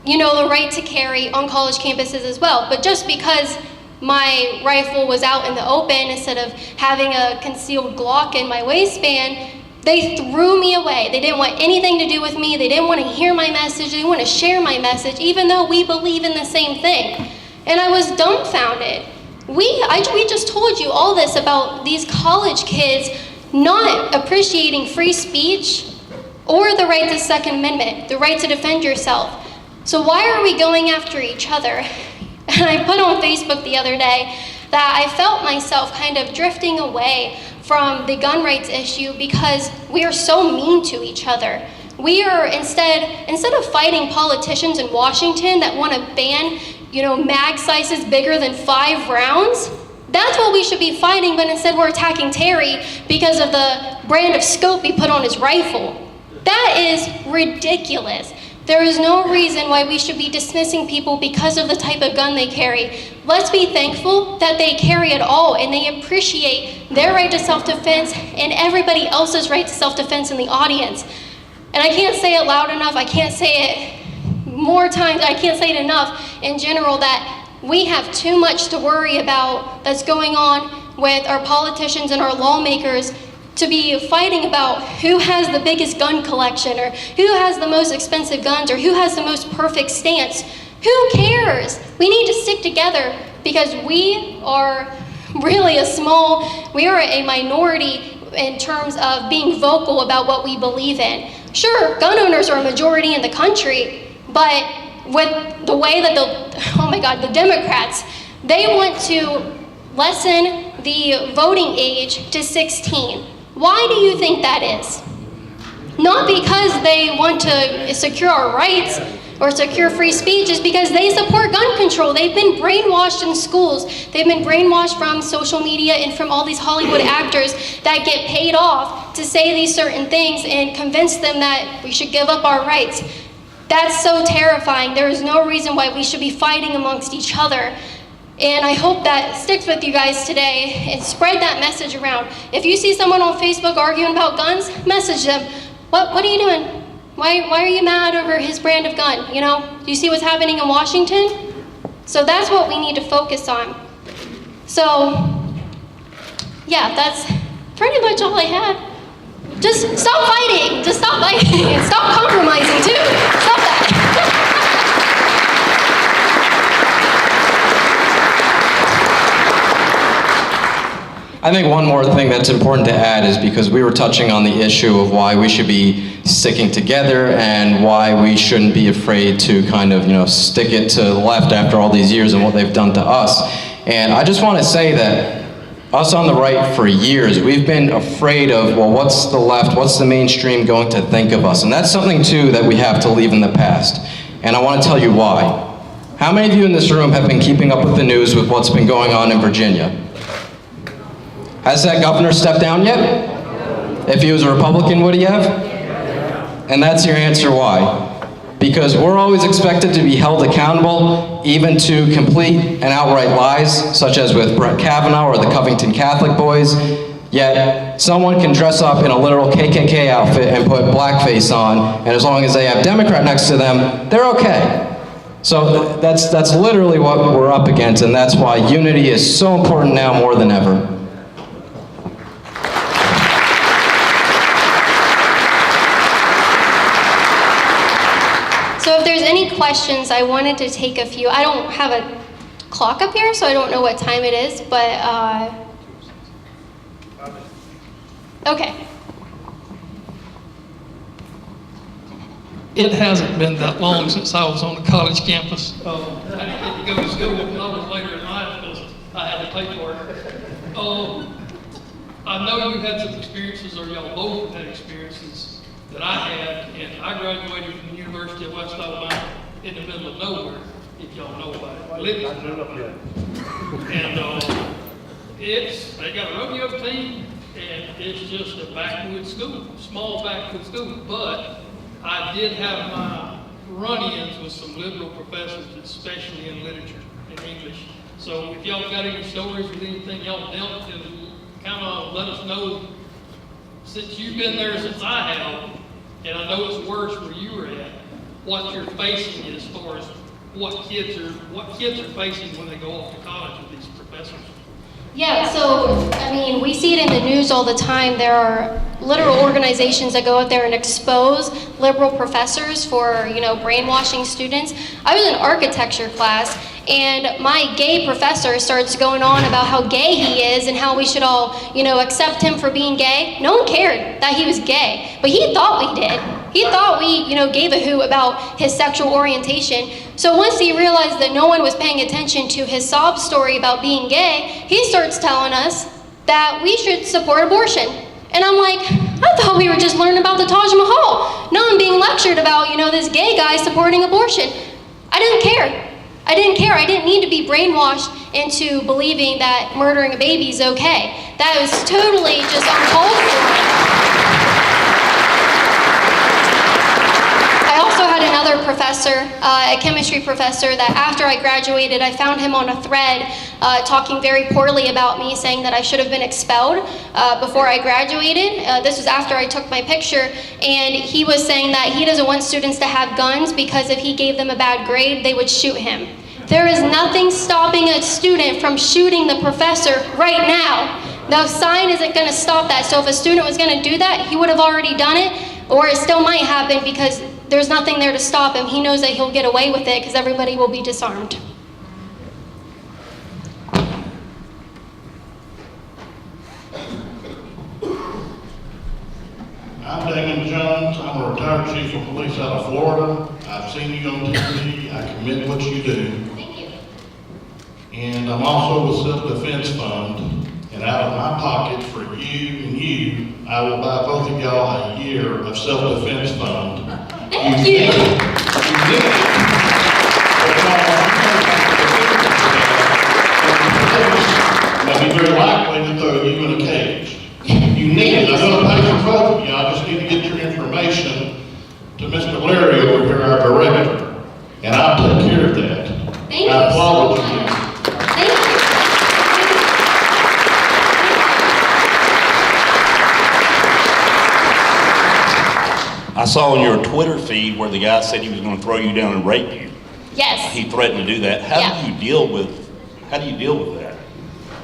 the right to carry on college campuses as well. But just because my rifle was out in the open instead of having a concealed Glock in my waistband, they threw me away. They didn't want anything to do with me. They didn't want to hear my message. They didn't want to share my message, even though we believe in the same thing. And I was dumbfounded. We just told you all this about these college kids not appreciating free speech or the right to Second Amendment, the right to defend yourself. So why are we going after each other? And I put on Facebook the other day that I felt myself kind of drifting away from the gun rights issue because we are so mean to each other. We are, instead of fighting politicians in Washington that want to ban, mag sizes bigger than 5 rounds, that's what we should be fighting, but instead we're attacking Terry because of the brand of scope he put on his rifle. That is ridiculous. There is no reason why we should be dismissing people because of the type of gun they carry. Let's be thankful that they carry it all and they appreciate their right to self-defense and everybody else's right to self-defense in the audience. And I can't say it loud enough, I can't say it more times, I can't say it enough in general that we have too much to worry about that's going on with our politicians and our lawmakers to be fighting about who has the biggest gun collection or who has the most expensive guns or who has the most perfect stance. Who cares? We need to stick together because we are really we are a minority in terms of being vocal about what we believe in. Sure, gun owners are a majority in the country, but with the way that the Democrats, they want to lessen the voting age to 16. Why do you think that is? Not because they want to secure our rights or secure free speech, it's because they support gun control. They've been brainwashed in schools. They've been brainwashed from social media and from all these Hollywood actors that get paid off to say these certain things and convince them that we should give up our rights. That's so terrifying. There is no reason why we should be fighting amongst each other. And I hope that sticks with you guys today and spread that message around. If you see someone on Facebook arguing about guns, message them. What are you doing? Why are you mad over his brand of gun? Do you see what's happening in Washington? So that's what we need to focus on. So, yeah, that's pretty much all I had. Just stop fighting. Just stop fighting and stop compromising too. Stop that. I think one more thing that's important to add is because we were touching on the issue of why we should be sticking together and why we shouldn't be afraid to kind of, stick it to the left after all these years and what they've done to us. And I just want to say that us on the right for years, we've been afraid of, well, what's the left, what's the mainstream going to think of us? And that's something too that we have to leave in the past. And I want to tell you why. How many of you in this room have been keeping up with the news with what's been going on in Virginia? Has that governor stepped down yet? If he was a Republican, would he have? And that's your answer why. Because we're always expected to be held accountable, even to complete and outright lies, such as with Brett Kavanaugh or the Covington Catholic boys. Yet, someone can dress up in a literal KKK outfit and put blackface on, and as long as they have Democrat next to them, they're okay. So that's literally what we're up against, and that's why unity is so important now more than ever. So if there's any questions, I wanted to take a few. I don't have a clock up here, so I don't know what time it is, but okay. It hasn't been that long since I was on a college campus. I didn't get to go to school until I was later in life because I had to pay for it. I know you had some experiences, or y'all both had experiences that I had, and I graduated from the University of West Alabama in the middle of nowhere, if y'all know about it. Livingston. And they got a rodeo team, and it's just a backwoods school, small backwoods school, but I did have my run-ins with some liberal professors, especially in literature and English. So if y'all got any stories or anything y'all dealt with, kind of let us know, since you've been there since I have, and I know it's worse where you were at, what you're facing as far as what kids are facing when they go off to college with these professors. Yeah, so, I mean, we see it in the news all the time. There are literal organizations that go out there and expose liberal professors for, brainwashing students. I was in architecture class, and my gay professor starts going on about how gay he is and how we should all, accept him for being gay. No one cared that he was gay, but he thought we did. He thought we, gave a hoot about his sexual orientation. So once he realized that no one was paying attention to his sob story about being gay, he starts telling us that we should support abortion. And I'm like, I thought we were just learning about the Taj Mahal. Now I'm being lectured about, this gay guy supporting abortion. I didn't care. I didn't care. I didn't need to be brainwashed into believing that murdering a baby is okay. That was totally just uncalled for. I also had another professor, a chemistry professor, that after I graduated, I found him on a thread talking very poorly about me, saying that I should have been expelled before I graduated. This was after I took my picture, and he was saying that he doesn't want students to have guns because if he gave them a bad grade, they would shoot him. There is nothing stopping a student from shooting the professor right now. The sign isn't going to stop that. So if a student was going to do that, he would have already done it, or it still might happen because there's nothing there to stop him. He knows that he'll get away with it because everybody will be disarmed. I'm Damon Jones. I'm a retired chief of police out of Florida. I've seen you on TV. I commend what you do. Thank you. And I'm also with Self-Defense Fund. And out of my pocket for you and you, I will buy both of y'all a year of Self-Defense Fund. Thank you. May be very likely to throw you in a cage. You need it. I'm going to pay for both of you. I just need to get your information to Mr. Larry over here, our director. And I'll take care of that. Thank you. I applaud what you do. Thank you. I saw on your Twitter feed where the guy said he was going to throw you down and rape you. Yes. He threatened to do that. How do you deal with that?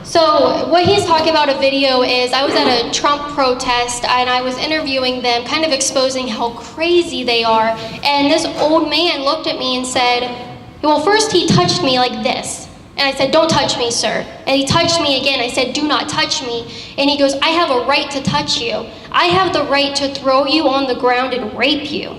So what he's talking about a video is I was at a Trump protest and I was interviewing them, kind of exposing how crazy they are. And this old man looked at me and said, well, first he touched me like this. And I said, don't touch me, sir. And he touched me again. I said, do not touch me. And he goes, I have a right to touch you. I have the right to throw you on the ground and rape you.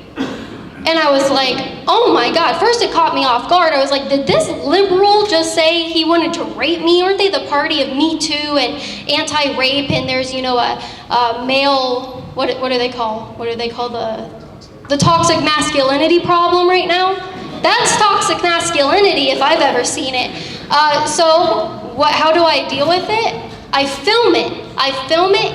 And I was like, oh my God. First it caught me off guard. I was like, did this liberal just say he wanted to rape me? Aren't they the party of Me Too and anti-rape? And there's, a male, what do they call the toxic masculinity problem right now? That's toxic masculinity if I've ever seen it. How do I deal with it? I film it.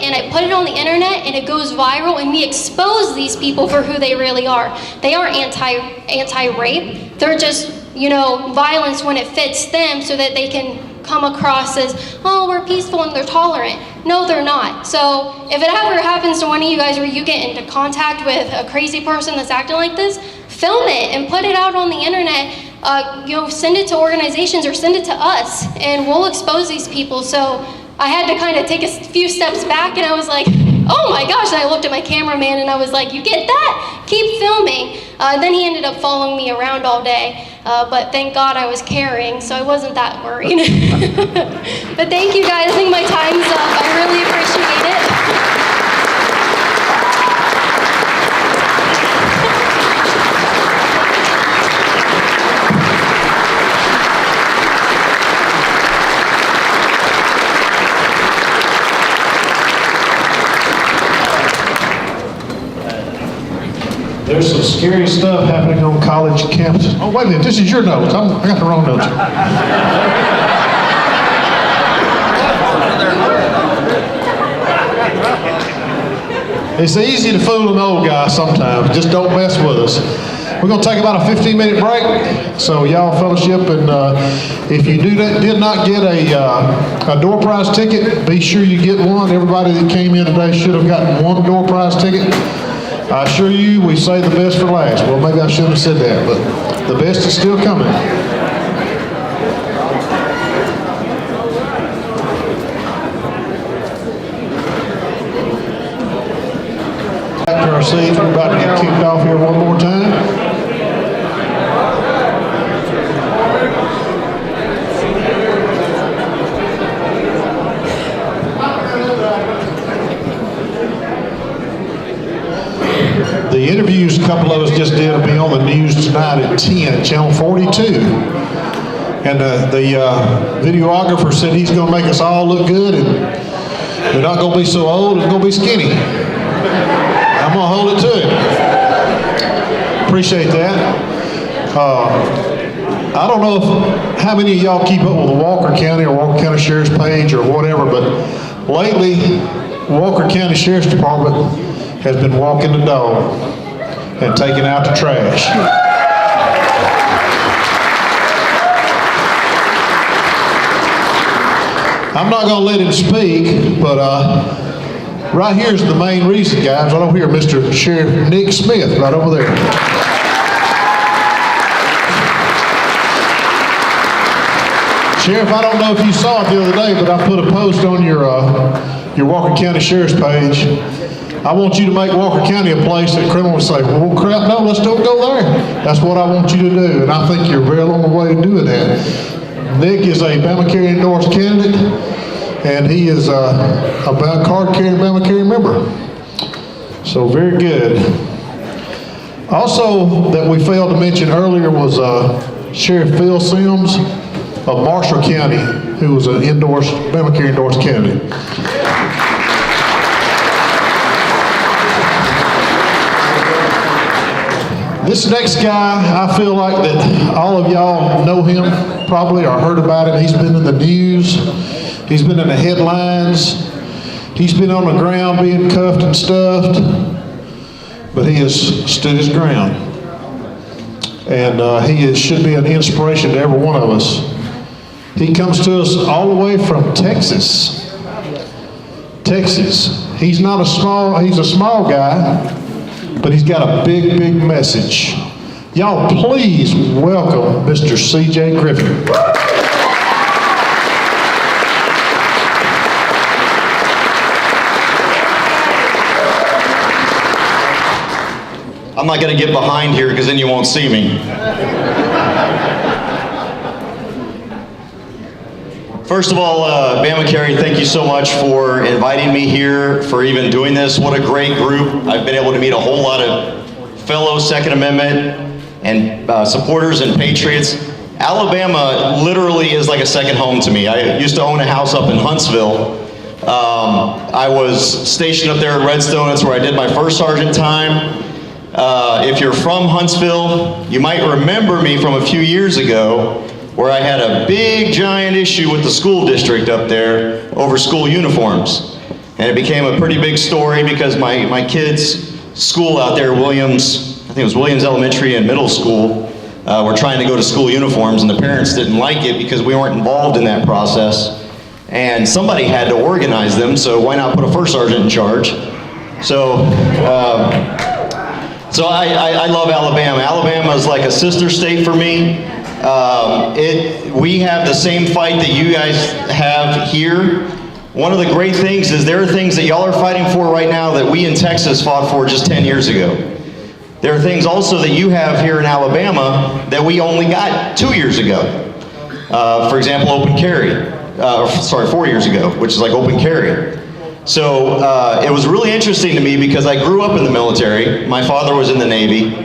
And I put it on the internet and it goes viral and we expose these people for who they really are. They aren't anti-rape. They're just, violence when it fits them so that they can come across as, oh, we're peaceful and they're tolerant. No, they're not. So if it ever happens to one of you guys where you get into contact with a crazy person that's acting like this, film it and put it out on the internet. Send it to organizations or send it to us and we'll expose these people. So I had to kind of take a few steps back and I was like, oh my gosh, and I looked at my cameraman and I was like, you get that? Keep filming. Then he ended up following me around all day, but thank God I was carrying, so I wasn't that worried. But thank you guys, I think my time's up. I really appreciate it. There's some scary stuff happening on college campuses. Oh, wait a minute, this is your notes. I got the wrong notes. It's easy to fool an old guy sometimes. Just don't mess with us. We're going to take about a 15-minute break. So y'all fellowship, and if you did not get a door prize ticket, be sure you get one. Everybody that came in today should have gotten one door prize ticket. I assure you, we say the best for last. Well, maybe I shouldn't have said that, but the best is still coming. Back to our seats. We're about to get kicked off here one more time. The interviews a couple of us just did will be on the news tonight at 10, channel 42. And the videographer said he's going to make us all look good and we're not going to be so old, it's going to be skinny. I'm going to hold it to it. Appreciate that. I don't know how many of y'all keep up with the Walker County or Walker County Sheriff's page or whatever, but lately, Walker County Sheriff's Department has been walking the dog and taking out the trash. I'm not going to let him speak, but right here's the main reason, guys. Right over here, Mr. Sheriff Nick Smith, right over there. Sheriff, I don't know if you saw it the other day, but I put a post on your Walker County Sheriff's page. I want you to make Walker County a place that criminals say, well, crap, no, let's don't go there. That's what I want you to do, and I think you're well on the way to doing that. Nick is a BamaCarry endorsed candidate, and he is a card-carrying BamaCarry member. So very good. Also, that we failed to mention earlier was Sheriff Phil Sims of Marshall County, who was an BamaCarry endorsed candidate. This next guy, I feel like that all of y'all know him probably or heard about him. He's been in the news. He's been in the headlines. He's been on the ground being cuffed and stuffed. But he has stood his ground. And should be an inspiration to every one of us. He comes to us all the way from Texas. He's a small guy. But he's got a big, big message. Y'all please welcome Mr. C.J. Griffin. I'm not going to get behind here because then you won't see me. First of all, BamaCarry, thank you so much for inviting me here, for even doing this. What a great group. I've been able to meet a whole lot of fellow Second Amendment and supporters and patriots. Alabama literally is like a second home to me. I used to own a house up in Huntsville. I was stationed up there at Redstone. That's where I did my first sergeant time. If you're from Huntsville, you might remember me from a few years ago where I had a big giant issue with the school district up there over school uniforms. And it became a pretty big story because my kids' school out there, Williams, I think it was Williams Elementary and Middle School, were trying to go to school uniforms, and the parents didn't like it because we weren't involved in that process. And somebody had to organize them, so why not put a first sergeant in charge? So I love Alabama. Alabama is like a sister state for me. We have the same fight that you guys have here. One of the great things is there are things that y'all are fighting for right now that we in Texas fought for just 10 years ago. There are things also that you have here in Alabama that we only got 2 years ago. For example, open carry. 4 years ago, which is like open carry. So it was really interesting to me because I grew up in the military. My father was in the Navy,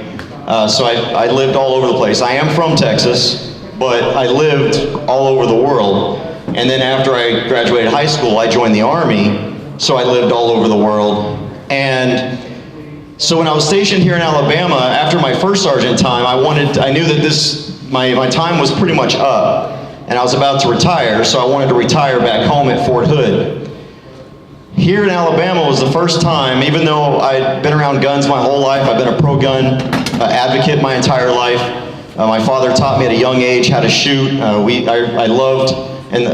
so I lived all over the place. I am from Texas, but I lived all over the world. And then after I graduated high school, I joined the Army, so I lived all over the world. And so when I was stationed here in Alabama, after my first sergeant time, I knew that my time was pretty much up, and I was about to retire, so I wanted to retire back home at Fort Hood. Here in Alabama was the first time, even though I'd been around guns my whole life, I've been a pro-gun advocate my entire life. My father taught me at a young age how to shoot. I loved in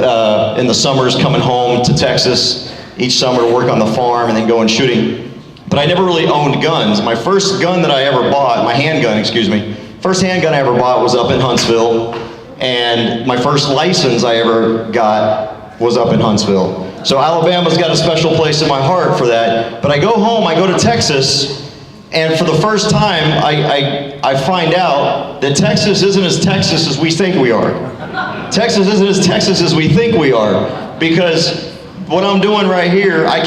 the summers coming home to Texas each summer to work on the farm and then going shooting. But I never really owned guns. My first gun that I ever bought, first handgun I ever bought was up in Huntsville. And my first license I ever got was up in Huntsville. So Alabama's got a special place in my heart for that. But I go home, I go to Texas, and for the first time, I find out that Texas isn't as Texas as we think we are. Texas isn't as Texas as we think we are. Because what I'm doing right here, I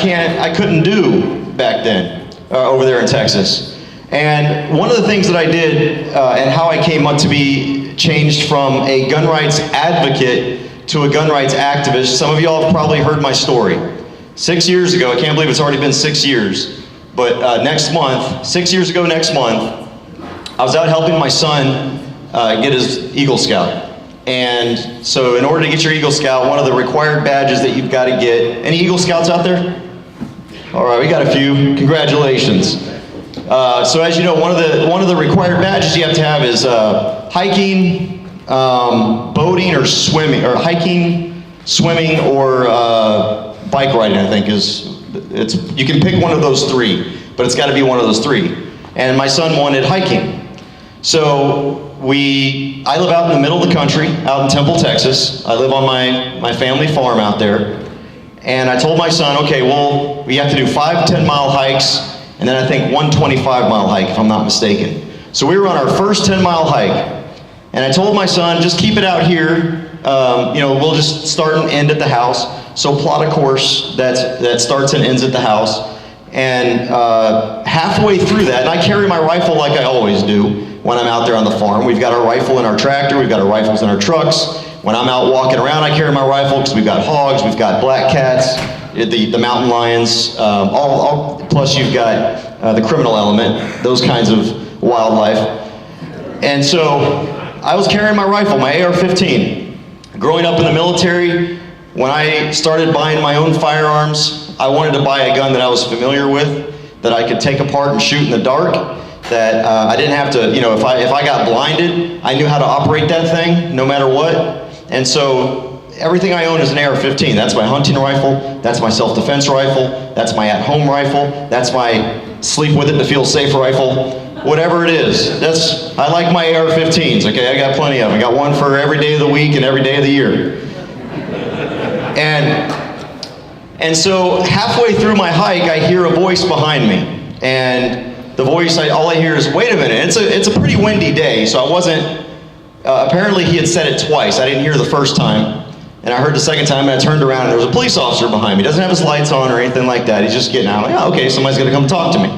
couldn't do back then, over there in Texas. And one of the things that I did, and how I came up to be changed from a gun rights advocate to a gun rights activist, some of y'all have probably heard my story. 6 years ago, I can't believe it's already been 6 years, but next month, 6 years ago next month, I was out helping my son get his Eagle Scout. And so in order to get your Eagle Scout, one of the required badges that you've got to get, any Eagle Scouts out there? All right, we got a few, congratulations. So as you know, one of the required badges you have to have is hiking, boating, or swimming, or hiking, swimming, or bike riding. I think you can pick one of those three, but it's got to be one of those three. And my son wanted hiking, so I live out in the middle of the country, out in Temple, Texas. I live on my family farm out there, and I told my son, okay, well, we have to do 5 10-mile hikes. And then I think 1 25-mile hike, if I'm not mistaken. So we were on our first 10-mile hike, and I told my son, just keep it out here. We'll just start and end at the house. So plot a course that starts and ends at the house. And halfway through that, and I carry my rifle like I always do when I'm out there on the farm. We've got our rifle in our tractor, we've got our rifles in our trucks. When I'm out walking around, I carry my rifle because we've got hogs, we've got black cats, the mountain lions, plus you've got the criminal element, those kinds of wildlife. And so I was carrying my rifle, my AR-15. Growing up in the military, when I started buying my own firearms, I wanted to buy a gun that I was familiar with, that I could take apart and shoot in the dark, that I didn't have to, if I got blinded, I knew how to operate that thing no matter what. And so everything I own is an AR-15. That's my hunting rifle, that's my self-defense rifle, that's my at-home rifle, that's my sleep with it to feel safe rifle, whatever it is. I like my AR-15s, okay? I got plenty of them. I got one for every day of the week and every day of the year. And so halfway through my hike, I hear a voice behind me. And the voice, all I hear is, wait a minute, it's a pretty windy day, so I wasn't, apparently he had said it twice. I didn't hear the first time. And I heard the second time, and I turned around, and there was a police officer behind me. He doesn't have his lights on or anything like that. He's just getting out. I'm like, oh, okay, somebody's gonna come talk to me.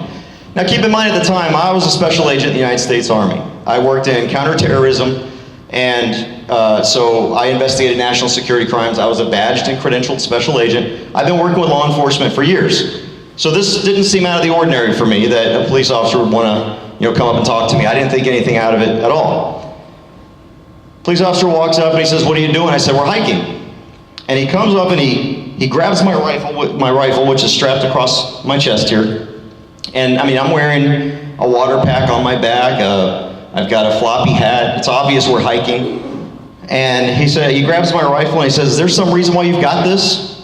Now keep in mind at the time, I was a special agent in the United States Army. I worked in counterterrorism, and so I investigated national security crimes. I was a badged and credentialed special agent. I've been working with law enforcement for years. So this didn't seem out of the ordinary for me that a police officer would want to come up and talk to me. I didn't think anything out of it at all. Police officer walks up and he says, "What are you doing?" I said, "We're hiking." And he comes up and he grabs my rifle, which is strapped across my chest here. And I mean, I'm wearing a water pack on my back. I've got a floppy hat. It's obvious we're hiking. And he grabs my rifle and he says, "Is there some reason why you've got this?"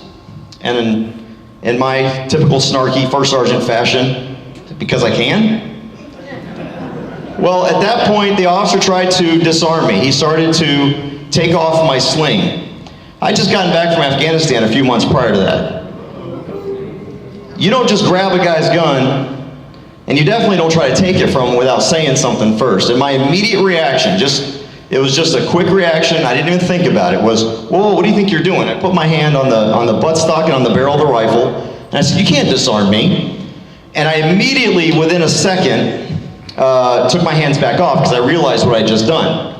And in my typical snarky first sergeant fashion, "Because I can." Well, at that point, the officer tried to disarm me. He started to take off my sling. I'd just gotten back from Afghanistan a few months prior to that. You don't just grab a guy's gun, and you definitely don't try to take it from him without saying something first. And my immediate reaction, it was just a quick reaction, I didn't even think about it, was, "Whoa, what do you think you're doing?" I put my hand on the buttstock and on the barrel of the rifle, and I said, "You can't disarm me." And I immediately, within a second, took my hands back off because I realized what I'd just done.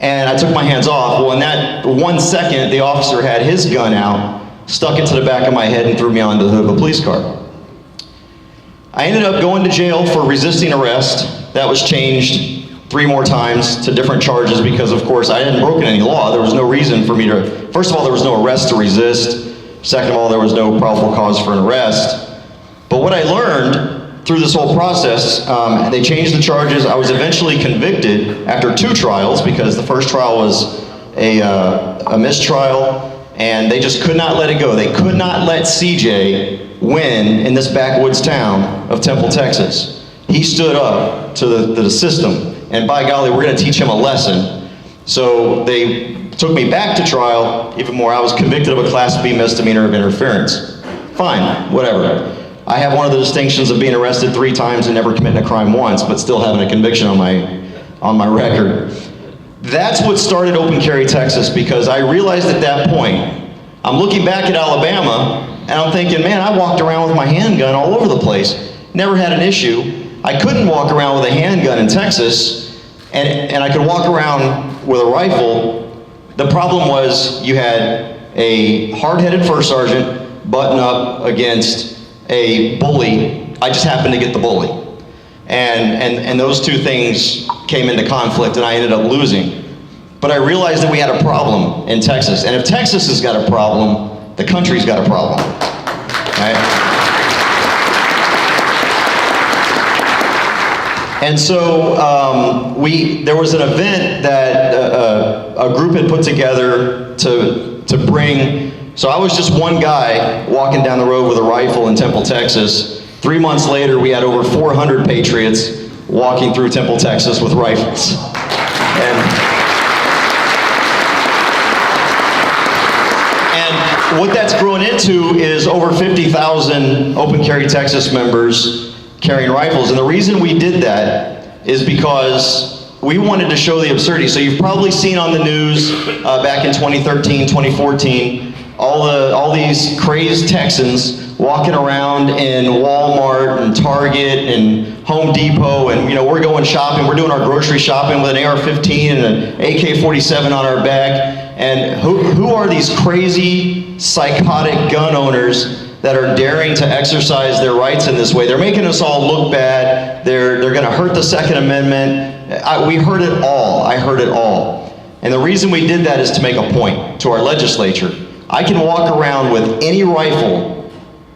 And I took my hands off. Well, in that 1 second, the officer had his gun out, stuck it to the back of my head, and threw me onto the hood of a police car. I ended up going to jail for resisting arrest. That was changed 3 more times to different charges because, of course, I hadn't broken any law. There was no reason for me to, first of all, there was no arrest to resist. Second of all, there was no probable cause for an arrest. But what I learned through this whole process, they changed the charges. I was eventually convicted after 2 trials because the first trial was a mistrial, and they just could not let it go. They could not let CJ win in this backwoods town of Temple, Texas. He stood up to the system, and by golly, we're going to teach him a lesson. So they took me back to trial. Even more, I was convicted of a Class B misdemeanor of interference. Fine, whatever. I have one of the distinctions of being arrested 3 times and never committing a crime once, but still having a conviction on my record. That's what started Open Carry Texas, because I realized at that point, I'm looking back at Alabama, and I'm thinking, man, I walked around with my handgun all over the place. Never had an issue. I couldn't walk around with a handgun in Texas, and I could walk around with a rifle. The problem was you had a hard-headed first sergeant button up against a bully. I just happened to get the bully. And those 2 things came into conflict, and I ended up losing. But I realized that we had a problem in Texas. And if Texas has got a problem, the country's got a problem. Right? And so there was an event that a group had put together to bring. So I was just one guy walking down the road with a rifle in Temple, Texas. 3 months later, we had over 400 patriots walking through Temple, Texas with rifles. And what that's grown into is over 50,000 Open Carry Texas members carrying rifles. And the reason we did that is because we wanted to show the absurdity. So you've probably seen on the news back in 2013, 2014, all these crazed Texans walking around in Walmart and Target and Home Depot, and we're going shopping, we're doing our grocery shopping with an AR-15 and an AK-47 on our back. And who are these crazy, psychotic gun owners that are daring to exercise their rights in this way? They're making us all look bad. They're going to hurt the Second Amendment. We heard it all. I heard it all. And the reason we did that is to make a point to our legislature. I can walk around with any rifle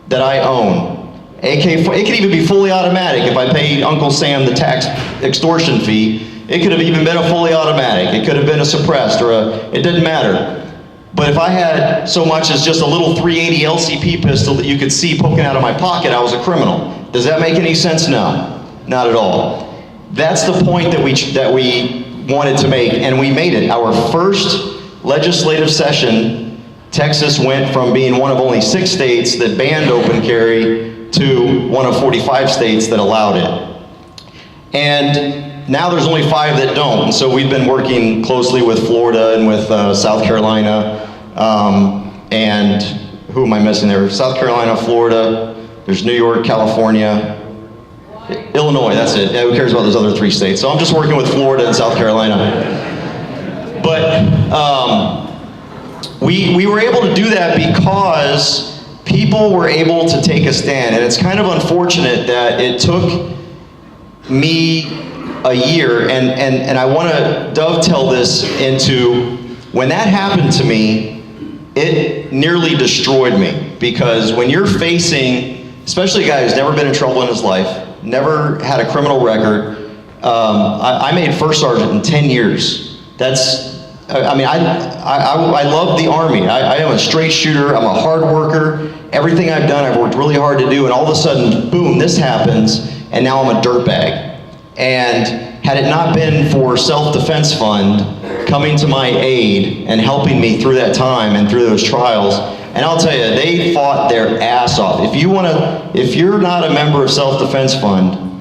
that I own. It could even be fully automatic if I paid Uncle Sam the tax extortion fee. It could have even been a fully automatic. It could have been a suppressed it didn't matter. But if I had so much as just a little .380 LCP pistol that you could see poking out of my pocket, I was a criminal. Does that make any sense? No, not at all. That's the point that we wanted to make, and we made it. Our first legislative session, Texas went from being one of only 6 states that banned open carry to one of 45 states that allowed it. And now there's only 5 that don't. And so we've been working closely with Florida and with South Carolina. And who am I missing there? South Carolina, Florida, there's New York, California, Illinois, that's it. Who cares about those other 3 states? So I'm just working with Florida and South Carolina. But we were able to do that because people were able to take a stand. And it's kind of unfortunate that it took me a year, and I want to dovetail this into, when that happened to me, it nearly destroyed me, because when you're facing, especially a guy who's never been in trouble in his life, never had a criminal record, I made first sergeant in 10 years. That's, I mean, I love the Army. I am a straight shooter, I'm a hard worker. Everything I've done, I've worked really hard to do, and all of a sudden, boom, this happens, and now I'm a dirtbag. And had it not been for Self-Defense Fund coming to my aid and helping me through that time and through those trials, and I'll tell you, they fought their ass off. If you're not a member of Self-Defense Fund,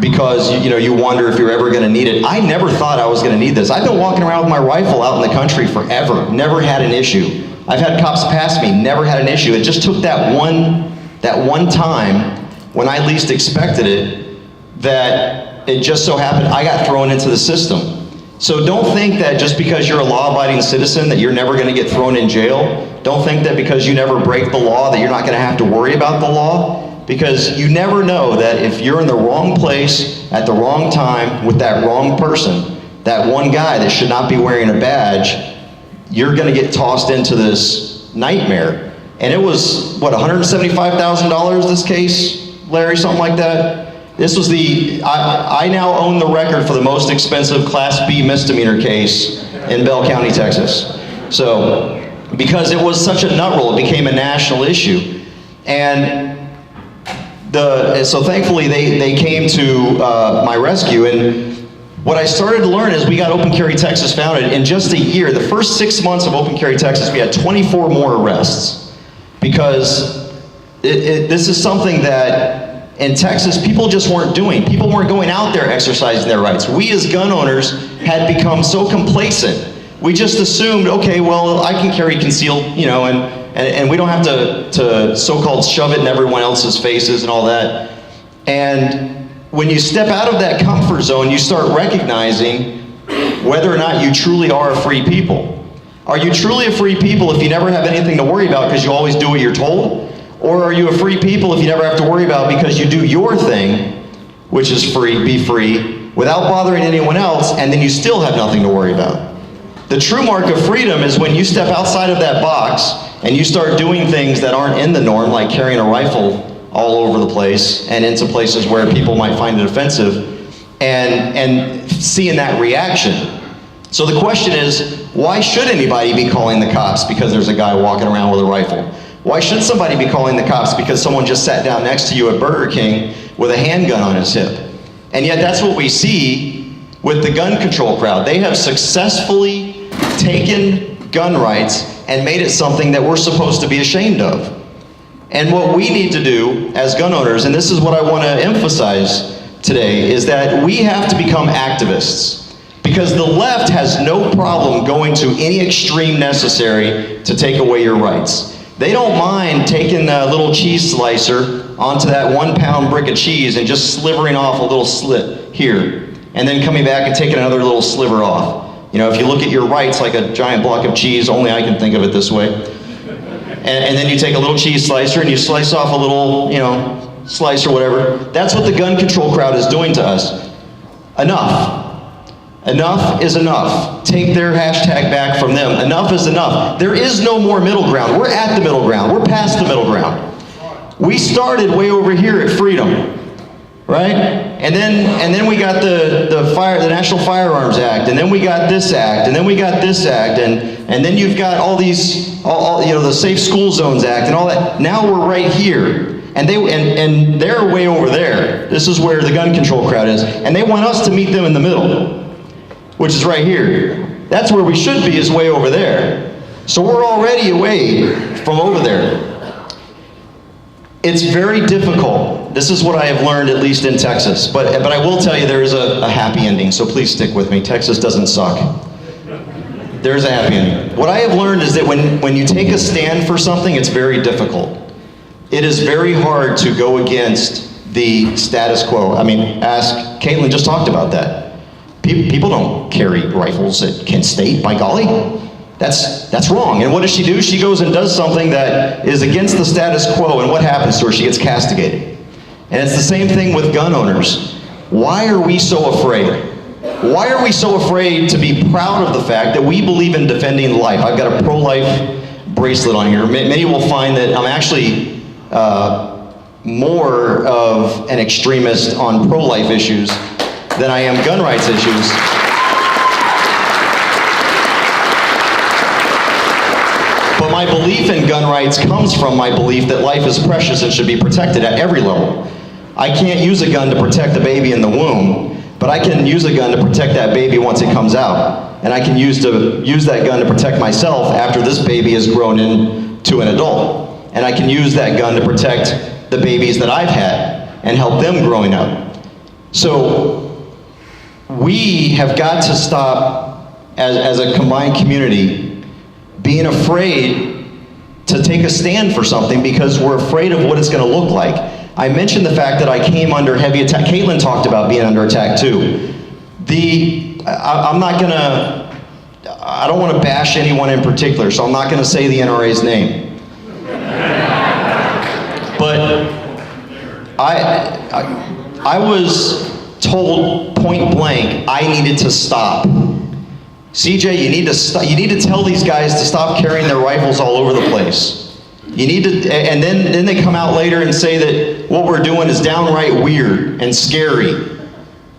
because you wonder if you're ever going to need it. I never thought I was going to need this. I've been walking around with my rifle out in the country forever, never had an issue. I've had cops pass me, never had an issue. It just took that one time when I least expected it, that it just so happened I got thrown into the system. So don't think that just because you're a law-abiding citizen that you're never going to get thrown in jail. Don't think that because you never break the law that you're not going to have to worry about the law. Because you never know that if you're in the wrong place at the wrong time with that wrong person, that one guy that should not be wearing a badge, you're going to get tossed into this nightmare. And it was, what, $175,000 this case, Larry, something like that? This was I now own the record for the most expensive Class B misdemeanor case in Bell County, Texas. So, because it was such a nut roll, it became a national issue. And so thankfully they came to my rescue, and what I started to learn is we got Open Carry Texas founded. In just a year, the first 6 months of Open Carry Texas, we had 24 more arrests, because this is something that in Texas people just weren't doing. People weren't going out there exercising their rights. We as gun owners had become so complacent. We just assumed, okay, well, I can carry concealed, and we don't have to so-called shove it in everyone else's faces and all that. And when you step out of that comfort zone, you start recognizing whether or not you truly are a free people. Are you truly a free people if you never have anything to worry about because you always do what you're told? Or are you a free people if you never have to worry about because you do your thing, which is free, be free, without bothering anyone else, and then you still have nothing to worry about? The true mark of freedom is when you step outside of that box and you start doing things that aren't in the norm, like carrying a rifle all over the place and into places where people might find it offensive, and seeing that reaction. So the question is, why should anybody be calling the cops because there's a guy walking around with a rifle? Why should somebody be calling the cops because someone just sat down next to you at Burger King with a handgun on his hip? And yet that's what we see with the gun control crowd. They have successfully taken gun rights and made it something that we're supposed to be ashamed of. And what we need to do as gun owners, and this is what I want to emphasize today, is that we have to become activists. Because the left has no problem going to any extreme necessary to take away your rights. They don't mind taking a little cheese slicer onto that 1 pound brick of cheese and just slivering off a little slit here, and then coming back and taking another little sliver off. If you look at your rights like a giant block of cheese, only I can think of it this way. And then you take a little cheese slicer and you slice off a little, slice or whatever. That's what the gun control crowd is doing to us. Enough. Enough is enough. Take their hashtag back from them. Enough is enough. There is no more middle ground. We're at the middle ground. We're past the middle ground. We started way over here at freedom. Right? And then we got the National Firearms Act, and then we got this act, and then we got this act, and then you've got all these, the Safe School Zones Act and all that. Now we're right here, and they're way over there. This is where the gun control crowd is, and they want us to meet them in the middle, which is right here. That's where we should be, is way over there. So we're already away from over there. It's very difficult. This is what I have learned, at least in Texas. But I will tell you there is a happy ending, so please stick with me. Texas doesn't suck. There's a happy ending. What I have learned is that when you take a stand for something, it's very difficult. It is very hard to go against the status quo. I mean, ask, Caitlin just talked about that. People don't carry rifles at Kent State, by golly. That's wrong. And what does she do? She goes and does something that is against the status quo, and what happens to her? She gets castigated. And it's the same thing with gun owners. Why are we so afraid? Why are we so afraid to be proud of the fact that we believe in defending life? I've got a pro-life bracelet on here. Many will find that I'm actually more of an extremist on pro-life issues than I am gun rights issues. But my belief in gun rights comes from my belief that life is precious and should be protected at every level. I can't use a gun to protect the baby in the womb, but I can use a gun to protect that baby once it comes out. And I can use that gun to protect myself after this baby has grown into an adult. And I can use that gun to protect the babies that I've had and help them growing up. So we have got to stop, as a combined community, being afraid to take a stand for something because we're afraid of what it's going to look like. I mentioned the fact that I came under heavy attack. Caitlin talked about being under attack too. I'm not gonna, I don't want to bash anyone in particular, so I'm not going to say the NRA's name. But I was told point blank I needed to stop. CJ, you need to tell these guys to stop carrying their rifles all over the place. You need to, and then they come out later and say that what we're doing is downright weird and scary.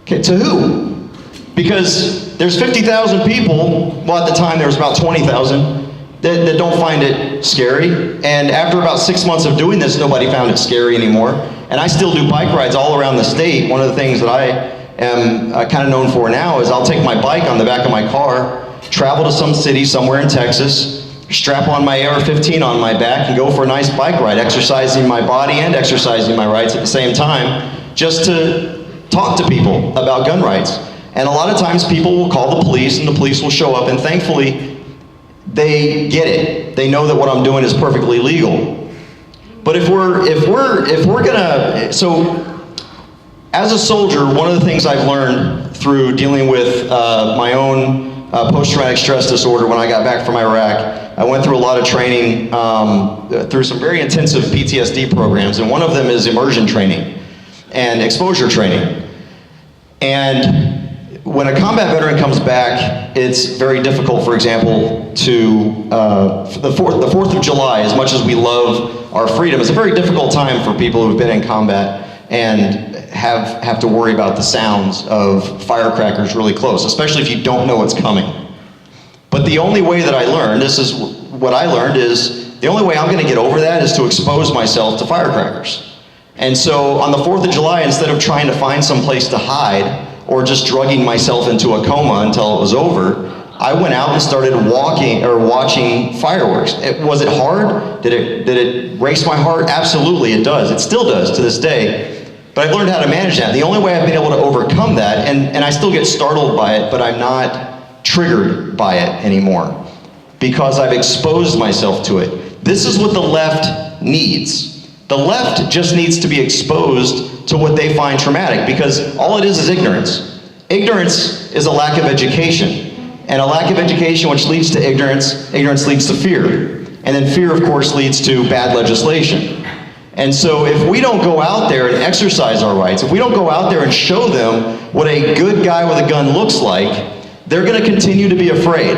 Okay, to who? Because there's 50,000 people, well at the time there was about 20,000, that don't find it scary. And after about 6 months of doing this, nobody found it scary anymore. And I still do bike rides all around the state. One of the things that I am kind of known for now is I'll take my bike on the back of my car, travel to some city somewhere in Texas, strap on my AR-15 on my back and go for a nice bike ride, exercising my body and exercising my rights at the same time, just to talk to people about gun rights. And a lot of times people will call the police and the police will show up, and thankfully they get it. They know that what I'm doing is perfectly legal. But if we're gonna, so as a soldier, one of the things I've learned through dealing with my own post-traumatic stress disorder when I got back from Iraq, I went through a lot of training through some very intensive PTSD programs, and one of them is immersion training and exposure training. And when a combat veteran comes back, it's very difficult, for example, to, the 4th of July, as much as we love our freedom, it's a very difficult time for people who've been in combat and have to worry about the sounds of firecrackers really close, especially if you don't know what's coming. But the only way that I learned, this is what I learned, is the only way I'm gonna get over that is to expose myself to firecrackers. And so on the 4th of July, instead of trying to find some place to hide or just drugging myself into a coma until it was over, I went out and started watching fireworks. Was it hard? Did it race my heart? Absolutely, it does. It still does to this day. But I've learned how to manage that. The only way I've been able to overcome that, and I still get startled by it, but I'm not triggered by it anymore because I've exposed myself to it. This is what the left needs. The left just needs to be exposed to what they find traumatic, because all it is ignorance. Ignorance is a lack of education. And a lack of education, which leads to ignorance, ignorance leads to fear. And then fear, of course, leads to bad legislation. And so if we don't go out there and exercise our rights, if we don't go out there and show them what a good guy with a gun looks like, they're going to continue to be afraid.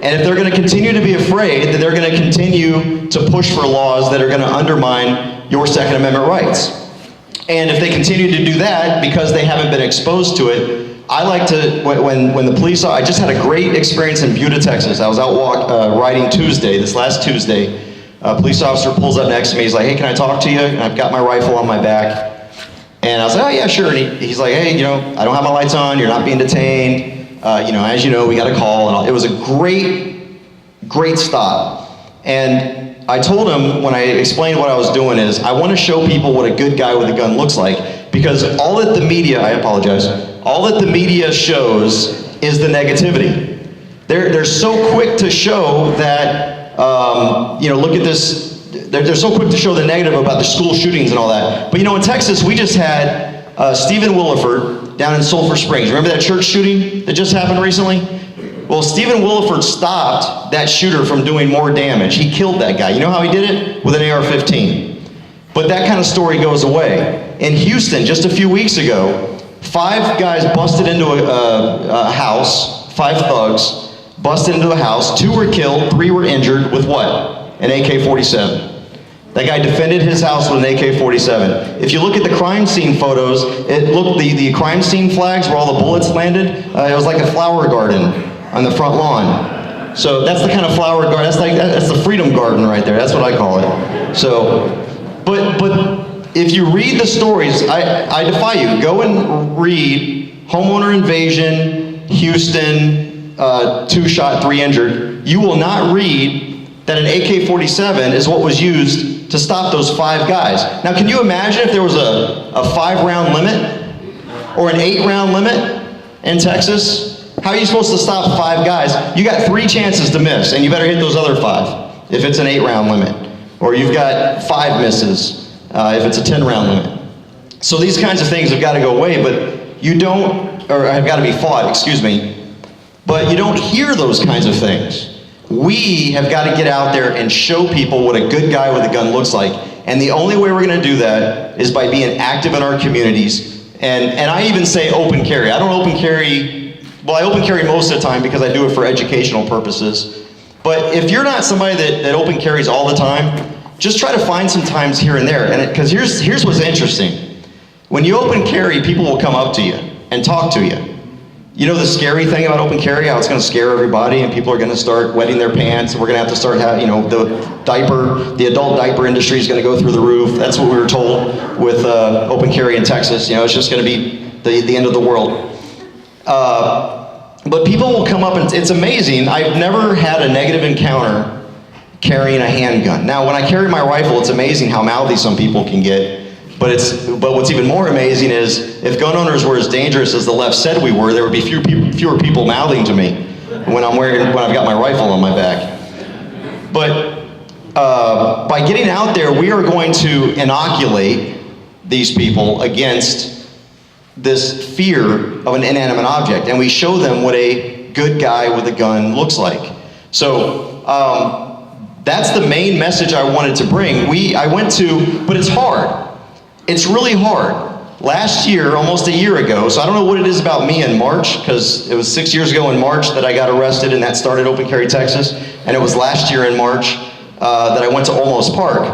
And if they're going to continue to be afraid, then they're going to continue to push for laws that are going to undermine your Second Amendment rights. And if they continue to do that because they haven't been exposed to it, I like to, when the police, I just had a great experience in Buda, Texas. I was out riding Tuesday, this last Tuesday. A police officer pulls up next to me. He's like, hey, can I talk to you? And I've got my rifle on my back. And I was like, oh yeah, sure. And he's like, hey, I don't have my lights on. You're not being detained. As you know, we got a call. And it was a great stop. And I told him, when I explained what I was doing, is I want to show people what a good guy with a gun looks like. Because all that the media, I apologize, all that the media shows is the negativity. They're so quick to show that, look at this, they're so quick to show the negative about the school shootings and all that. But in Texas, we just had Stephen Williford down in Sulphur Springs. Remember that church shooting that just happened recently? Well, Stephen Williford stopped that shooter from doing more damage. He killed that guy. You know how he did it? With an AR-15. But that kind of story goes away. In Houston, just a few weeks ago, 5 guys busted into a house, 5 thugs, busted into a house, 2 were killed, 3 were injured with what? An AK-47. That guy defended his house with an AK-47. If you look at the crime scene photos, the crime scene flags where all the bullets landed, it was like a flower garden on the front lawn. So that's the kind of flower garden, that's the freedom garden right there, that's what I call it. So, but if you read the stories, I defy you, go and read homeowner invasion, Houston, 2 shot, 3 injured. You will not read that an AK-47 is what was used to stop those 5 guys. Now, can you imagine if there was a 5-round limit or an 8-round limit in Texas? How are you supposed to stop 5 guys? You got 3 chances to miss, and you better hit those other 5 if it's an 8-round limit. Or you've got 5 misses if it's a 10-round limit. So these kinds of things have got to go away, but you don't, or have got to be fought, excuse me, but you don't hear those kinds of things. We have got to get out there and show people what a good guy with a gun looks like. And the only way we're going to do that is by being active in our communities. And I even say open carry. I don't open carry, well, I open carry most of the time because I do it for educational purposes. But if you're not somebody that open carries all the time, just try to find some times here and there. And because here's what's interesting. When you open carry, people will come up to you and talk to you. You know the scary thing about open carry, how it's going to scare everybody and people are going to start wetting their pants and we're going to have to start having, the adult diaper industry is going to go through the roof. That's what we were told with open carry in Texas. It's just going to be the end of the world. But people will come up and it's amazing. I've never had a negative encounter carrying a handgun. Now, when I carry my rifle, it's amazing how mouthy some people can get. But what's even more amazing is if gun owners were as dangerous as the left said we were, there would be fewer people mouthing to me when I've got my rifle on my back. But by getting out there, we are going to inoculate these people against this fear of an inanimate object, and we show them what a good guy with a gun looks like. So that's the main message I wanted to bring. But it's hard. It's really hard. Last year, almost a year ago, so I don't know what it is about me in March, because it was 6 years ago in March that I got arrested and that started Open Carry Texas, and it was last year in March that I went to Olmos Park,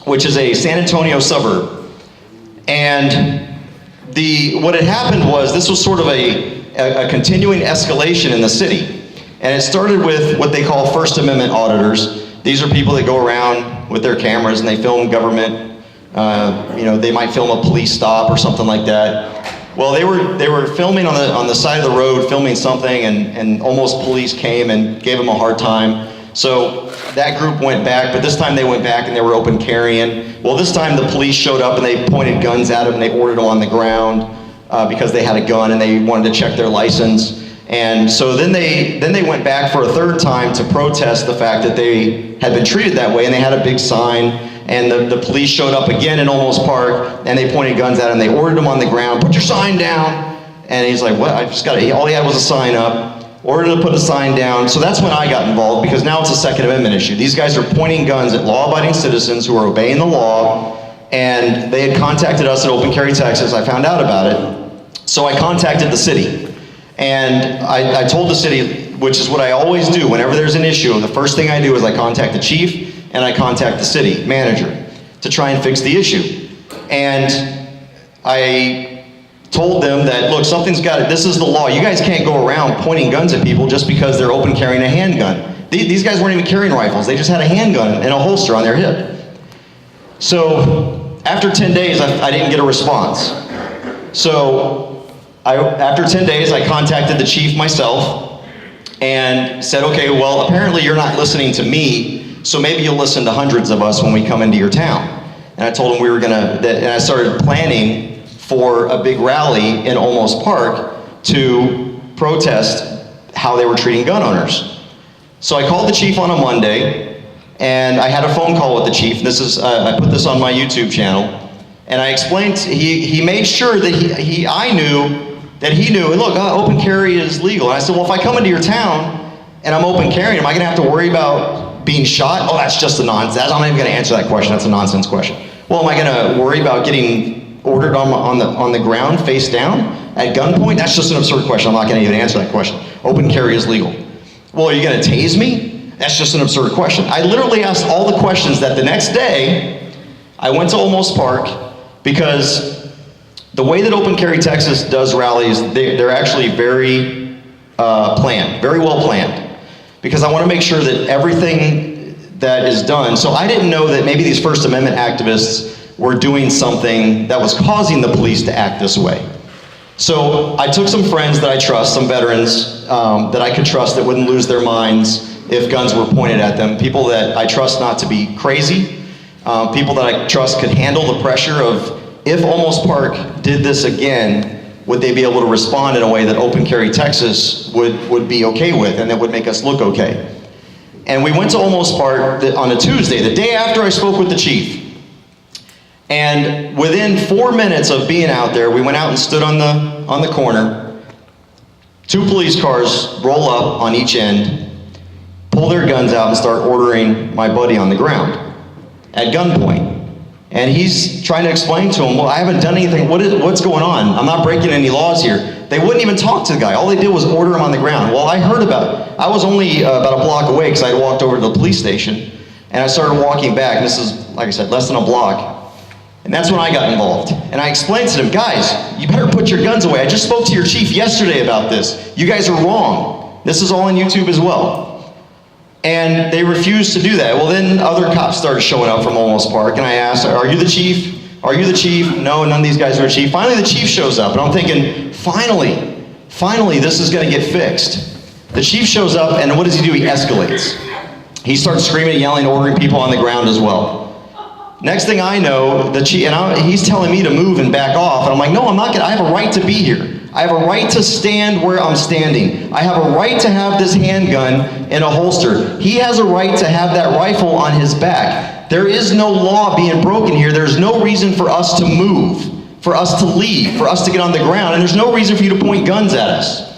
which is a San Antonio suburb. And what had happened was this was sort of a continuing escalation in the city. And it started with what they call First Amendment auditors. These are people that go around with their cameras and they film government. They might film a police stop or something like that. Well, they were filming on the side of the road, filming something, and almost police came and gave them a hard time. So that group went back, but this time they went back and they were open carrying. Well, this time the police showed up and they pointed guns at them and they ordered them on the ground because they had a gun and they wanted to check their license. And so then they went back for a third time to protest the fact that they had been treated that way, and they had a big sign. And the police showed up again in Olmos Park, and they pointed guns at him. They ordered him on the ground, put your sign down. And he's like, what? All he had was a sign up, ordered him to put a sign down. So that's when I got involved, because now it's a Second Amendment issue. These guys are pointing guns at law-abiding citizens who are obeying the law, and they had contacted us at Open Carry Texas. I found out about it. So I contacted the city. And I told the city, which is what I always do whenever there's an issue, the first thing I do is I contact the chief, and I contact the city manager to try and fix the issue. And I told them that, look, this is the law. You guys can't go around pointing guns at people just because they're open carrying a handgun. These guys weren't even carrying rifles. They just had a handgun and a holster on their hip. So after 10 days, I didn't get a response. So after 10 days, I contacted the chief myself and said, okay, well, apparently you're not listening to me, so maybe you'll listen to hundreds of us when we come into your town. And I told him and I started planning for a big rally in Olmos Park to protest how they were treating gun owners. So I called the chief on a Monday, and I had a phone call with the chief. I put this on my YouTube channel, and I explained, he made sure that I knew that he knew, and look, open carry is legal. And I said, well, if I come into your town and I'm open carrying, am I gonna have to worry about being shot? Oh, that's just a nonsense. I'm not even gonna answer that question. That's a nonsense question. Well, am I gonna worry about getting ordered on the ground, face down, at gunpoint? That's just an absurd question. I'm not gonna even answer that question. Open carry is legal. Well, are you gonna tase me? That's just an absurd question. I literally asked all the questions that the next day, I went to Olmos Park, because the way that Open Carry Texas does rallies, they're actually very planned, very well planned. Because I wanna make sure that everything that is done, so I didn't know that maybe these First Amendment activists were doing something that was causing the police to act this way. So I took some friends that I trust, some veterans that I could trust that wouldn't lose their minds if guns were pointed at them, people that I trust not to be crazy, people that I trust could handle the pressure of, if Olmos Park did this again, would they be able to respond in a way that Open Carry Texas would be okay with and that would make us look okay? And we went to Olmos Park on a Tuesday, the day after I spoke with the chief. And within 4 minutes of being out there, we went out and stood on the corner. 2 police cars roll up on each end, pull their guns out and start ordering my buddy on the ground at gunpoint. And he's trying to explain to him, well, I haven't done anything. What's going on? I'm not breaking any laws here. They wouldn't even talk to the guy. All they did was order him on the ground. Well, I heard about it. I was only about a block away because I had walked over to the police station, and I started walking back. And this is, like I said, less than a block. And that's when I got involved. And I explained to them, guys, you better put your guns away. I just spoke to your chief yesterday about this. You guys are wrong. This is all on YouTube as well. And they refused to do that. Well, then other cops started showing up from Olmos Park, and I asked, are you the chief? Are you the chief? No, none of these guys are chief. Finally, the chief shows up, and I'm thinking, finally, this is gonna get fixed. The chief shows up, and what does he do? He escalates. He starts screaming and yelling, ordering people on the ground as well. Next thing I know, the chief, he's telling me to move and back off, and I'm like, no, I'm not gonna, I have a right to be here. I have a right to stand where I'm standing. I have a right to have this handgun in a holster. He has a right to have that rifle on his back. There is no law being broken here. There's no reason for us to move, for us to leave, for us to get on the ground, and there's no reason for you to point guns at us.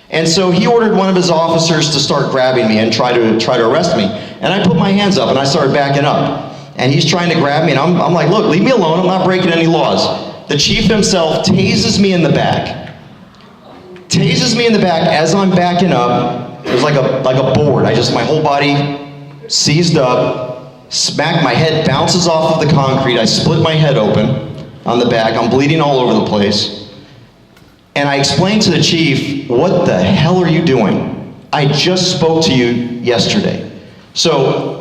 And so he ordered one of his officers to start grabbing me and try to arrest me. And I put my hands up and I started backing up. And he's trying to grab me, and I'm like, look, leave me alone, I'm not breaking any laws. The chief himself tases me in the back. Tases me in the back as I'm backing up. It was like a board. My whole body seized up, smacked, my head bounces off of the concrete. I split my head open on the back. I'm bleeding all over the place. And I explained to the chief, what the hell are you doing? I just spoke to you yesterday. So,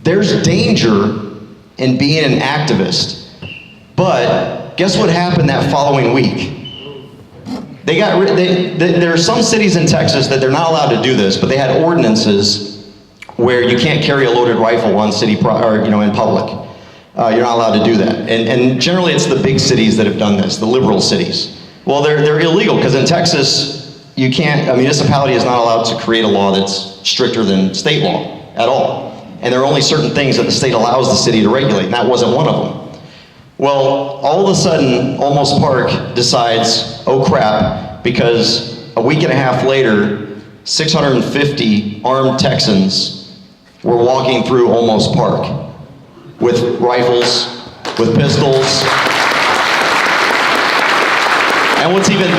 there's danger in being an activist, but guess what happened that following week? There are some cities in Texas that they're not allowed to do this, but they had ordinances where you can't carry a loaded rifle on city in public. You're not allowed to do that, and generally it's the big cities that have done this, the liberal cities. Well, they're illegal because in Texas you can't. A municipality is not allowed to create a law that's stricter than state law at all. And there are only certain things that the state allows the city to regulate, and that wasn't one of them. Well, all of a sudden, Olmos Park decides, oh crap, because a week and a half later, 650 armed Texans were walking through Olmos Park with rifles, with pistols. And what's even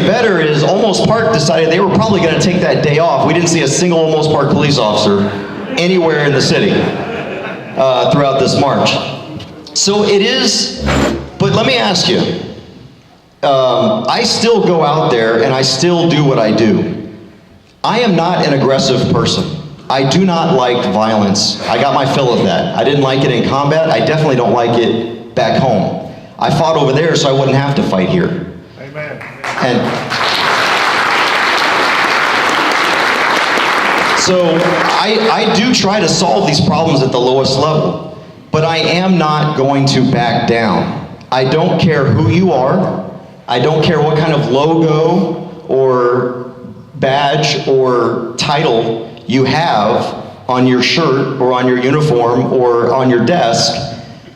better is Olmos Park decided they were probably going to take that day off. We didn't see a single Olmos Park police officer anywhere in the city throughout this march. So it is, but let me ask you, I still go out there and I still do what I do. I am not an aggressive person. I do not like violence. I got my fill of that. I didn't like it in combat. I definitely don't like it back home. I fought over there so I wouldn't have to fight here. Amen. And so I do try to solve these problems at the lowest level, but I am not going to back down. I don't care who you are. I don't care what kind of logo or badge or title you have on your shirt or on your uniform or on your desk.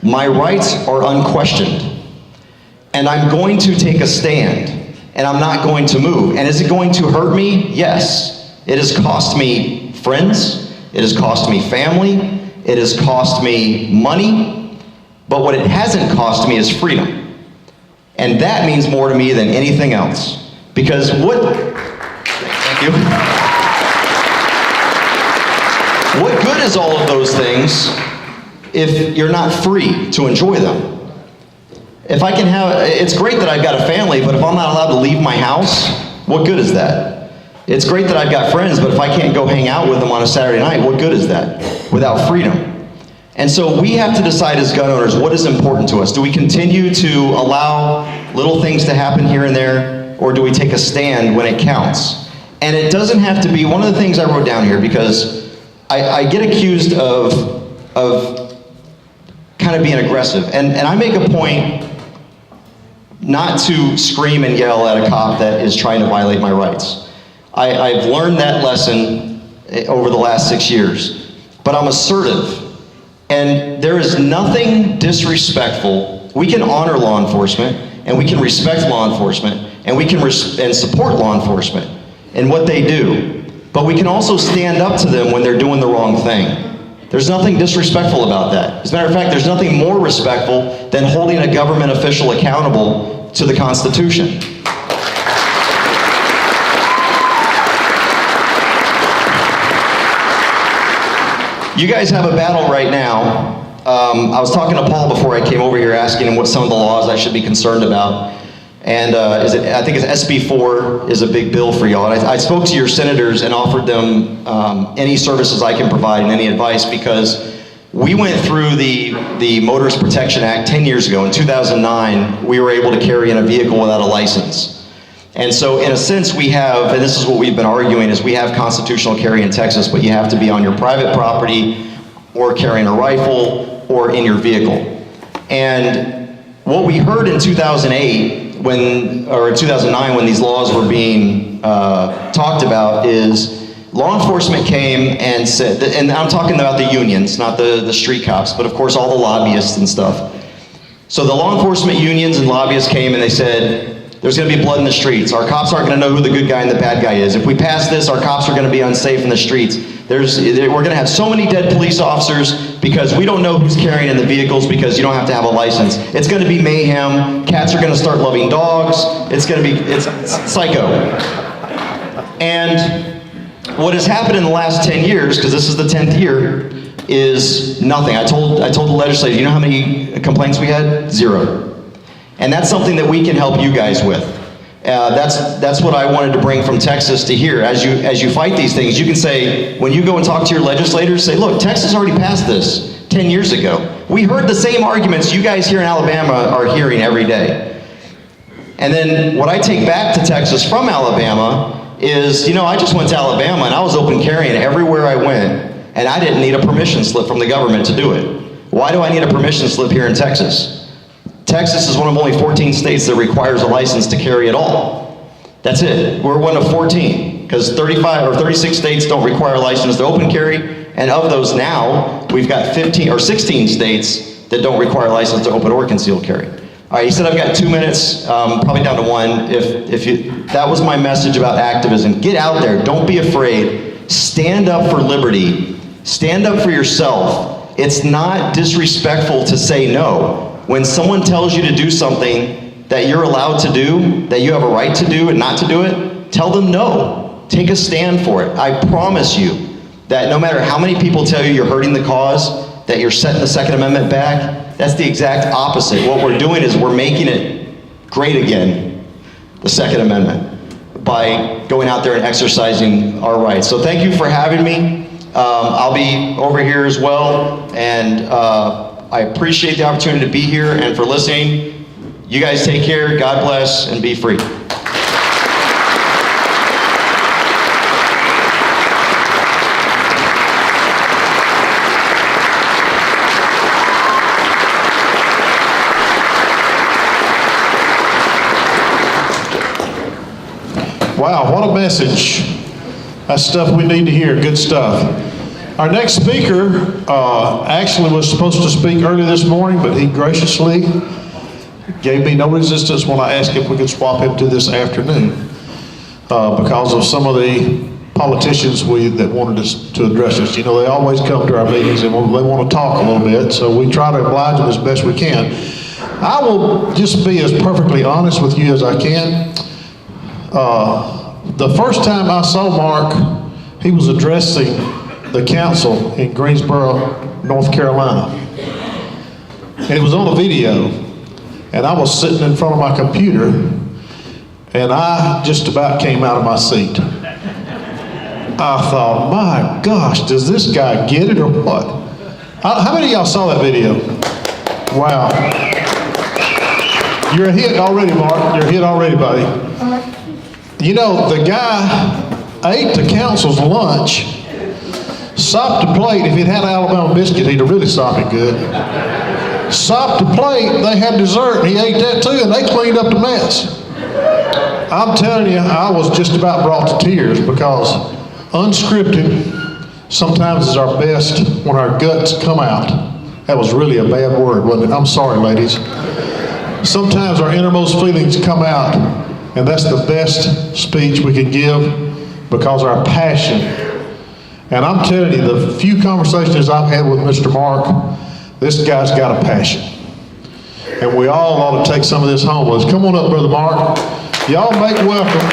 My rights are unquestioned. And I'm going to take a stand, and I'm not going to move. And is it going to hurt me? Yes. It has cost me friends. It has cost me family. It has cost me money. But what it hasn't cost me is freedom. And that means more to me than anything else. Because thank you. What good is all of those things if you're not free to enjoy them? If I can it's great that I've got a family, but if I'm not allowed to leave my house, what good is that? It's great that I've got friends, but if I can't go hang out with them on a Saturday night, what good is that without freedom? And so we have to decide as gun owners what is important to us. Do we continue to allow little things to happen here and there, or do we take a stand when it counts? And it doesn't have to be, one of the things I wrote down here, because I get accused of kind of being aggressive. And I make a point not to scream and yell at a cop that is trying to violate my rights. I've learned that lesson over the last 6 years, but I'm assertive. And there is nothing disrespectful. We can honor law enforcement, and we can respect law enforcement, and we can and support law enforcement and what they do. But we can also stand up to them when they're doing the wrong thing. There's nothing disrespectful about that. As a matter of fact, there's nothing more respectful than holding a government official accountable to the Constitution. You guys have a battle right now. I was talking to Paul before I came over here, asking him what some of the laws I should be concerned about. And I think it's SB4 is a big bill for y'all. And I spoke to your senators and offered them any services I can provide and any advice, because we went through the Motorist Protection Act 10 years ago. In 2009, we were able to carry in a vehicle without a license. And so in a sense we have, and this is what we've been arguing, is we have constitutional carry in Texas, but you have to be on your private property or carrying a rifle or in your vehicle. And what we heard in 2008, or 2009 when these laws were being talked about, is law enforcement came and said, and I'm talking about the unions, not the street cops, but of course all the lobbyists and stuff. So the law enforcement unions and lobbyists came and they said, there's going to be blood in the streets. Our cops aren't going to know who the good guy and the bad guy is. If we pass this, our cops are going to be unsafe in the streets. We're going to have so many dead police officers because we don't know who's carrying in the vehicles because you don't have to have a license. It's going to be mayhem. Cats are going to start loving dogs. It's psycho. And what has happened in the last 10 years, because this is the 10th year, is nothing. I told the legislators, you know how many complaints we had? 0. And that's something that we can help you guys with. That's what I wanted to bring from Texas to here. As you fight these things, you can say, when you go and talk to your legislators, say, look, Texas already passed this 10 years ago. We heard the same arguments you guys here in Alabama are hearing every day. And then what I take back to Texas from Alabama is, I just went to Alabama and I was open carrying everywhere I went, and I didn't need a permission slip from the government to do it. Why do I need a permission slip here in Texas? Texas is one of only 14 states that requires a license to carry at all. That's it. We're one of 14, because 35 or 36 states don't require a license to open carry, and of those now, we've got 15 or 16 states that don't require a license to open or concealed carry. All right, he said I've got 2 minutes, probably down to 1. That was my message about activism. Get out there. Don't be afraid. Stand up for liberty. Stand up for yourself. It's not disrespectful to say no. When someone tells you to do something that you're allowed to do, that you have a right to do and not to do it, tell them no. Take a stand for it. I promise you that no matter how many people tell you you're hurting the cause, that you're setting the Second Amendment back, that's the exact opposite. What we're doing is we're making it great again, the Second Amendment, by going out there and exercising our rights. So thank you for having me. I'll be over here as well, and I appreciate the opportunity to be here and for listening. You guys take care, God bless, and be free. Wow, what a message. That's stuff we need to hear, good stuff. Our next speaker actually was supposed to speak early this morning, but he graciously gave me no resistance when I asked if we could swap him to this afternoon because of some of the politicians that wanted us to address this. You know, they always come to our meetings and they want to talk a little bit, so we try to oblige them as best we can. I will just be as perfectly honest with you as I can. The first time I saw Mark, he was addressing the council in Greensboro, North Carolina. And it was on a video, and I was sitting in front of my computer, and I just about came out of my seat. I thought, my gosh, does this guy get it or what? How many of y'all saw that video? Wow. You're a hit already, Mark. You're a hit already, buddy. You know, the guy ate the council's lunch, sopped the plate. If he'd had an Alabama biscuit, he'd have really sopped it good. Sopped the plate, they had dessert, and he ate that too, and they cleaned up the mess. I'm telling you, I was just about brought to tears because unscripted sometimes is our best when our guts come out. That was really a bad word, wasn't it? I'm sorry, ladies. Sometimes our innermost feelings come out, and that's the best speech we can give because our passion. And I'm telling you, the few conversations I've had with Mr. Mark, this guy's got a passion. And we all ought to take some of this home with us. Come on up, Brother Mark. Y'all make welcome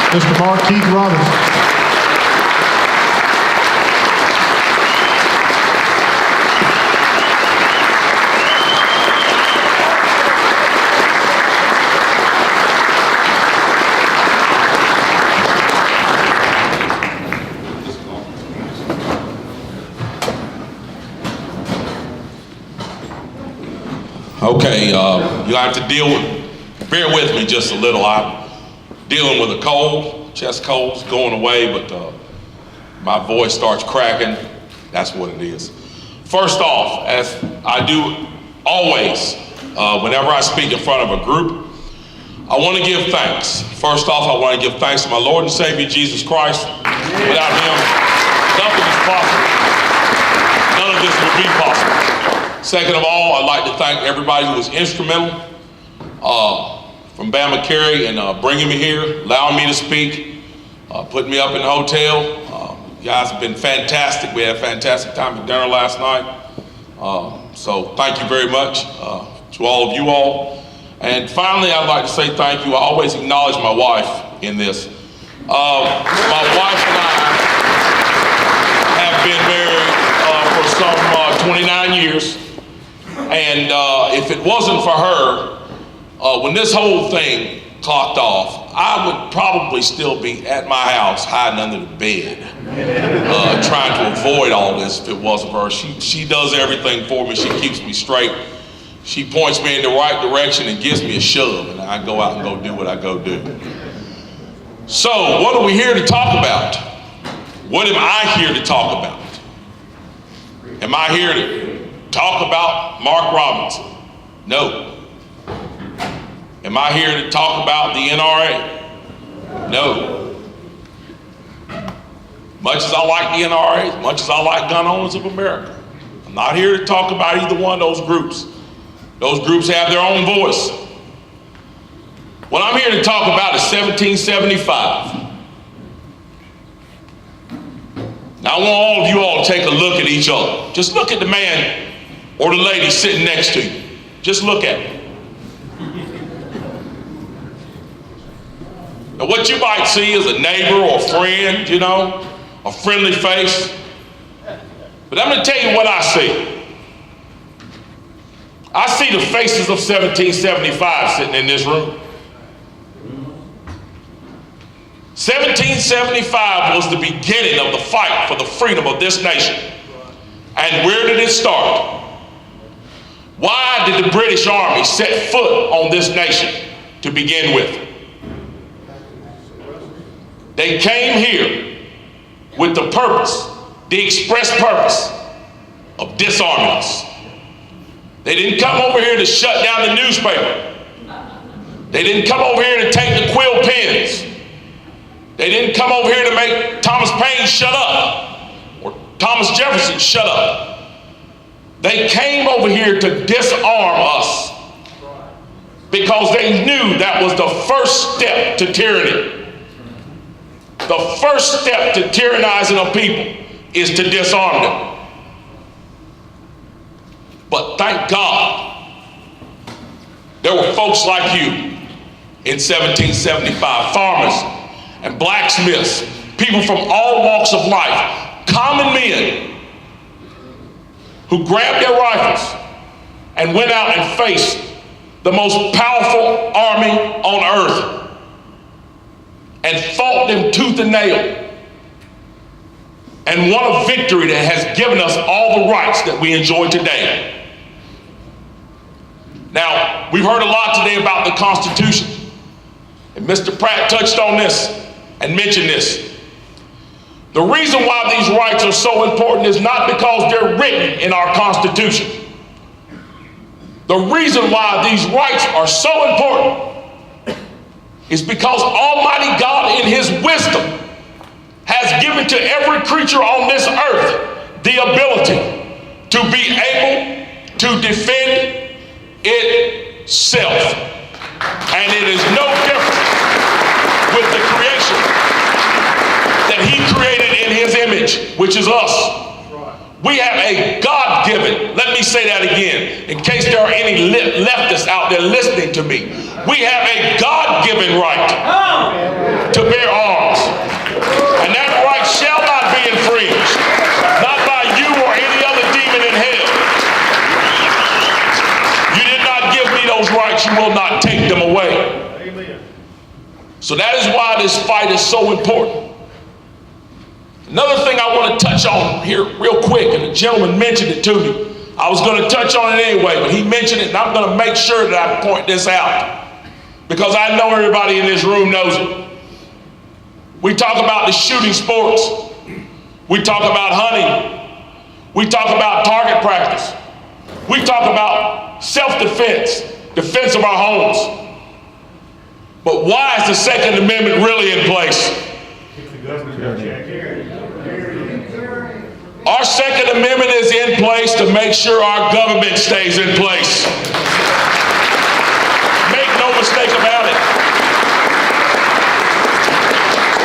Mr. Mark Keith Robinson. Okay, you have to bear with me just a little. I'm dealing with a cold, chest cold's going away, but my voice starts cracking. That's what it is. First off, as I do always, whenever I speak in front of a group, I want to give thanks. First off, I want to give thanks to my Lord and Savior, Jesus Christ. Without him, nothing is possible. None of this would be possible. Second of all, I'd like to thank everybody who was instrumental from BamaCarry in bringing me here, allowing me to speak, putting me up in the hotel. You guys have been fantastic. We had a fantastic time at dinner last night. So thank you very much to all of you all. And finally, I'd like to say thank you. I always acknowledge my wife in this. My wife and I have been married for some 29 years. And if it wasn't for her, when this whole thing clocked off, I would probably still be at my house hiding under the bed, trying to avoid all this if it wasn't for her. She does everything for me. She keeps me straight. She points me in the right direction and gives me a shove, and I go out and go do what I go do. So, what are we here to talk about? What am I here to talk about? Am I here to talk about Mark Robinson? No. Am I here to talk about the NRA? No. Much as I like the NRA, as much as I like Gun Owners of America, I'm not here to talk about either one of those groups. Those groups have their own voice. What I'm here to talk about is 1775. Now I want all of you all to take a look at each other. Just look at the man or the lady sitting next to you. Just look at him. Now what you might see is a neighbor or a friend, you know, a friendly face. But I'm going to tell you what I see. I see the faces of 1775 sitting in this room. 1775 was the beginning of the fight for the freedom of this nation. And where did it start? Why did the British Army set foot on this nation to begin with? They came here with the purpose, the express purpose of disarming us. They didn't come over here to shut down the newspaper. They didn't come over here to take the quill pens. They didn't come over here to make Thomas Paine shut up or Thomas Jefferson shut up. They came over here to disarm us because they knew that was the first step to tyranny. the first step to tyrannizing a people is to disarm them. But thank God, there were folks like you in 1775, farmers and blacksmiths, people from all walks of life, common men who grabbed their rifles and went out and faced the most powerful army on earth and fought them tooth and nail and won a victory that has given us all the rights that we enjoy today. Now, we've heard a lot today about the Constitution, and Mr. Pratt touched on this and mentioned this. The reason why these rights are so important is not because they're written in our Constitution. The reason why these rights are so important is because Almighty God in His wisdom has given to every creature on this earth the ability to be able to defend itself. And it is no different with the creation that He created in His image, which is us. We have a God-given, let me say that again, in case there are any leftists out there listening to me. We have a God-given right to bear arms. And that right shall not be infringed, not by you or any other demon in hell. You did not give me those rights, you will not take them away. Amen. So that is why this fight is so important. Another thing I want to touch on here real quick, and the gentleman mentioned it to me. I was going to touch on it anyway, but he mentioned it, and I'm going to make sure that I point this out because I know everybody in this room knows it. We talk about the shooting sports. We talk about hunting. We talk about target practice. We talk about self-defense, defense of our homes. But why is the Second Amendment really in place? Our Second Amendment is in place to make sure our government stays in place. Make no mistake about it.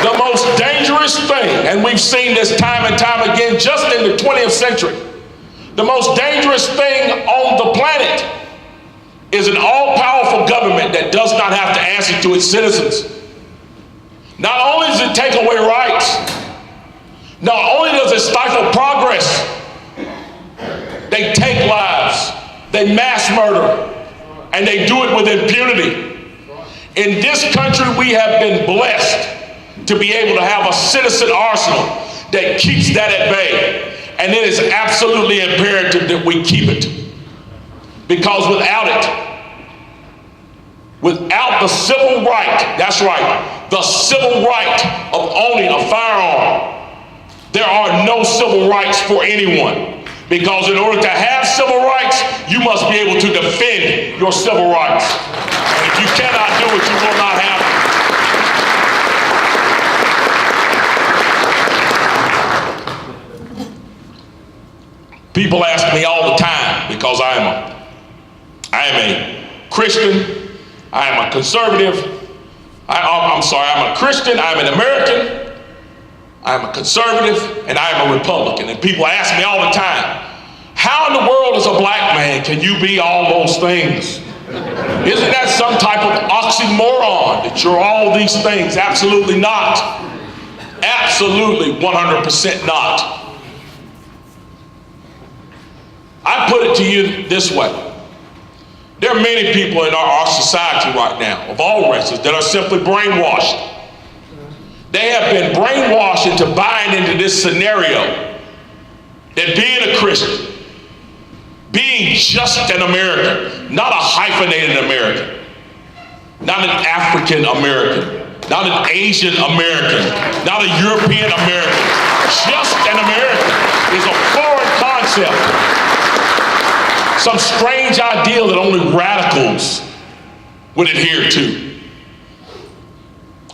The most dangerous thing, and we've seen this time and time again just in the 20th century, the most dangerous thing on the planet is an all-powerful government that does not have to answer to its citizens. Not only does it take away rights, not only does it stifle progress, they take lives, they mass murder, and they do it with impunity. In this country, we have been blessed to be able to have a citizen arsenal that keeps that at bay. And it is absolutely imperative that we keep it. Because without the civil right, that's right, the civil right of owning a firearm, there are no civil rights for anyone. Because in order to have civil rights, you must be able to defend your civil rights. And if you cannot do it, you will not have it. People ask me all the time, because I am a Christian, I am a conservative, I'm a Christian, I'm an American, I'm a conservative, and I'm a Republican. And people ask me all the time, how in the world as a black man can you be all those things? Isn't that some type of oxymoron that you're all these things? Absolutely not. Absolutely 100% not. I put it to you this way. There are many people in our society right now, of all races, that are simply brainwashed. They have been brainwashed into buying into this scenario that being a Christian, being just an American, not a hyphenated American, not an African American, not an Asian American, not a European American, just an American is a foreign concept. Some strange ideal that only radicals would adhere to.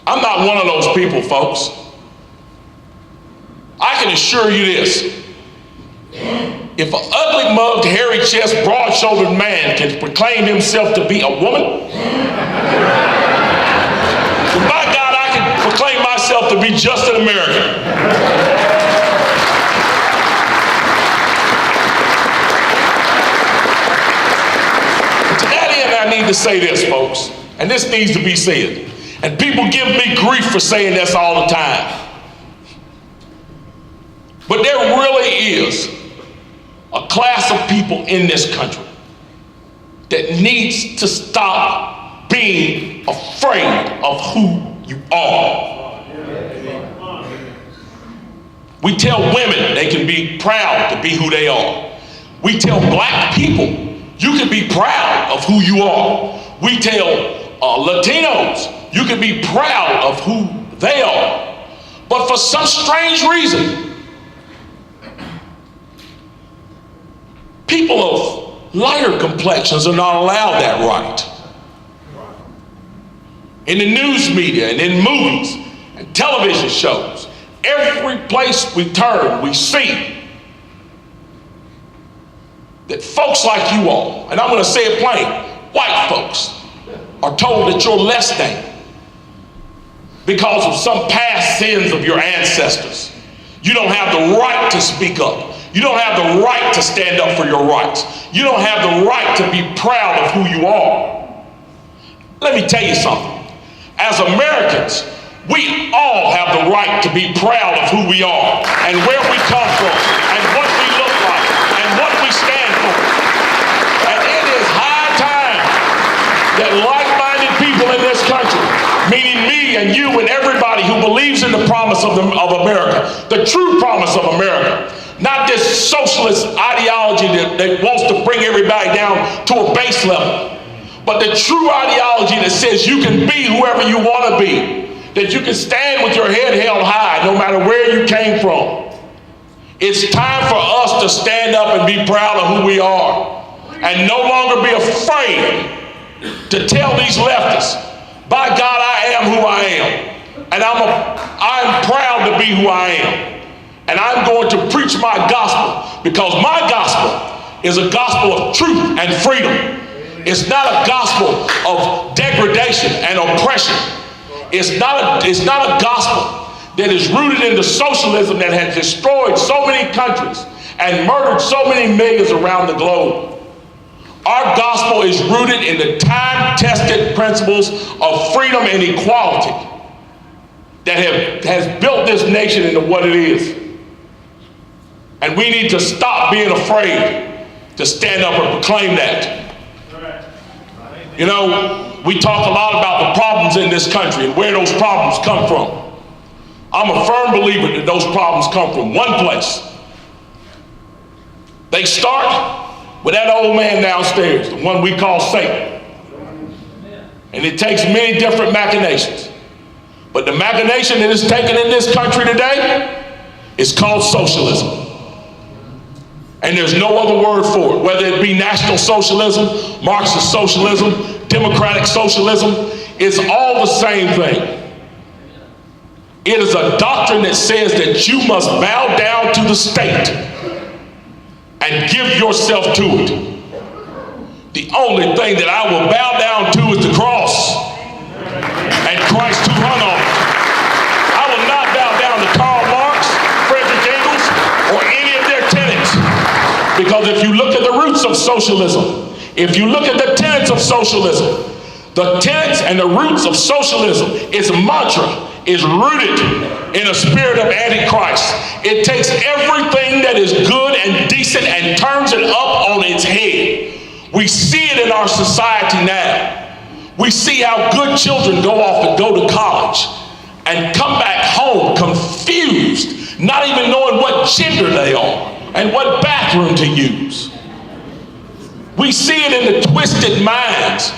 I'm not one of those people, folks. I can assure you this. If an ugly mugged, hairy chest, broad-shouldered man can proclaim himself to be a woman, then by God, I can proclaim myself myself to be just an American. To that end, I need to say this, folks, and this needs to be said. And people give me grief for saying this all the time. But there really is a class of people in this country that needs to stop being afraid of who you are. We tell women they can be proud to be who they are. We tell black people you can be proud of who you are. We tell Latinos you can be proud of who they are. But for some strange reason, people of lighter complexions are not allowed that right. In the news media and in movies and television shows, every place we turn, we see that folks like you all, and I'm going to say it plain, white folks, are told that you're less than because of some past sins of your ancestors. You don't have the right to speak up. You don't have the right to stand up for your rights. You don't have the right to be proud of who you are. Let me tell you something. As Americans, we all have the right to be proud of who we are and where we come from and what we look like and what we stand for. And it is high time that like-minded people in this country, meaning me and you and everybody who believes in the promise of America, the true promise of America, not this socialist ideology that wants to bring everybody down to a base level, but the true ideology that says you can be whoever you want to be, that you can stand with your head held high no matter where you came from. It's time for us to stand up and be proud of who we are and no longer be afraid to tell these leftists, by God, I am who I am, and I'm proud to be who I am. And I'm going to preach my gospel because my gospel is a gospel of truth and freedom. It's not a gospel of degradation and oppression. It's not a gospel that is rooted in the socialism that has destroyed so many countries and murdered so many millions around the globe. Our gospel is rooted in the time-tested principles of freedom and equality that has built this nation into what it is. And we need to stop being afraid to stand up and proclaim that. You know, we talk a lot about the problems in this country and where those problems come from. I'm a firm believer that those problems come from one place. They start with that old man downstairs, the one we call Satan. And it takes many different machinations. But the machination that is taken in this country today is called socialism. And there's no other word for it, whether it be National Socialism, Marxist Socialism, Democratic Socialism, it's all the same thing. It is a doctrine that says that you must bow down to the state and give yourself to it. The only thing that I will bow down to is the cross and Christ who hung on it. I will not bow down to Karl Marx, Frederick Engels, or any of their tenets. Because if you look at the roots of socialism, if you look at the tenets of socialism, the tenets and the roots of socialism, its mantra is rooted in a spirit of Antichrist. It takes everything that is good and decent and turns it up on its head. We see it in our society now. We see how good children go off and go to college and come back home confused, not even knowing what gender they are and what bathroom to use. We see it in the twisted minds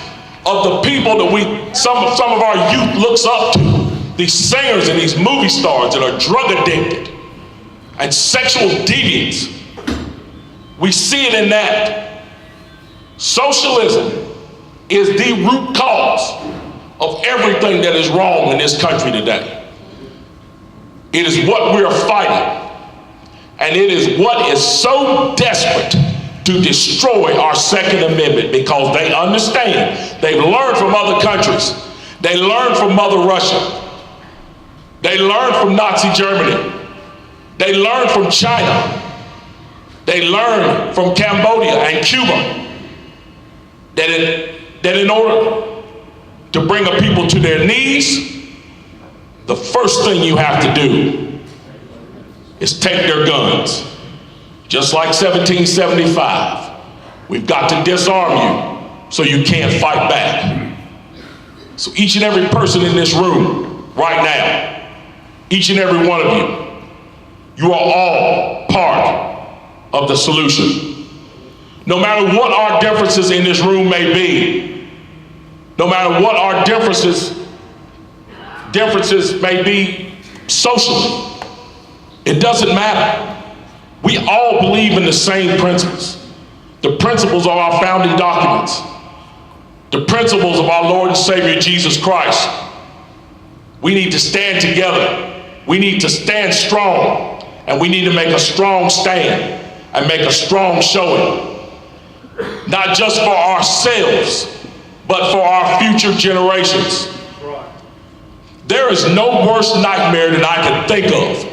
of the people that some of our youth looks up to. These singers and these movie stars that are drug addicted and sexual deviants. We see it in that. Socialism is the root cause of everything that is wrong in this country today. It is what we are fighting. And it is what is so desperate to destroy our Second Amendment because they understand. They've learned from other countries. They learned from Mother Russia. They learned from Nazi Germany. They learned from China. They learned from Cambodia and Cuba that in order to bring a people to their knees, the first thing you have to do is take their guns. Just like 1775, we've got to disarm you so you can't fight back. So each and every person in this room right now, each and every one of you are all part of the solution. No matter what our differences in this room may be, no matter what our differences may be socially, it doesn't matter. We all believe in the same principles. The principles of our founding documents. The principles of our Lord and Savior Jesus Christ. We need to stand together. We need to stand strong. And we need to make a strong stand and make a strong showing. Not just for ourselves, but for our future generations. There is no worse nightmare that I can think of.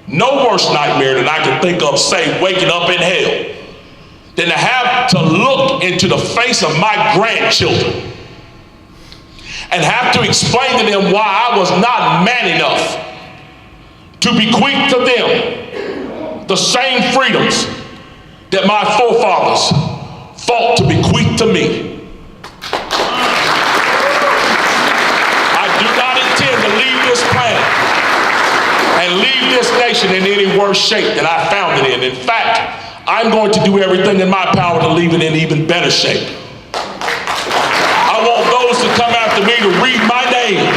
No worse nightmare that I can think of, say, waking up in hell, than to have to look into the face of my grandchildren and have to explain to them why I was not man enough to bequeath to them the same freedoms that my forefathers fought to bequeath to me. I do not intend to leave this planet and leave this nation in any worse shape than I found it in. In fact, I'm going to do everything in my power to leave it in even better shape. I want those to come after me to read my name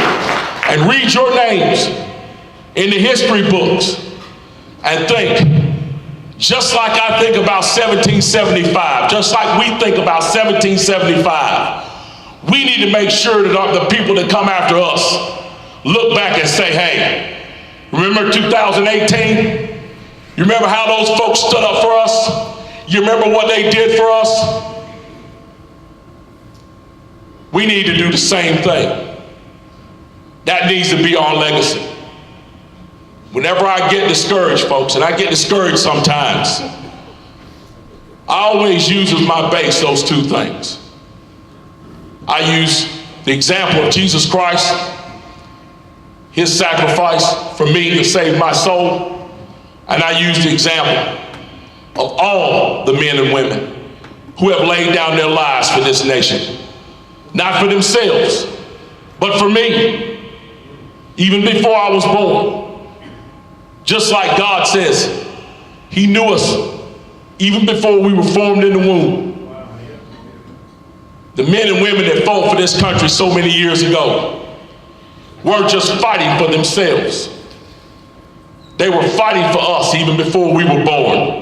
and read your names in the history books and think, just like I think about 1775, just like we think about 1775, we need to make sure that the people that come after us look back and say, hey, remember 2018? You remember how those folks stood up for us? You remember what they did for us? We need to do the same thing. That needs to be our legacy. Whenever I get discouraged, folks, and I get discouraged sometimes, I always use as my base those two things. I use the example of Jesus Christ, his sacrifice for me to save my soul, and I use the example of all the men and women who have laid down their lives for this nation. Not for themselves, but for me, even before I was born. Just like God says, he knew us even before we were formed in the womb. The men and women that fought for this country so many years ago weren't just fighting for themselves. They were fighting for us even before we were born,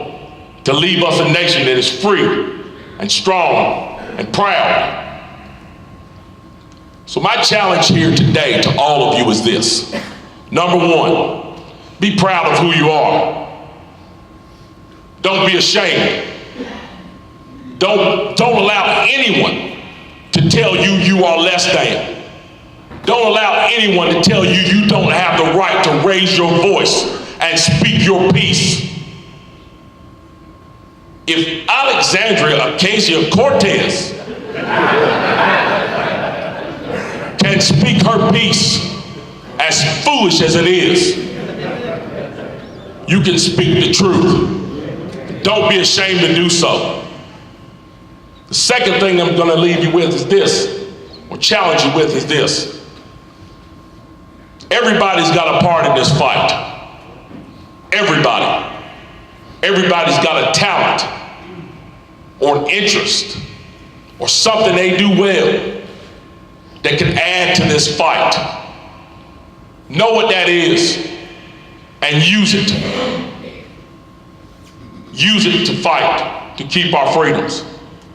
to leave us a nation that is free and strong and proud. So my challenge here today to all of you is this. Number one, be proud of who you are. Don't be ashamed. Don't allow anyone to tell you you are less than. Don't allow anyone to tell you you don't have the right to raise your voice and speak your piece. If Alexandria Ocasio-Cortez can speak her piece, as foolish as it is, you can speak the truth. Don't be ashamed to do so. The second thing I'm going to leave you with is this, or challenge you with is this. Everybody's got a part in this fight. Everybody. Everybody's got a talent or an interest or something they do well that can add to this fight. Know what that is and use it. Use it to fight, to keep our freedoms.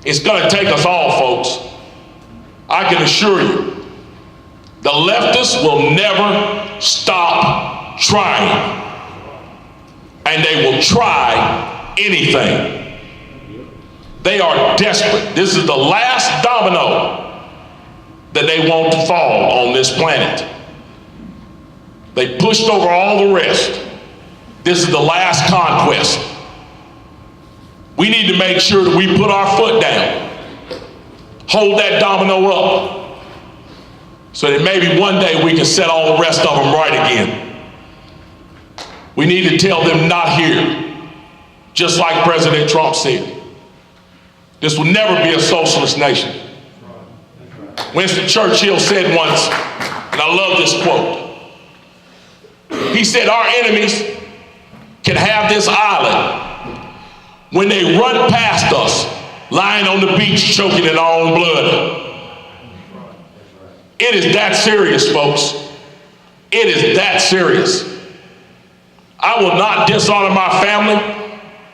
It's gonna take us all, folks. I can assure you, the leftists will never stop trying. And they will try anything. They are desperate. This is the last domino that they want to fall on this planet. They pushed over all the rest. This is the last conquest. We need to make sure that we put our foot down, hold that domino up, so that maybe one day we can set all the rest of them right again. We need to tell them not here, just like President Trump said. This will never be a socialist nation. Winston Churchill said once, and I love this quote, he said, our enemies can have this island when they run past us, lying on the beach, choking in our own blood. It is that serious, folks. It is that serious. I will not dishonor my family.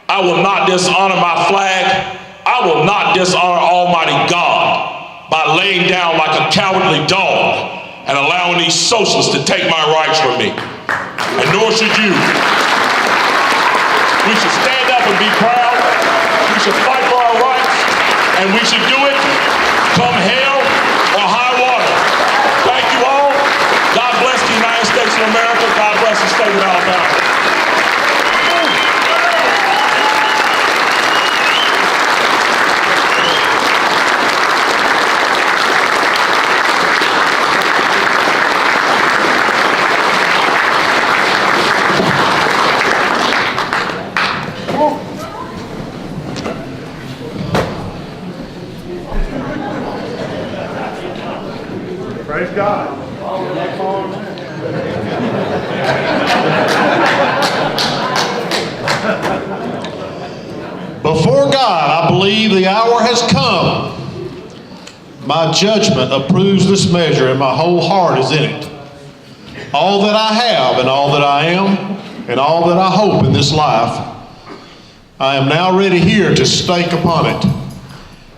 I will not dishonor my flag. I will not dishonor Almighty God by laying down like a cowardly dog and allowing these socialists to take my rights from me. And nor should you. We should stand up and be proud. We should fight for our rights, and we should do it come hell or high water. Thank you all. God bless the United States of America. God bless the state of Alabama. Praise God. Before God, I believe the hour has come. My judgment approves this measure, and my whole heart is in it. All that I have, and all that I am, and all that I hope in this life, I am now ready here to stake upon it.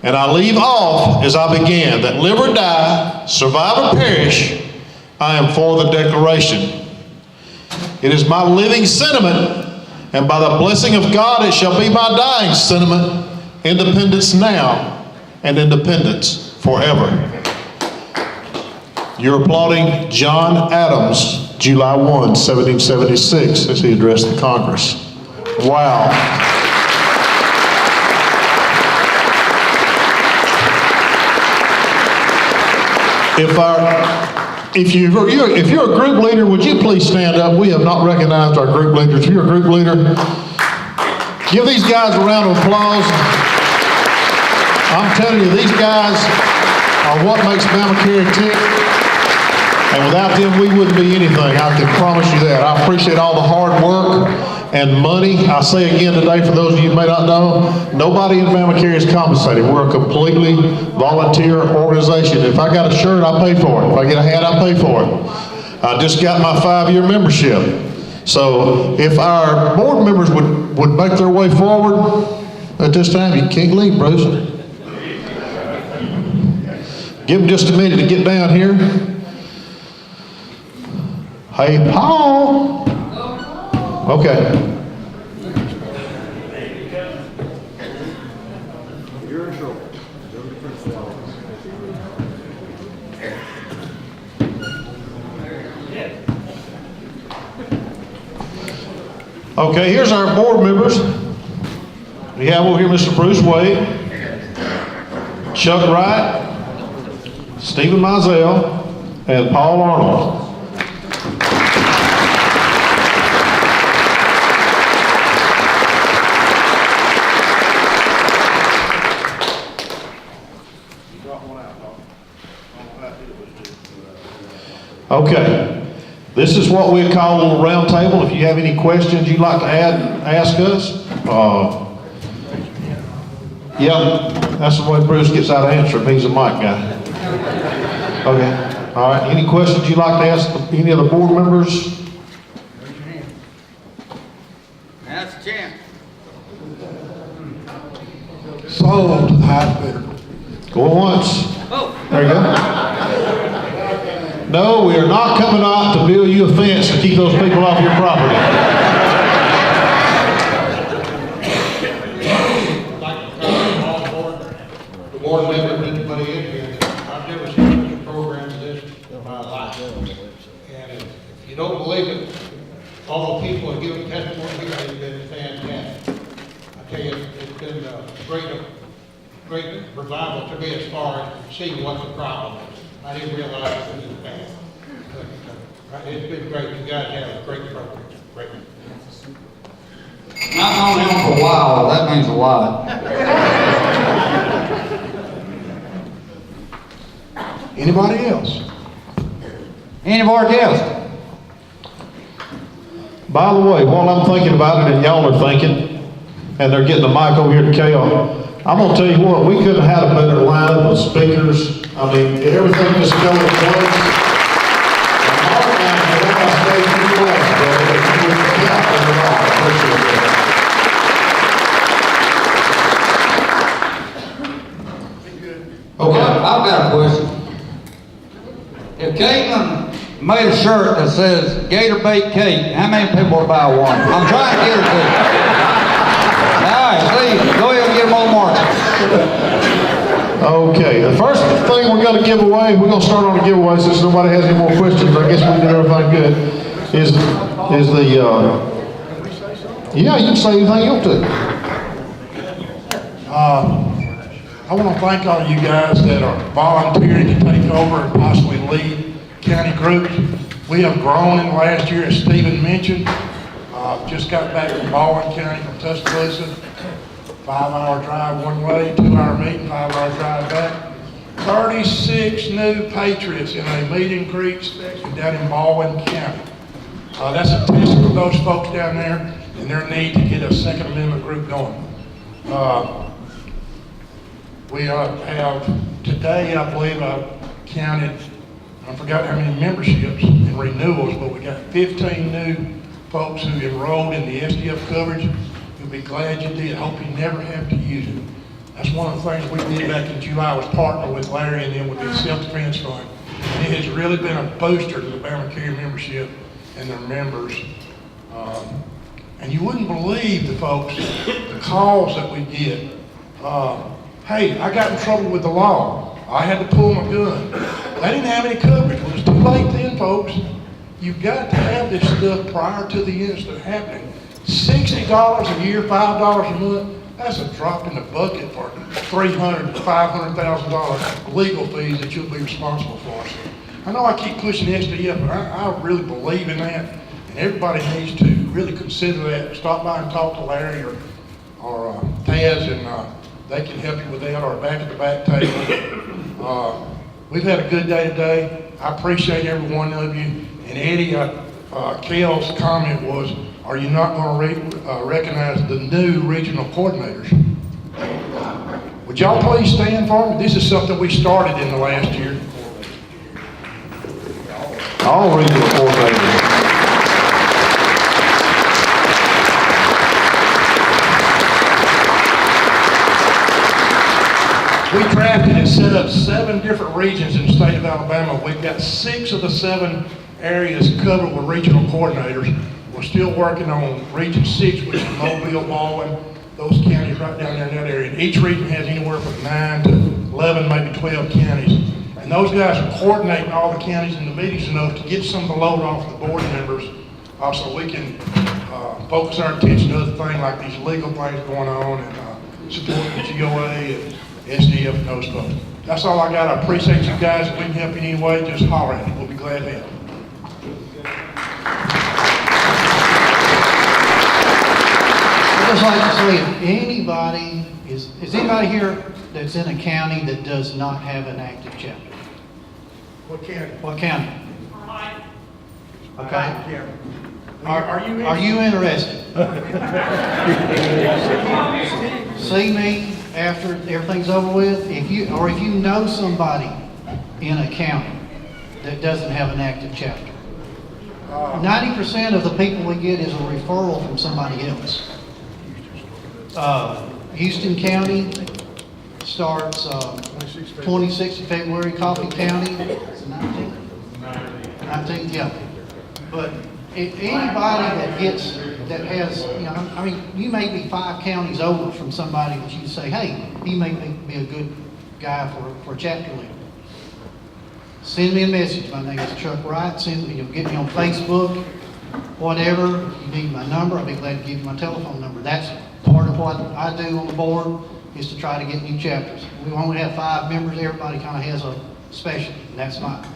And I leave off as I began, that live or die, survive or perish, I am for the Declaration. It is my living sentiment, and by the blessing of God it shall be my dying sentiment, independence now and independence forever. You're applauding John Adams, July 1, 1776, as he addressed the Congress. Wow. If you're a group leader, would you please stand up? We have not recognized our group leaders. If you're a group leader, give these guys a round of applause. I'm telling you, these guys are what makes BamaCarry tick. And without them, we wouldn't be anything. I can promise you that. I appreciate all the hard work and money. I say again today, for those of you who may not know, nobody in BamaCarry is compensated. We're a completely volunteer organization. If I got a shirt, I pay for it. If I get a hat, I pay for it. I just got my 5-year membership. So if our board members would make their way forward at this time, you can't leave, Bruce. Give them just a minute to get down here. Hey, Paul. Okay. Okay, here's our board members. We have over here Mr. Bruce Wade, Chuck Wright, Stephen Mizell, and Paul Arnold. Okay, this is what we call a little round table. If you have any questions you'd like to ask us, yeah, that's the way Bruce gets out of answering. He's a mic guy. Okay, all right. Any questions you'd like to ask any of the board members? That's the champ. Sold to the highest bidder. Go once. Oh. There you go. No, we are not coming out to build you a fence to keep those people off your property. The board member, anybody in here, I've never seen such a program as this in my life. And if you don't believe it, all the people that give testimony here have been fantastic. I tell you, it's been a great revival to me as far as seeing what the problem is. I didn't realize it was bad. But it's been great. You guys have a great program. Great. I've known him for a while, that means a lot. Anybody else? Anybody else? By the way, while I'm thinking about it and y'all are thinking, and they're getting the mic over here to Cal, I'm gonna tell you what, we couldn't have had a better lineup of speakers. I mean, everything just fell in place. And Mark and I have on my stage in class, brother, but you wouldn't count them at all. I appreciate that. Okay, I've got a question. If Caitlin made a shirt that says Gator Bait Cake, how many people would buy one? I'm trying to get her to. All right, Steve, go ahead and get them on market. Okay, the first thing we're gonna give away, we're gonna start on the giveaway since nobody has any more questions. I guess we did everything good. Is the, yeah, you can say anything you want to. I want to thank all you guys that are volunteering to take over and possibly lead county groups. We have grown in the last year, as Stephen mentioned. Just got back from Baldwin County from Tuscaloosa. 5-hour drive one way, 2-hour meeting, 5-hour drive back. 36 new patriots in a meet and greet section down in Baldwin County. That's a testament to those folks down there and their need to get a Second Amendment group going. We have today, I believe, I've counted, I forgot how many memberships and renewals, but we got 15 new folks who enrolled in the SDF coverage. You'll be glad you did. Hope you never have to use it. That's one of the things we did back in July, was partner with Larry and then with the self-defense fund. And it has really been a booster to the BamaCarry membership and their members. And you wouldn't believe the folks, the calls that we get. Hey, I got in trouble with the law. I had to pull my gun. They didn't have any coverage. Well, it was too late then, folks. You've got to have this stuff prior to the incident happening. $60 a year, $5 a month, that's a drop in the bucket for $300,000 to $500,000 legal fees that you'll be responsible for. So I know I keep pushing SDF, but I really believe in that, and everybody needs to really consider that. Stop by and talk to Larry or Taz, and they can help you with that, or back at the back table. We've had a good day today. I appreciate every one of you. And Eddie, Kel's comment was, are you not going to recognize the new regional coordinators? Would y'all please stand for me? This is something we started in the last year. All regional coordinators. We drafted and set up 7 different regions in the state of Alabama. We've got 6 of the 7 areas covered with regional coordinators. We're still working on Region 6, which is Mobile, Baldwin, those counties right down there in that area. And each region has anywhere from 9 to 11, maybe 12 counties. And those guys are coordinating all the counties and the meetings enough to get some of the load off the board members, so we can focus our attention to other things like these legal things going on, and supporting the GOA and SDF and those folks. That's all I got. I appreciate you guys. If we can help you in any way, just holler at me. We'll be glad to help. I'd just like to say, if anybody, is anybody here that's in a county that does not have an active chapter? What county? What county? Okay. Are you interested? See me after everything's over with. If you know somebody in a county that doesn't have an active chapter, 90% of the people we get is a referral from somebody else. Houston County starts 26th of February. Coffee County, is it 19th? 19th, yeah. But anybody that has, I mean, you may be 5 counties over from somebody that you say, hey, he may be a good guy for a chapter leader. send me a message. My name is Chuck Wright. Send me, get me on Facebook, whatever. If you need my number, I'll be glad to give you my telephone number. That's part of what I do on the board, is to try to get new chapters. We only have 5 members. Everybody kind of has a specialty, and that's mine.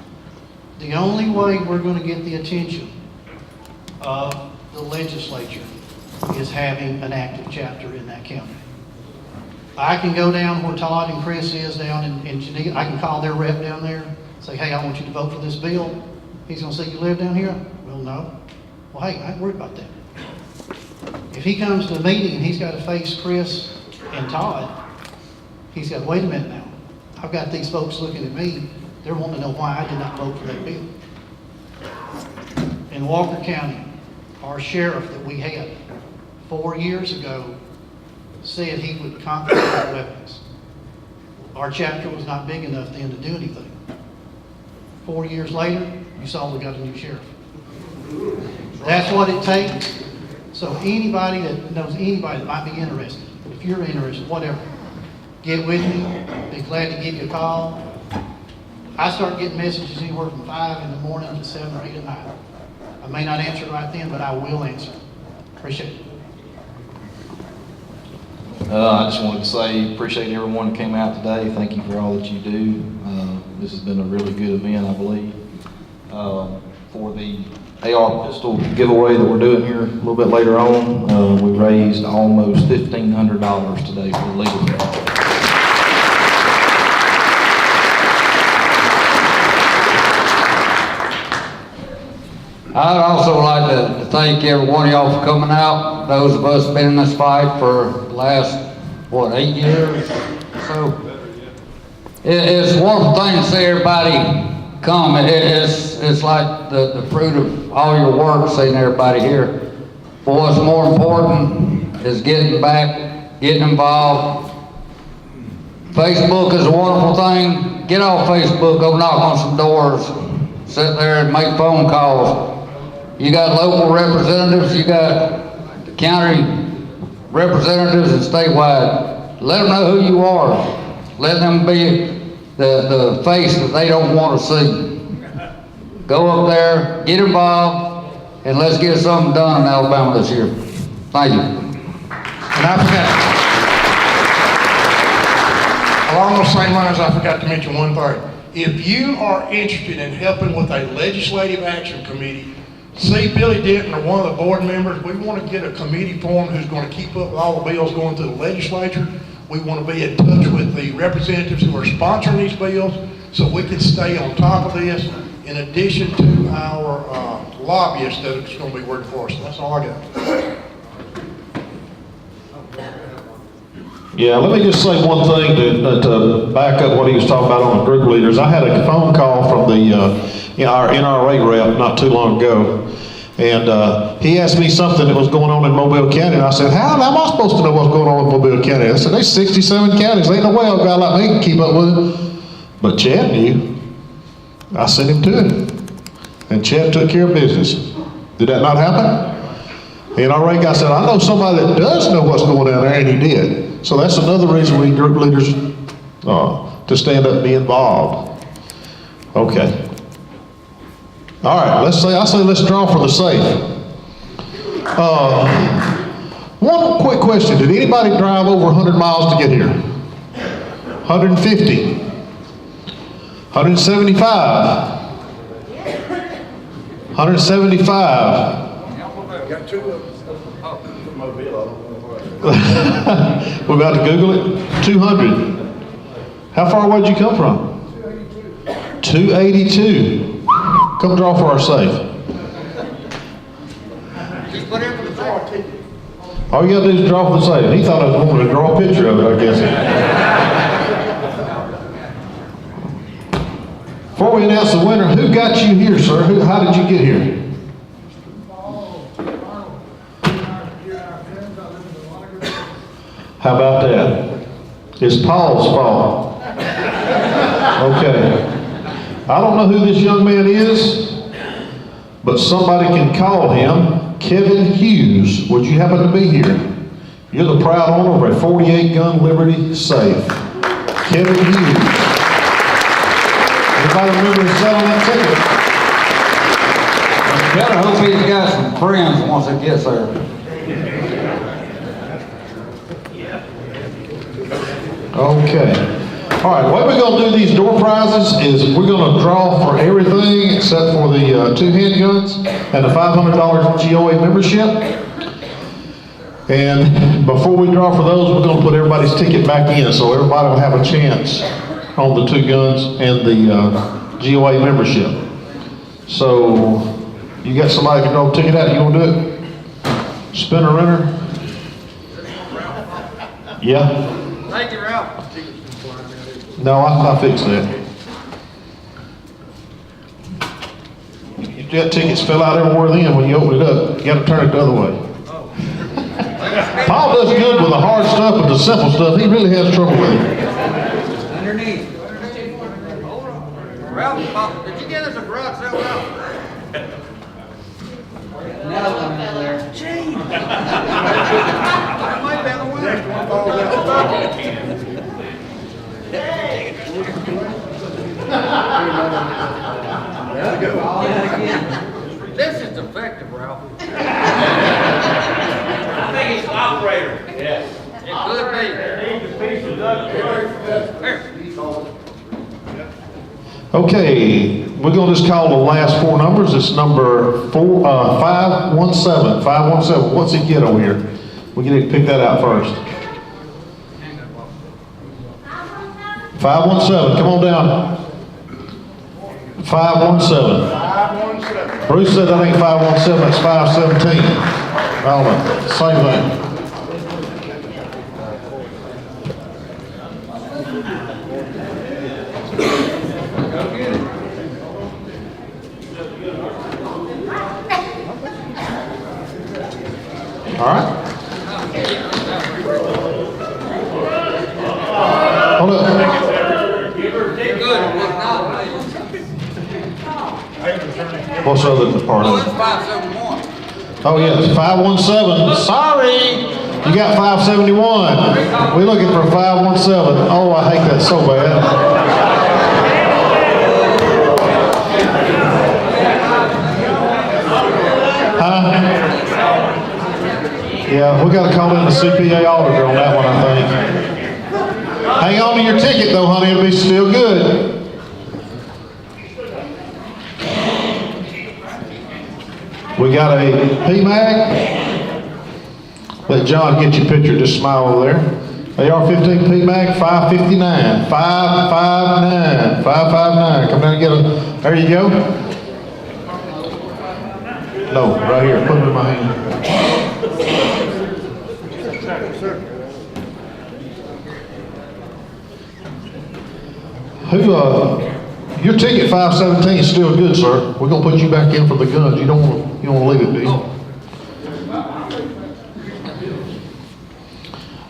The only way we're going to get the attention of the legislature is having an active chapter in that county. I can go down where Todd and Chris is down in Geneva. I can call their rep down there, say, hey, I want you to vote for this bill. He's going to say, you live down here? Well, no. Well, hey, I ain't worried about that. If he comes to a meeting and he's got to face Chris and Todd, he's got, wait a minute now. I've got these folks looking at me. They're wanting to know why I did not vote for that bill. In Walker County, our sheriff that we had 4 years ago said he would confiscate weapons. Our chapter was not big enough then to do anything. 4 years later, you saw we got a new sheriff. That's what it takes. So anybody that knows anybody that might be interested, if you're interested, whatever, get with me. Be glad to give you a call. I start getting messages anywhere from 5 in the morning to 7 or 8 at night. I may not answer right then, but I will answer. Appreciate it. I just wanted to say, appreciate everyone that came out today. Thank you for all that you do. This has been a really good event, I believe. For the AR pistol giveaway that we're doing here a little bit later on, we raised almost $1,500 today for the legal fund. I'd also like to thank every one of y'all for coming out. Those of us been in this fight for the last, 8 years? So it's a wonderful thing to see everybody come. It's like the fruit of all your work, seeing everybody here. But what's more important is getting back, getting involved. Facebook is a wonderful thing. Get off Facebook, go knock on some doors, sit there and make phone calls. You got local representatives, you got the county representatives and statewide. Let them know who you are. Let them be the face that they don't want to see. Go up there, get involved, and let's get something done in Alabama this year. Thank you. And I forgot, along those same lines, I forgot to mention one thing. If you are interested in helping with a legislative action committee, see Billy Denton or one of the board members. We want to get a committee formed who's going to keep up with all the bills going through the legislature. We want to be in touch with the representatives who are sponsoring these bills so we can stay on top of this in addition to our lobbyists that are going to be working for us. That's all I got. Yeah, let me just say one thing to back up what he was talking about on the group leaders. I had a phone call from our NRA rep not too long ago, and he asked me something that was going on in Mobile County, and I said, how am I supposed to know what's going on in Mobile County? I said, there's 67 counties. There ain't no way a guy like me can keep up with it. But Chad knew. I sent him to him, and Chad took care of business. Did that not happen? The NRA guy said, I know somebody that does know what's going on there, and he did. So that's another reason we need group leaders to stand up and be involved. Okay. All right, I say let's draw for the safe. One quick question. Did anybody drive over 100 miles to get here? 150? 175? 175? Got two of them. We're about to Google it. 200. How far away did you come from? 282. Come draw for our safe. All you gotta do is draw for the safe. He thought I was wanting to draw a picture of it, I guess. Before we announce the winner, who got you here, sir? How did you get here? How about that? It's Paul's fault. Okay. I don't know who this young man is, but somebody can call him Kevin Hughes. Would you happen to be here? You're the proud owner of a 48 gun Liberty safe. Kevin Hughes. Everybody remember to sell that ticket. Better hope he's got some friends once he gets there. Okay. All right, what we're gonna do these door prizes is we're gonna draw for everything except for the 2 handguns and the $500 GOA membership. And before we draw for those, we're gonna put everybody's ticket back in, so everybody will have a chance on the 2 guns and the GOA membership. So, you got somebody can draw a ticket out, you wanna do it? Spinner runner? Yeah? Thank you, Ralph. No, I fixed that. You got tickets fell out everywhere then when you open it up. You gotta turn it the other way. Paul does good with the hard stuff, but the simple stuff, he really has trouble with it. Underneath. Ralph, did you get us a garage sale, Ralph? Another one there. Gee. That might be the winner. This is defective, Ralph. I think it's the operator. Yes. It could be. Okay, we're gonna just call the last 4 numbers. It's number 517. 517. What's he get over here? We need to pick that out first. 517. Come on down. 517. Bruce said that ain't 517. That's 517. I don't know. Same thing. All right. Hold up. What's the other part of it? 571. Oh, yes, 517. Sorry, you got 571. We're looking for 517. Oh, I hate that so bad. Huh? Yeah, we got to call in the CPA auditor on that one, I think. Hang on to your ticket, though, honey. It'll be still good. We got a PMAG. Let John get your picture. Just smile over there. AR-15 PMAG 559. 559. 559. Come down and get a. There you go. No, right here. Put it in my hand. Your ticket 517 is still good, sir. We're gonna put you back in for the guns. You don't want to leave it, do you?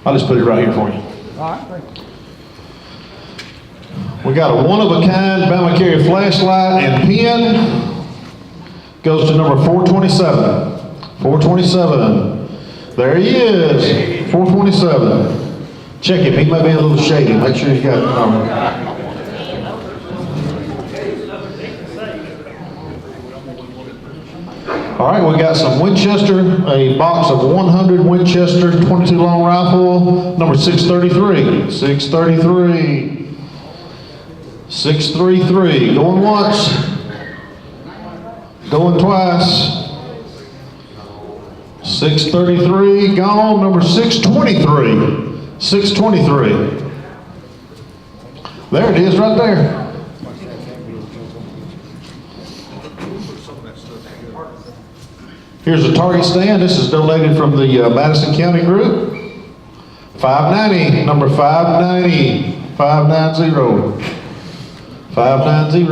I'll just put it right here for you. We got a one-of-a-kind BamaCarry flashlight and pen. Goes to number 427. 427. There he is. 427. Check him. He may be a little shady. Make sure he's got. All right, we got some Winchester, a box of 100 Winchester 22 long rifle, number 633. 633. 633. Going once. Going twice. 633. Gone. Number 623. 623. There it is right there. Here's a target stand. This is donated from the Madison County group. 590, number 590, 590, 590.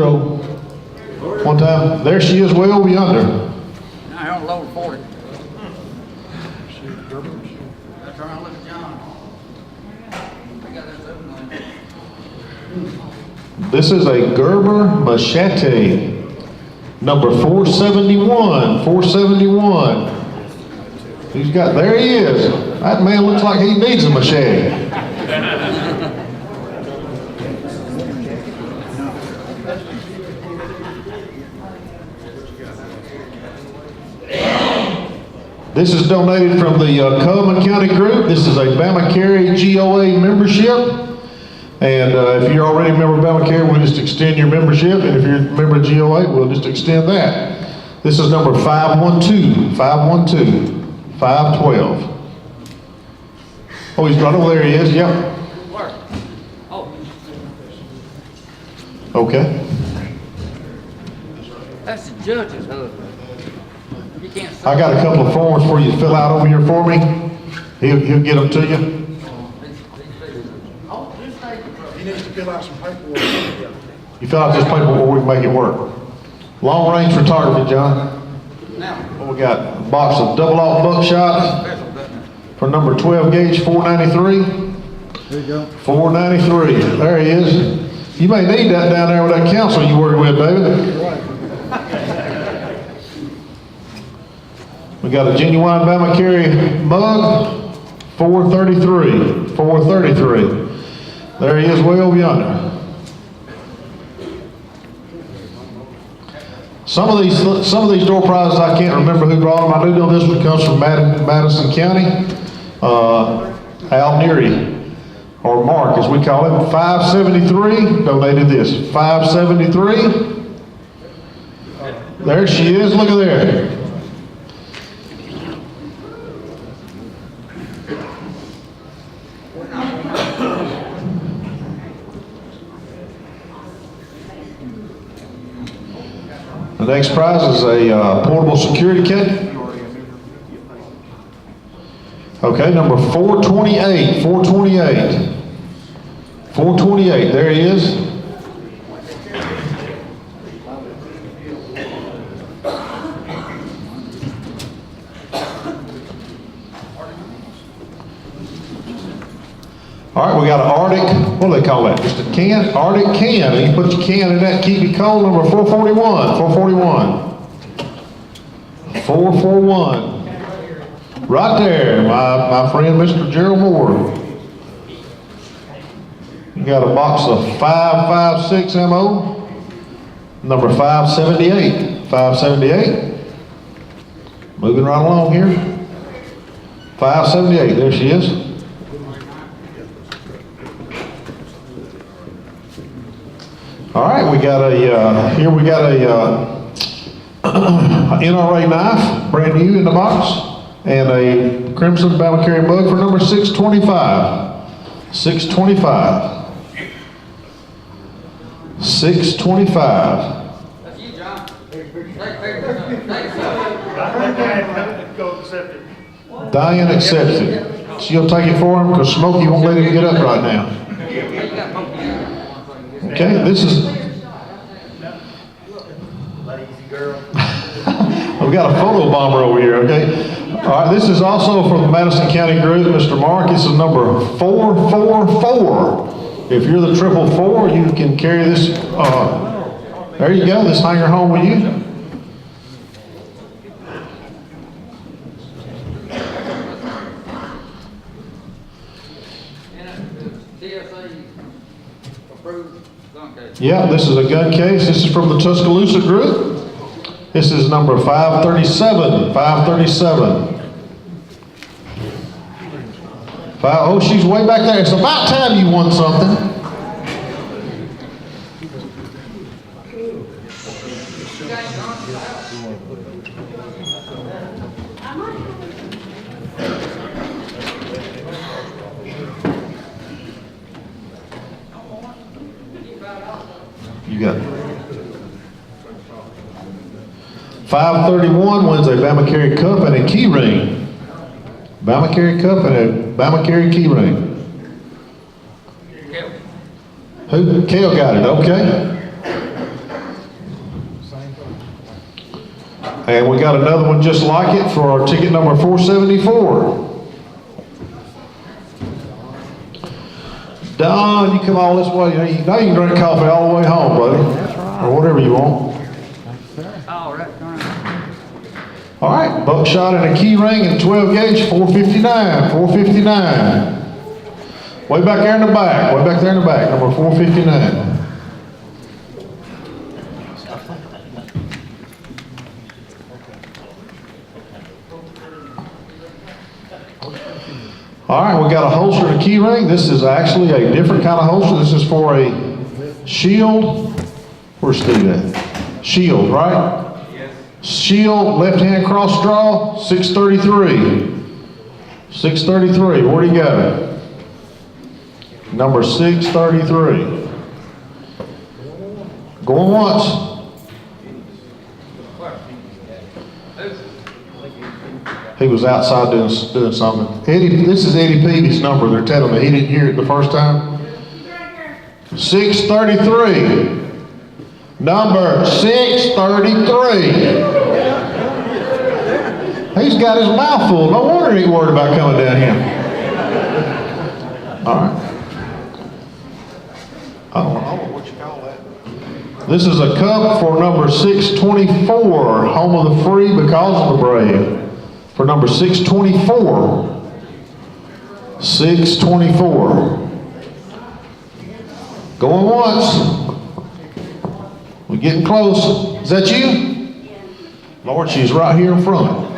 One time, there she is way over yonder. Now, I'm lower 40. That's right, look at John. This is a Gerber machete. Number 471, 471. He's got, there he is. That man looks like he needs a machete. This is donated from the Coleman County group. This is a BamaCarry GOA membership. And if you're already a member of BamaCarry, we'll just extend your membership. And if you're a member of GOA, we'll just extend that. This is number 512. Oh, he's right over there, he is, yep. Okay. That's the judge's husband. You can't say. I got a couple of forms for you to fill out over here for me. He'll get them to you. He needs to fill out some paperwork. You fill out this paperwork, we can make it work. Long range photography, John. What we got? A box of double aught buckshot for number 12 gauge 493. There you go. 493. There he is. You may need that down there with that council you work with, David. We got a genuine BamaCarry mug, 433. 433. There he is way over yonder. Some of these door prizes I can't remember who brought them. I do know this one comes from Madison County. Al Neary, or Mark as we call him, 573, donated this, 573. There she is, look at there. The next prize is a portable security cage. Okay, number 428, 428. 428, there he is. All right, we got an Arctic, what do they call that? Just a can? Arctic can. And you put your can in that, keep it cold, number 441, 441. 441. Right there, my friend, Mr. Gerald Moore. You got a box of 556 MO, number 578. 578. Moving right along here. 578, there she is. All right, we got a, here we got a NRA knife, brand new in the box, and a Crimson BamaCarry mug for number 625. 625. 625. That's you, John. Diane accepts it. She'll take it for him because Smokey won't let him get up right now. Okay, this is. We've got a photo bomber over here, okay? All right, this is also from the Madison County group, Mr. Mark. This is number 444. If you're the 444, you can carry this. There you go, this hanger home with you. Yeah, this is a gun case. This is from the Tuscaloosa group. This is number 537. 537. Oh, she's way back there. It's about time you won something. You got it. 531 wins a BamaCarry Cup and a key ring. BamaCarry Cup and a BamaCarry key ring. Who? Kale got it, okay. And we got another one just like it for our ticket number 474. Don, you come all this way. You know you can drink coffee all the way home, buddy. Or whatever you want. All right, buckshot and a key ring and 12 gauge, 459, 459. Way back there in the back, way back there in the back, number 459. All right, we got a holster and a key ring. This is actually a different kind of holster. This is for a shield. Where's Steve at? Shield, right? Yes. Shield, left hand cross draw, 633. 633, where'd he go? Number 633. Going once. He was outside doing something. Eddie, this is Eddie Peavy's number. They're telling me he didn't hear it the first time. 633. Number 633. He's got his mouth full. No wonder he ain't worried about coming down here. All right. I don't know what you call that. This is a cup for number 624, home of the free because of the brave. For number 624. 624. Going once. We're getting close. Is that you? Lord, she's right here in front.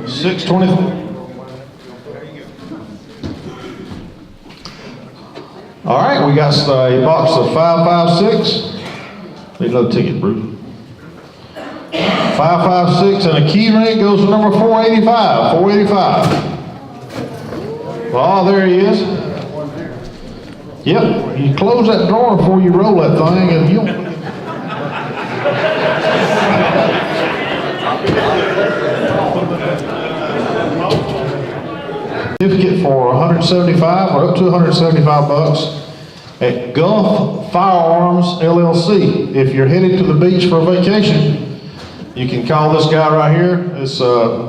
624. All right, we got a box of 556. Need another ticket, Bruce. 556 and a key ring goes to number 485. 485. Oh, there he is. Yep, you close that drawer before you roll that thing, and you don't. Certificate for 175 or up to 175 bucks at Gulf Firearms LLC. If you're headed to the beach for a vacation, you can call this guy right here. It's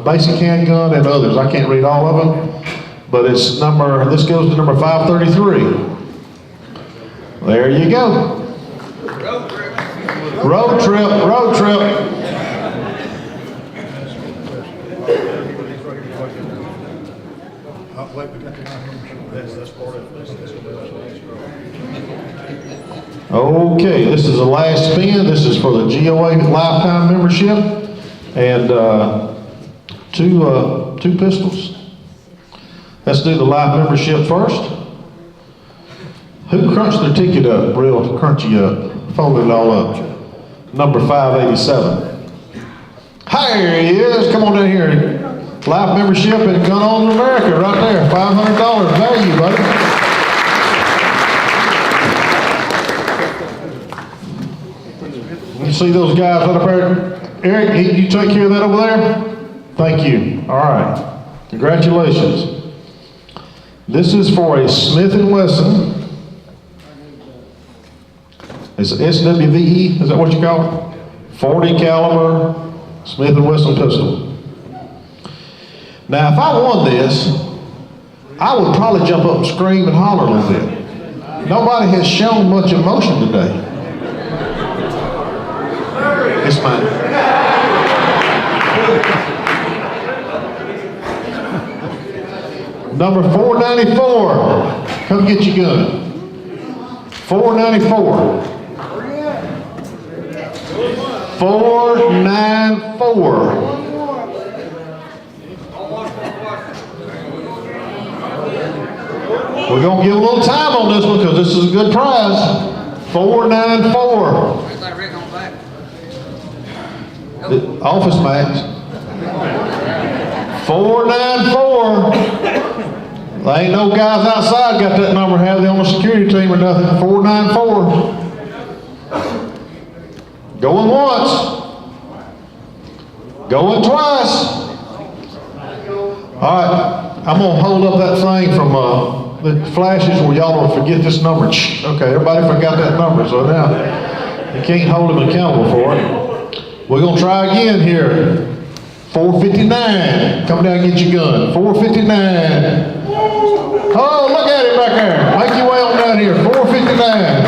basic handgun and others. I can't read all of them, but it's this goes to number 533. There you go. Road trip, road trip. Okay, this is the last spin. This is for the GOA lifetime membership and two pistols. Let's do the life membership first. Who crunched their ticket up, real crunchy up, folded it all up? Number 587. Here he is. Come on down here. Life membership at Gun Owners America, right there. $500 value, buddy. You see those guys right up there? Eric, you take care of that over there? Thank you. All right. Congratulations. This is for a Smith & Wesson. It's SWVE, is that what you call it? 40 caliber Smith & Wesson pistol. Now, if I won this, I would probably jump up and scream and holler a little bit. Nobody has shown much emotion today. It's fine. Number 494. Come get your gun. 494. 494. We're going to give a little time on this one because this is a good prize. 494. The Office Max. 494. There ain't no guys outside got that number, have they on the security team or nothing. 494. Going once. Going twice. All right, I'm gonna hold up that thing from the flashes where y'all don't forget this number. Okay, everybody forgot that number, so now you can't hold them accountable for it. We're gonna try again here. 459. Come down and get your gun. 459. Oh, look at it back there. Make your way on down here. 459.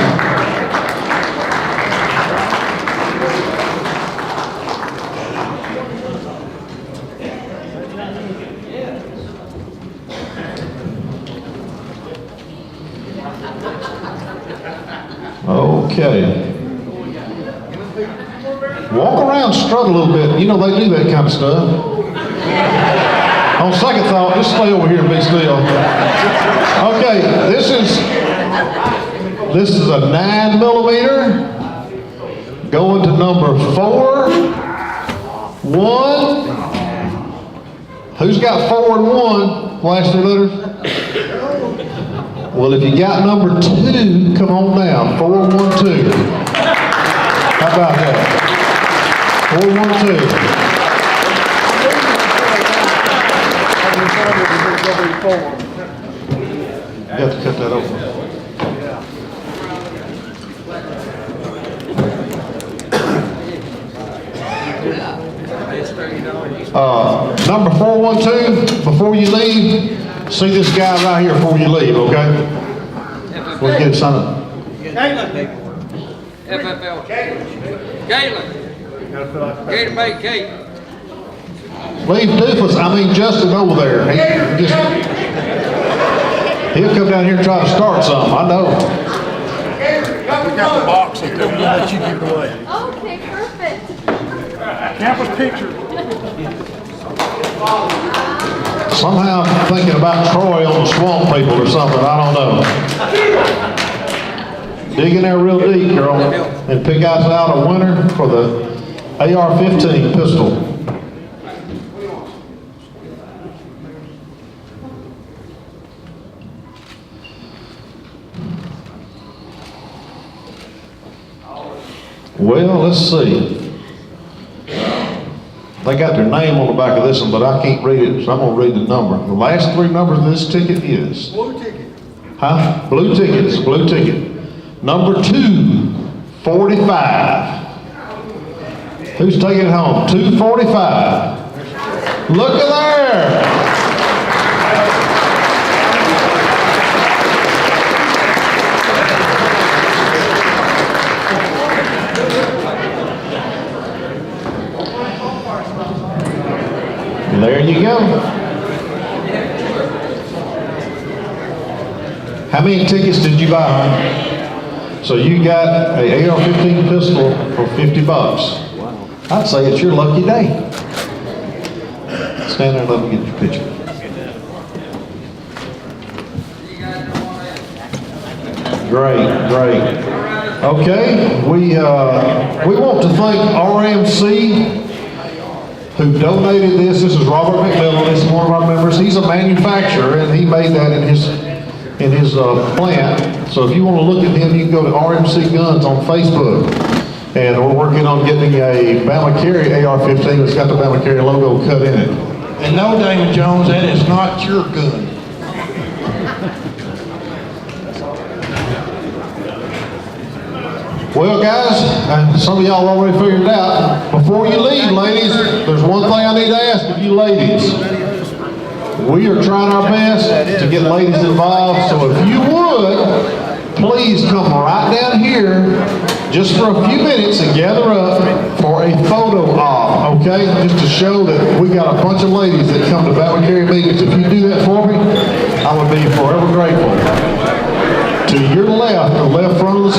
Okay. Walk around, strut a little bit. You know they do that kind of stuff. On second thought, just stay over here and be still. Okay, this is a 9mm. Going to number 4, 1. Who's got 4 and 1? Flash their letters. Well, if you got number 2, come on down. 4, 1, 2. How about that? 4, 1, 2. You got to cut that open. Number 412, before you leave, see this guy right here before you leave, okay? We'll get it signed up. FFL. Caitlin. Gator Bay Kate. Leave Doofus, Justin over there. He'll come down here and try to start something, I know. We got the box up there, we'll let you give it away. Okay, perfect. Campus picture. Somehow I'm thinking about Troy on the swamp people or something, I don't know. Dig in there real deep, girl, and pick us out a winner for the AR-15 pistol. Well, let's see. They got their name on the back of this one, but I can't read it, so I'm gonna read the number. The last 3 numbers of this ticket is? Blue ticket. Huh? Blue ticket, it's a blue ticket. Number 245. Who's taking it home? 245. Look at there. There you go. How many tickets did you buy? So you got a AR-15 pistol for $50. I'd say it's your lucky day. Stand there and let me get your picture. Great, great. Okay, we want to thank RMC who donated this. This is Robert McMillan. This is one of our members. He's a manufacturer, and he made that in his plant. So if you want to look at him, you can go to RMC Guns on Facebook. And we're working on getting a BamaCarry AR-15 that's got the BamaCarry logo cut in it. And no, Damon Jones, that is not your gun. Well, guys, some of y'all already figured it out. Before you leave, ladies, there's one thing I need to ask of you ladies. We are trying our best to get ladies involved, so if you would, please come right down here just for a few minutes and gather up for a photo op, okay? Just to show that we got a bunch of ladies that come to BamaCarry meetings. If you do that for me, I would be forever grateful. To your left, the left front of the